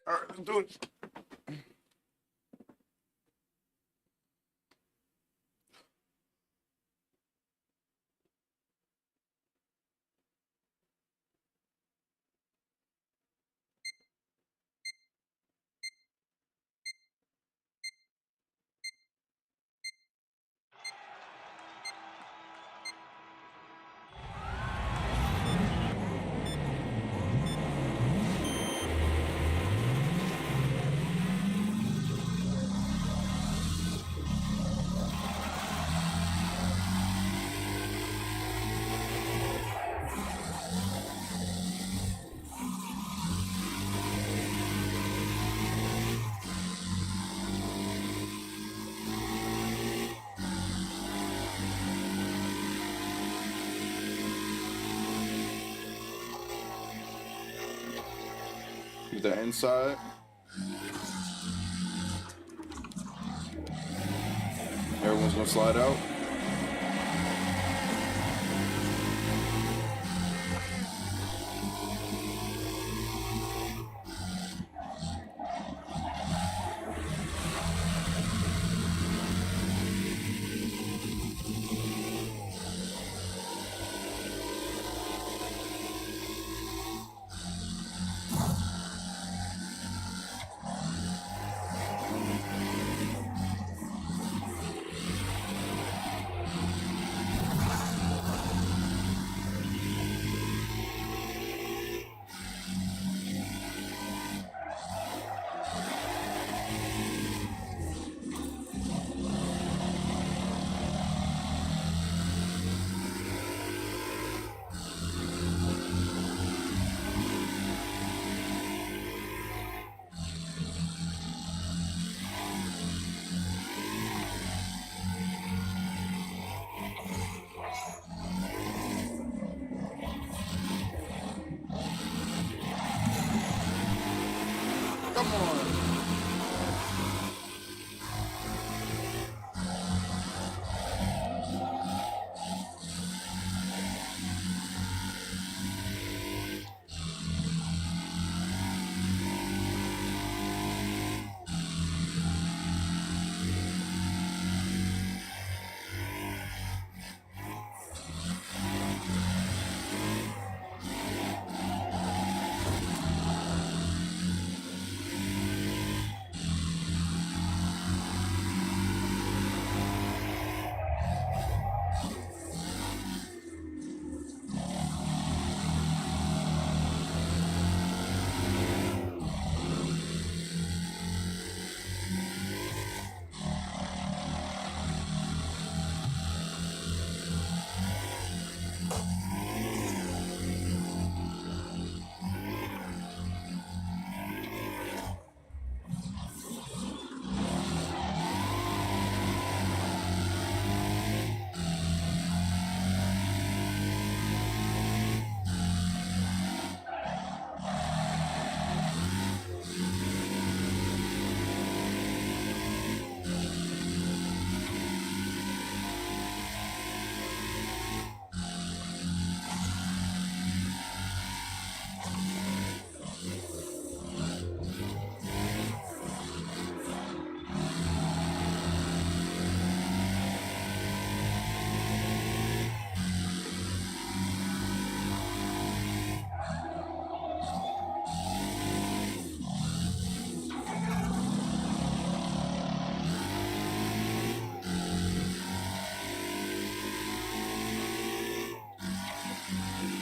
All right, let's do it. Get that inside. Everyone's gonna slide out. Come on.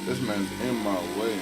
This man's in my way.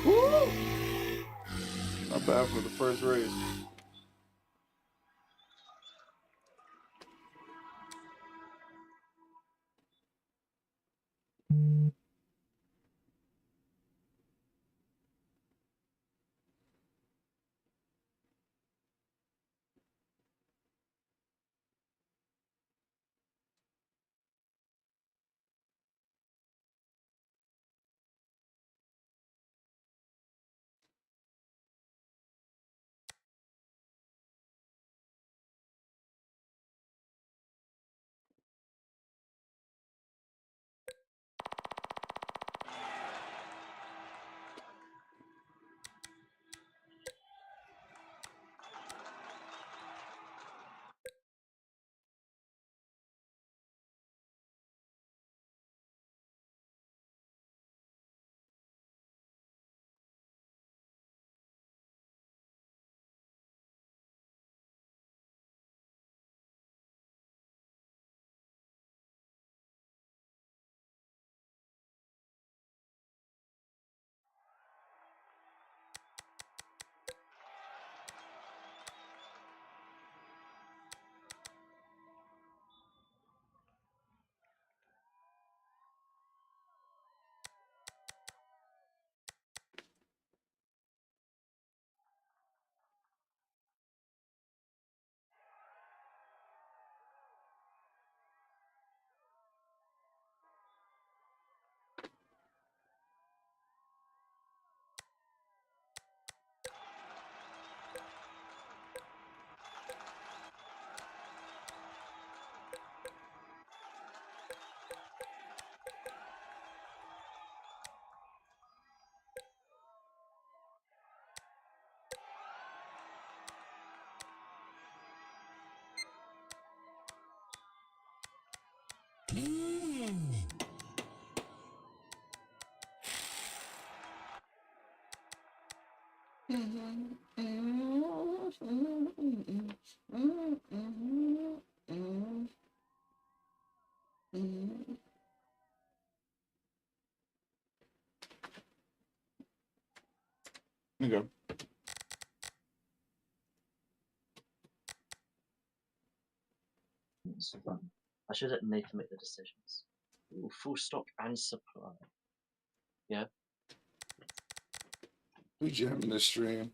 Woo! Not bad for the first race. Okay. It's fun. I should let Nathan make the decisions. Ooh, full stock and supply. Yeah. We jamming this stream.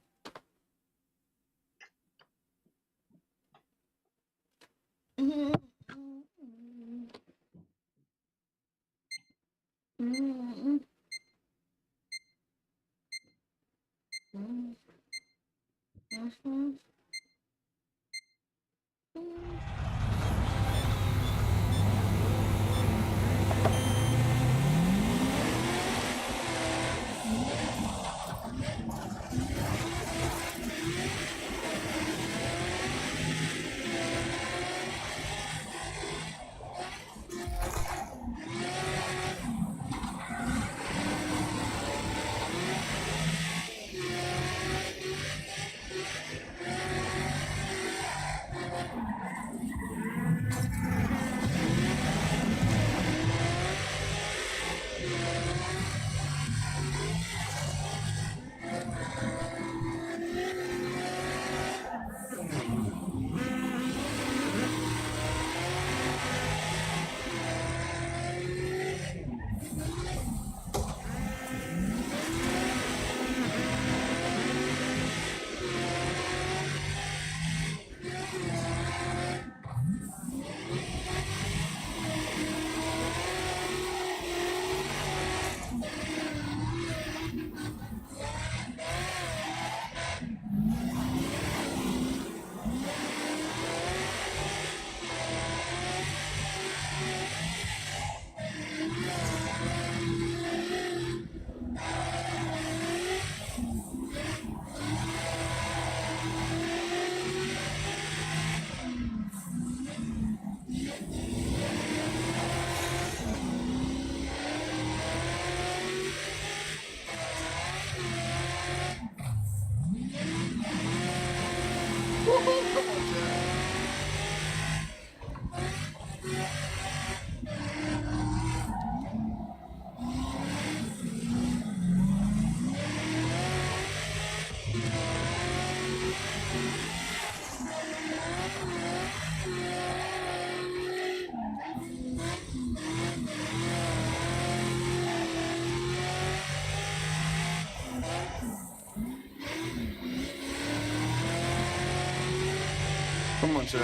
Come on, chat.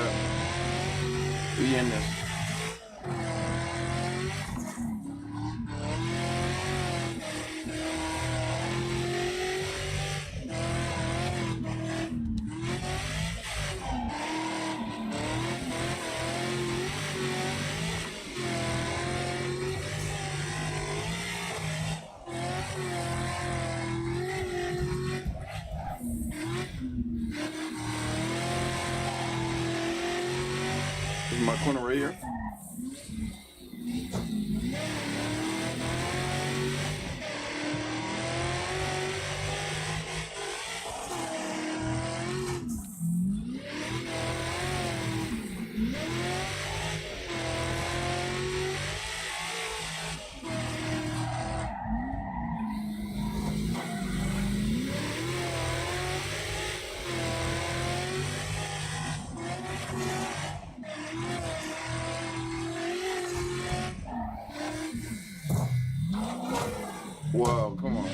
We in this. This is my corner right here. Wow, come on.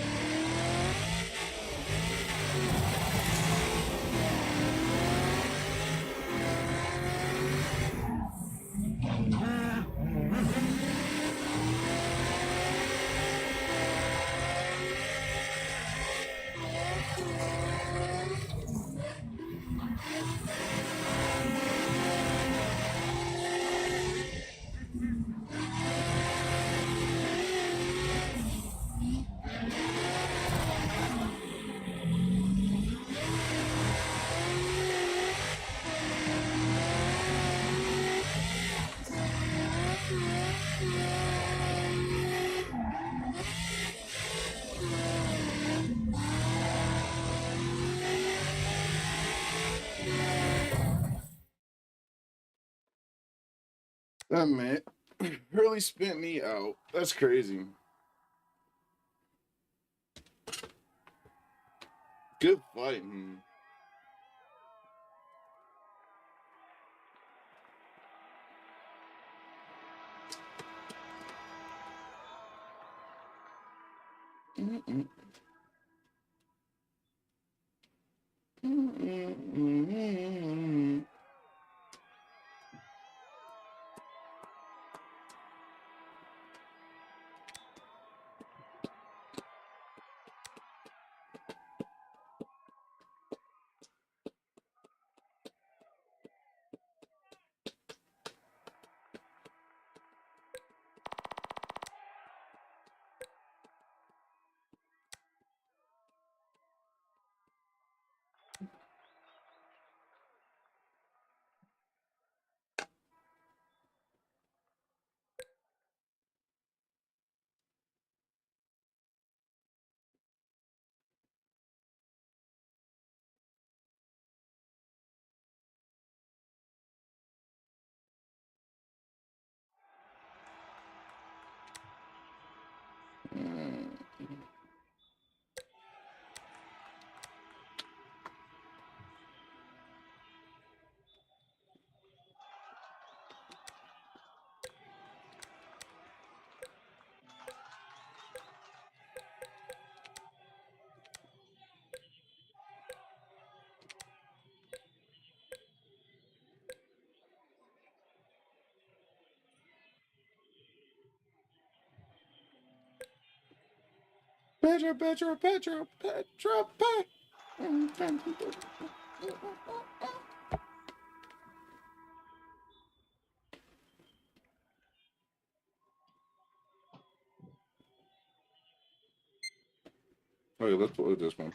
That man really spent me out. That's crazy. Good fighting. Mm-mm. Mm-mm. Pedro. Okay, let's play this one.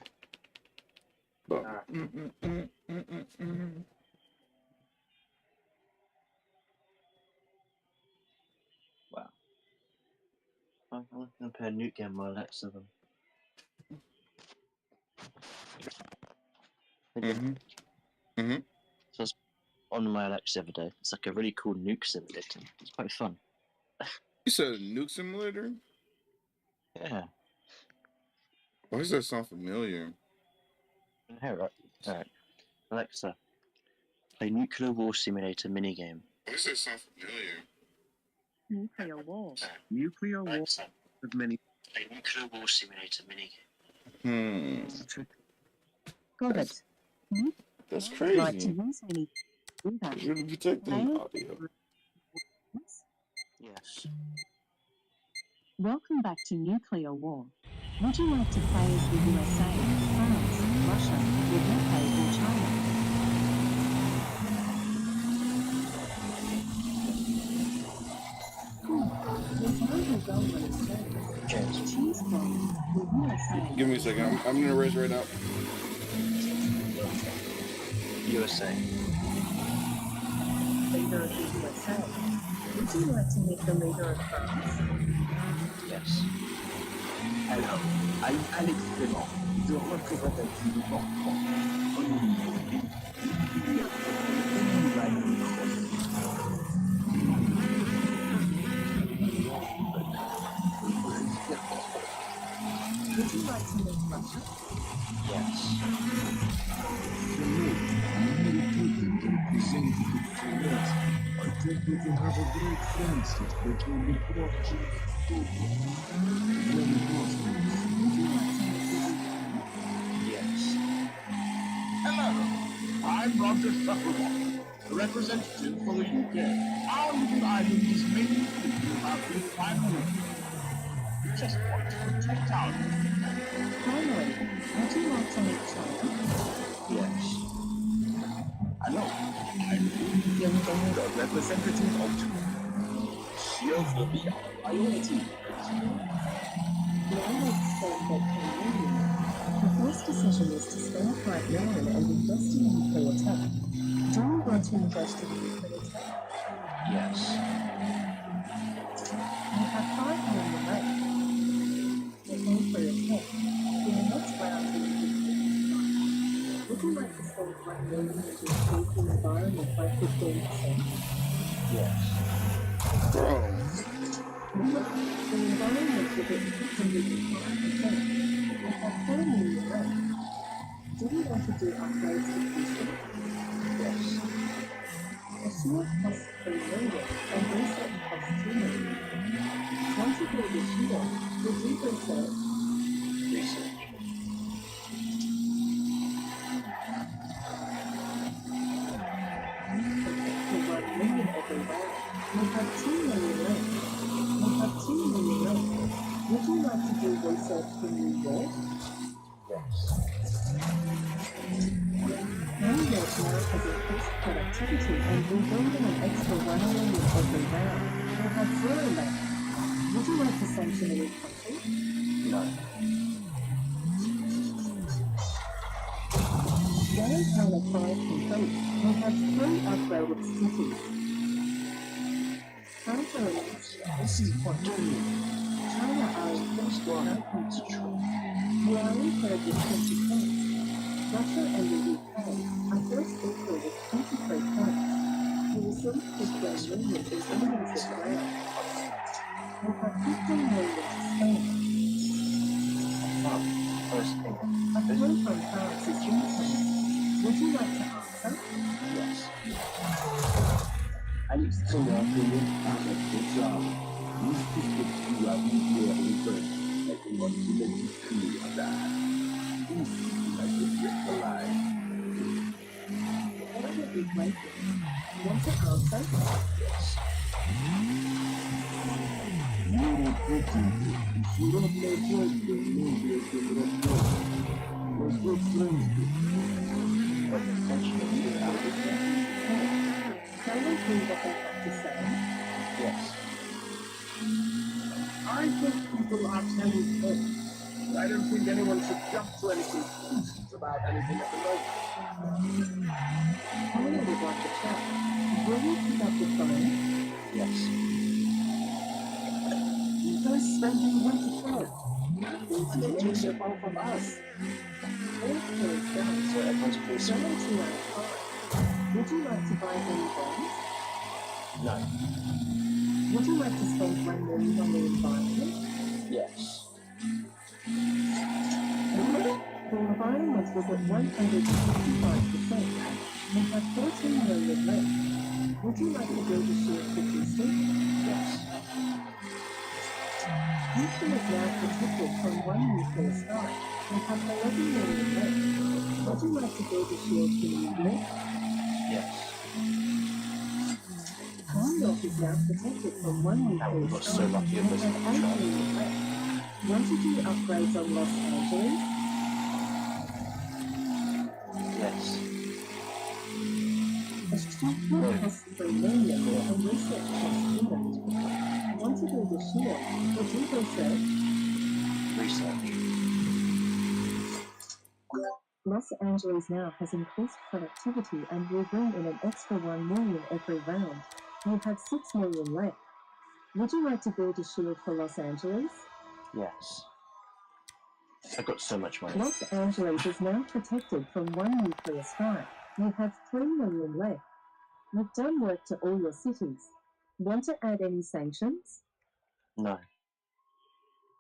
But, Wow. I'm gonna play a nuke game while next to them. Mm-hmm. Mm-hmm. So on my Alexa the other day. It's like a really cool nuke simulator. It's quite fun. You said a nuke simulator? Yeah. Why does that sound familiar? Here, right. Alright. Alexa, play Nuclear War Simulator minigame. Why does that sound familiar? Nuclear war. Nuclear war with many. Play Nuclear War Simulator minigame. Got it. That's Like to crazy. use mini. Do that. You're protecting the audio. Yes. Welcome back to Nuclear War. Would you like to play as the USA, France, Russia, the UK, or China? There's no result on its face. Choose from the USA. Give me a second. I'm gonna raise right now. USA. Leader of the USA. Would you like to meet the leader of France? Yes. Hello, I'm Alex Clement, the representative of Would you like to meet Russia? Yes. The note I'm meditating and presenting it to us. I think we can have a great friendship between the Portuguese people. Very possible. Would you like to meet the Yes. Hello, I'm Roger Shuttleworth, the representative for the UK. Our little island is mainly people about the final. Just want to protect our Finally, would you like to meet China? Yes. Hello, I'm Young the representative of China. Shields will be our priority. Now let's say that Canadian. The first decision is to spare $5 million and invest in nuclear tech. Do you want to invest in nuclear tech? Yes. You have $5 million left. To pay for your tech. In the next round, you will be would you like to spend $1 million to improve the environment by 15%? Yes. Bro. The environment will be affected with 5%. You have $4 million left. Do you want to do upgrades to Houston? Yes. A shield costs $3 million and reset costs $2 million. Once you build a shield, would you research? Research. For $1 million every round, you have $2 million left. You have $2 million left. Would you like to do research for New York? Yes. New York now has increased productivity and will build an extra $1 million every round. You have $0 left. Would you like to sanction any country? No. Downtown of 5 complete. You have 3 upgraded cities. This is Portugal. China are in first one country. We are in third with 20 points. Russia and the UK are first equal with 23 points. You receive 15 million in earnings of ground. You have 15 million to spend. First thing. A clue from France is income. Would you like to answer? Yes. Alex Clement does a good job. These people who are nuclear research, I want to make it clear that these people are just alive. What are you waiting? You want to answer? Yes. You're pretty. If you don't play good, then maybe I can run good. We're good friends. What the function of you out of there? Tell them what they have to say. Yes. I think people are telling truth. I don't think anyone should jump to any conclusions about anything at the moment. Helena would like to chat. Will you pick up the phone? Yes. You guys spending way to talk. It's getting the ball from us. All clear is done. So everyone's We're pretty going to our car. Would you like to buy any bonds? No. Would you like to spend $1 million on the environment? Yes. The environment was at 155%. You have 14 million left. Would you like to build a shield for boosting? Yes. Houston is now protected from one nuclear strike. You have 11 million left. Would you like to build a shield for New York? Yes. New York is now protected from one nuclear got so strike. lucky You it was have in 8 the truck. million left. Want to do upgrades on Los Angeles? Yes. A structure costs $3 million and research costs $2. Want to build a shield? Or do research? Research. Los Angeles now has increased productivity and will bring in an extra $1 million every round. You have $6 million left. Would you like to build a shield for Los Angeles? Yes. I've got so much money. Los Angeles is now protected from one nuclear strike. You have $3 million left. You've done work to all your cities. Want to add any sanctions? No.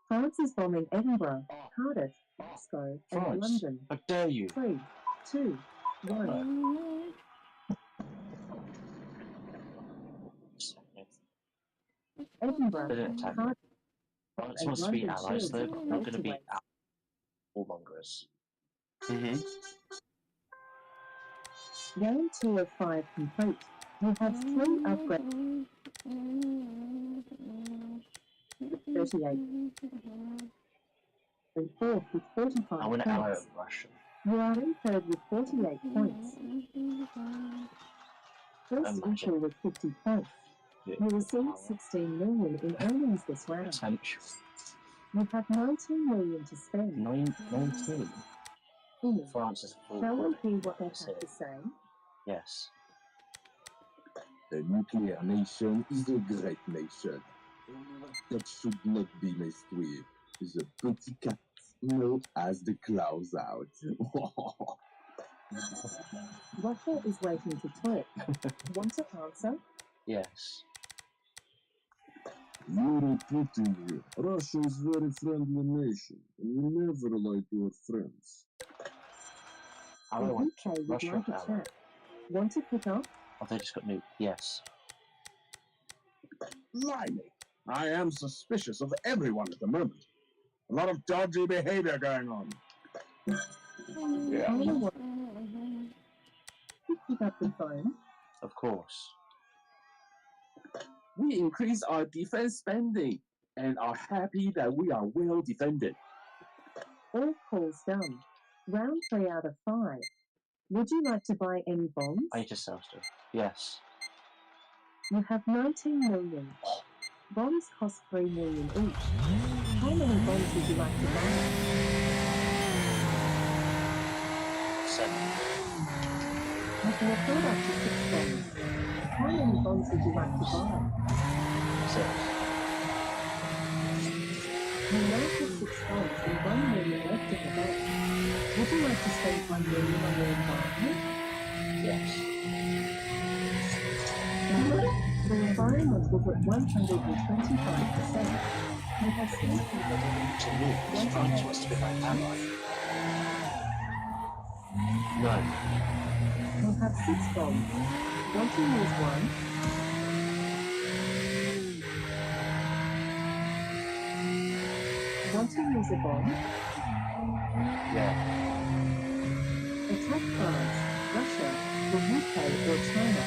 France is bombing Edinburgh, Cardiff, Glasgow, and France? London. How dare you? 3, 2, 1. Edinburgh, They didn't attack me. Cardiff, France and wants to be London allies, shields though. are They're going to be motorways. warmongers. Round 2 of 5 complete. You have 3 upgrades. 38. And 4th with 45 I want to ally points. Russia. You are in 3rd with 48 points. First equal with 50 points. Yeah. You received 16 million in earnings this round. Potential. You have 19 million to spend. 19? France is full. Shall we hear what they have to say? Yes. A nuclear nation is a great nation. That should not be messed with. The pretty cat knows as the claws out. Russia is waiting to talk. Want to answer? Yes. You're repeating. Russia is very friendly nation. You never lie to your friends. I The want UK would Russia like a ally. chat. Want to pick up? Oh, they just got new. Yes. Blimey. I am suspicious of everyone at the moment. A lot of dodgy behavior going on. Yeah. Pick up the phone. Of course. We increase our defense spending and are happy that we are well defended. All calls done. Round 3 out of 5. Would you like to buy any bonds? I need to sell stuff. Yes. You have 19 million. Bonds cost 3 million each. How many bonds would you like to buy? 7. You can afford up to 6 bonds. How many bonds would you like to buy? 6. You now have 6 bonds and 1 million left in the bank. Would you like to spend 1 million on the environment? Yes. The environment was at 125%. You have 6 people. France wants to be my ally. No. You have 6 bonds. Want to use 1? Want to use a bomb? Yeah. Attack France, Russia, the UK or China.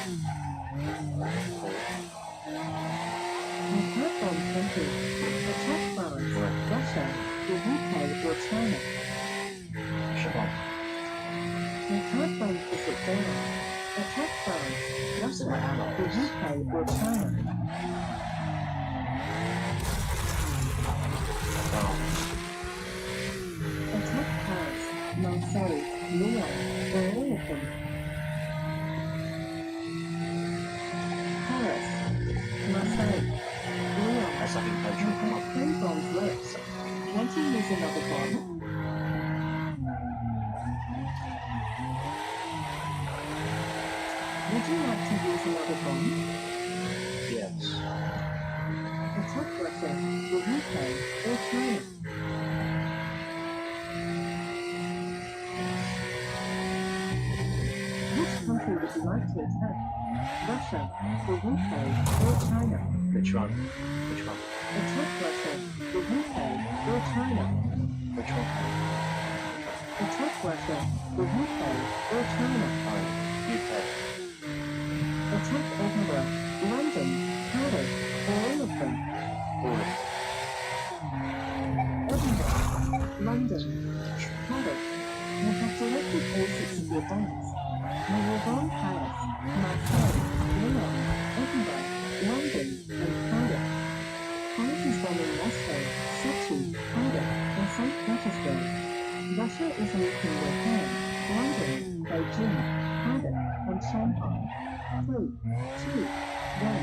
You can't bomb countries. Attack France, Russia, the UK or China. Shabbat. You can't bomb push it down. Attack France, Russia, the UK or China. Attack Paris, Marseille, Lyon, or all of them. Paris, Marseille, Lyon. That's like in You country. have 3 bombs left. Want to use another bomb? you like to use another bomb? Yes. Attack Russia, the UK, or China? Which country would you like to attack? Russia, the UK, or China? Which one? Which one? Attack Russia, the UK, or China? Which one? Attack Russia, the UK, or China? UK. Attack Edinburgh, London, Cardiff, or all of them? All of them. Edinburgh, London, Cardiff. You have selected all 6 of your bombs. You will bomb Paris, Marseille, Lyon, Edinburgh, London, and Cardiff. France is bombing Moscow, Sochi, Cardiff, and St. Petersburg. Russia is nuking Wuhan, London, Beijing, Cardiff, and Shanghai. 3, 2, 1.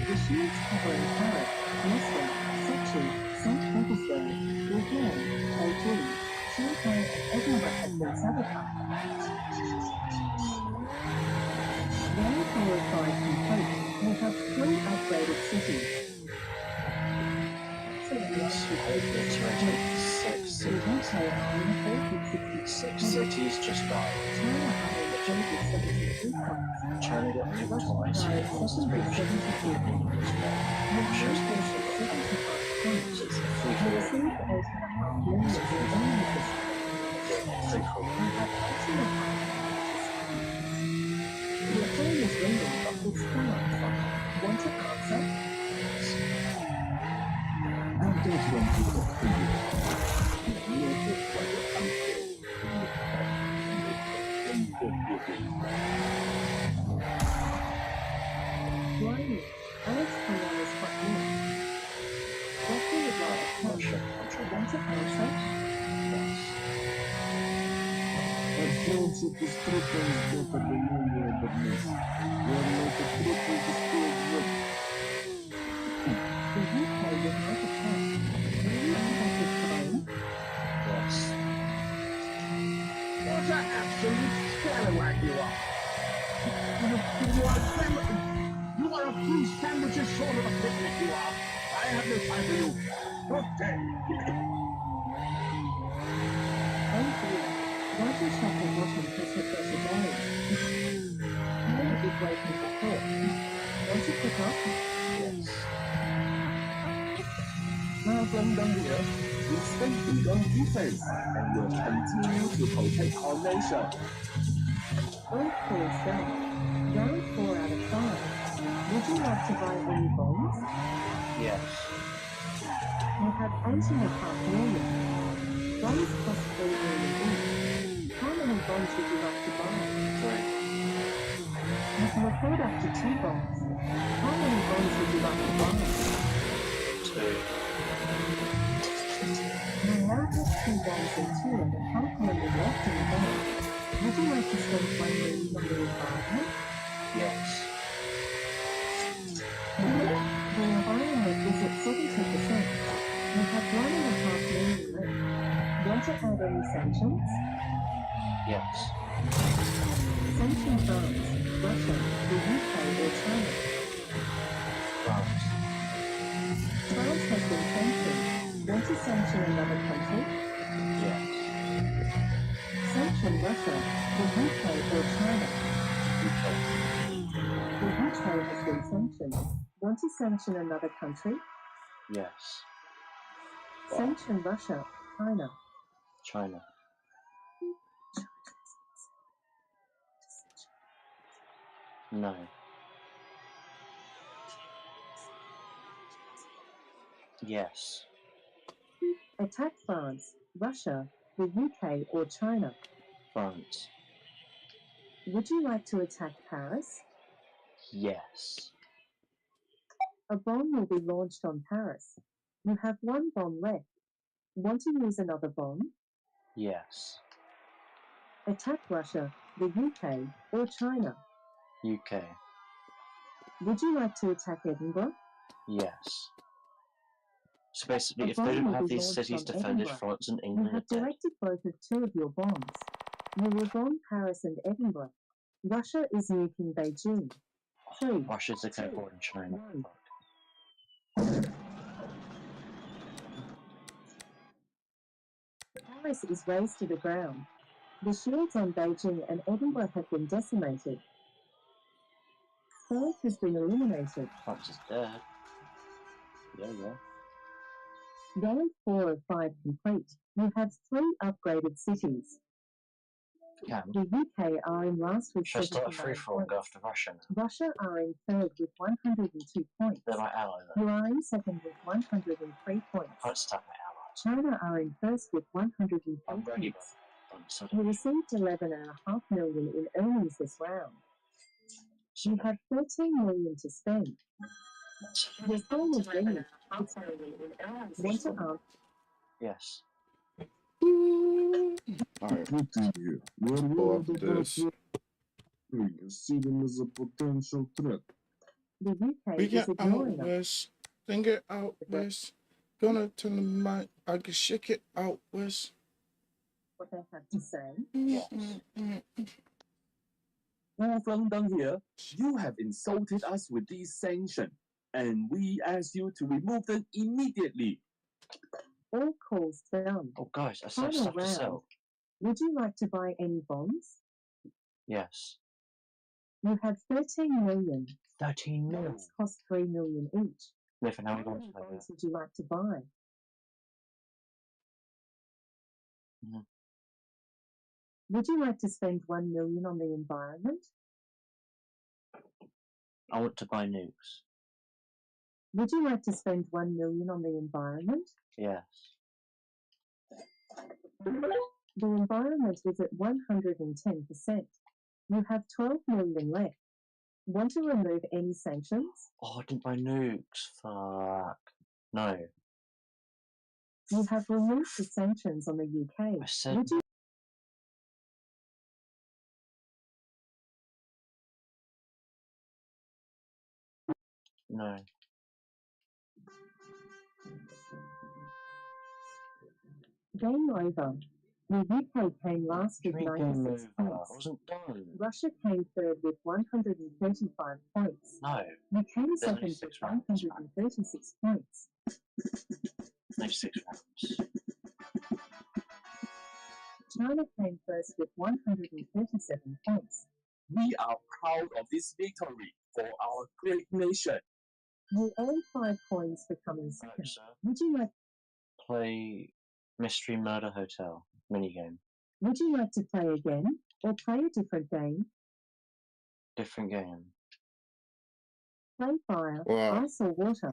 The shields covering Paris, Moscow, Sochi, St. Petersburg, Wuhan, Beijing, Shanghai, and Edinburgh have been sabotaged. Round 4 of 5 complete. We have 3 upgraded cities. Six cities just died. China got nuked twice. France has been nuked. Russia's been it's a free for all. Your phone is ringing, but it's fine. Want to answer? I don't want to talk to you. You are just like a uncle. Blimey, Alex Conway is quite new. What do you like? Want to answer? Отжался пестротом до подумания об одном. Верно, это трудно использовать. The UK would like a cat. Will you attack his phone? Yes. What an absolute scallywag you are! You are a few sandwiches short of a picnic, you are. I have no time for you. Okay. Oh dear. Roger shot the bottom has hit us again. How is waiting for thought? Want to pick up? Yes. Now from down here, we stay big on defense and will continue to protect our nation. All calls done. Round 4 out of 5. Would you like to buy any bombs? Yes. You have 8.5 million. Bombs cost 3 million each. How many bombs would you like to buy? 3. You can afford up to 2 bombs. How many bombs would you like to buy? 2. You now have 2 bombs and 2.5 million left in the bank. Would you like to spend 1 million on the environment? Yes. The environment is at 70%. You have 1.5 million left. Want to add any sanctions? Yes. Sanction France, Russia, the UK, or China? France. France has been sanctioned. Want to sanction another country? Yes. Sanction Russia, the UK, or China? UK. The UK has been sanctioned. Want to sanction another country? Yes. Sanction Russia, China. China. No. Yes. Attack France, Russia, the UK, or China? France. Would you like to attack Paris? Yes. A bomb will be launched on Paris. You have 1 bomb left. Want to use another bomb? Yes. Attack Russia, the UK, or China? UK. Would you like to attack Edinburgh? Yes. So basically, A if they bomb don't will have be these launched cities from defended, Edinburgh. France and You England are have dead. directed both of two of your bombs. You will bomb Paris and Edinburgh. Russia is nuking Beijing. 3, Russia's the 2, code in China. 1. Paris is razed to the ground. The shields on Beijing and Edinburgh have been decimated. 5 has been eliminated. France is dead. Yeah. Round 4 of 5 complete. You have 3 upgraded cities. Can. The UK are in last with Should I start a 79 free-for-all and points. go after Russia now? Russia are in third with 102 points. They're my ally though. You are in second with 103 points. I can't stack my allies. China are in first with 103 I'm ready, points. but You received 11.5 million in earnings this round. You have 13 million to spend. Your phone is ringing. Want to answer? Yes. Alright. Putin, we're Pull worried up about this. you see them as a potential threat. The UK We is get out ignoring us. west. Then get out west. Gonna tell them I can shake it out west. What they have to say. Wolfgang here, you have insulted us with these sanctions, and we ask you to remove them immediately. All calls done. Oh guys, I still have Final stuff to round. sell. Would you like to buy any bonds? Yes. You have 13 million. 13 million. Bonds cost 3 million each. Nathan, how are we How going many to play bonds that? would you like to buy? Would you like to spend 1 million on the environment? I want to buy nukes. Would you like to spend 1 million on the environment? Yes. The environment is at 110%. You have 12 million left. Want to remove any sanctions? Oh, I didn't buy nukes. Fuck. No. You have removed the sanctions on the UK. I said Would you no. Game over. The UK came last with Game 96 over. I points. wasn't done. Russia came third with 135 points. No. You came There's second only with 6 rounds. 136 points. Only 6 rounds. China came first with 137 points. We are proud of this victory for our great nation. You earned 5 coins for coming second. Would you like Play Mystery Murder Hotel minigame. Would you like to play again or play a different game? Different game. Play fire, Wow. ice or water.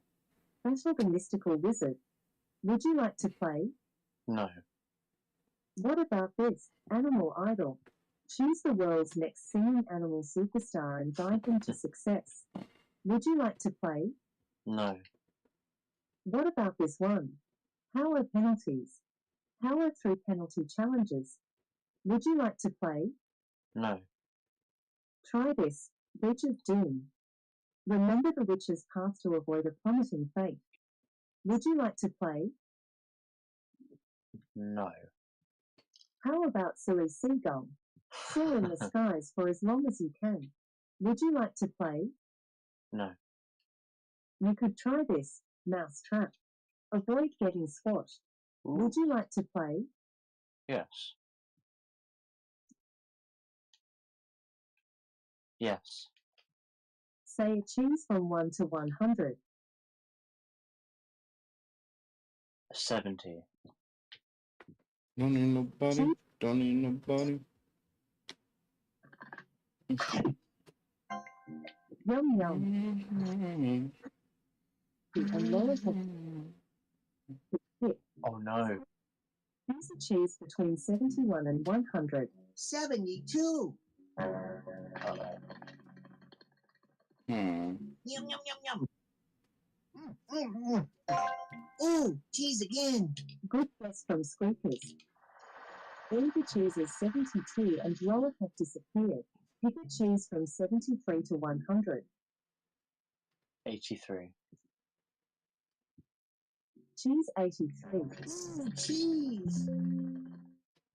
Battle the mystical wizard. Would you like to play? No. What about this? Animal Idol. Choose the world's next singing animal superstar and guide them to success. Would you like to play? No. What about this one? Power penalties. Power through penalty challenges. Would you like to play? No. Try this. Bridge of Doom. Remember the witch's path to avoid a plummeting fate. Would you like to play? No. How about Silly Seagull? Soar in the skies for as long as you can. Would you like to play? No. You could try this. Mouse Trap. Avoid getting squashed. Would you like to play? Yes. Yes. Say a cheese from 1 to 100. 70. Don't need nobody. Don't need nobody. Yum yum. And lower hip. Oh no. Here's a cheese between 71 and 100. 72. Hmm. Yum, yum, yum, yum. Ooh, cheese again. Good guess from Squeakers. All the cheeses 72 and lower have disappeared. Pick a cheese from 73 to 100. 83. Cheese 83. Cheese!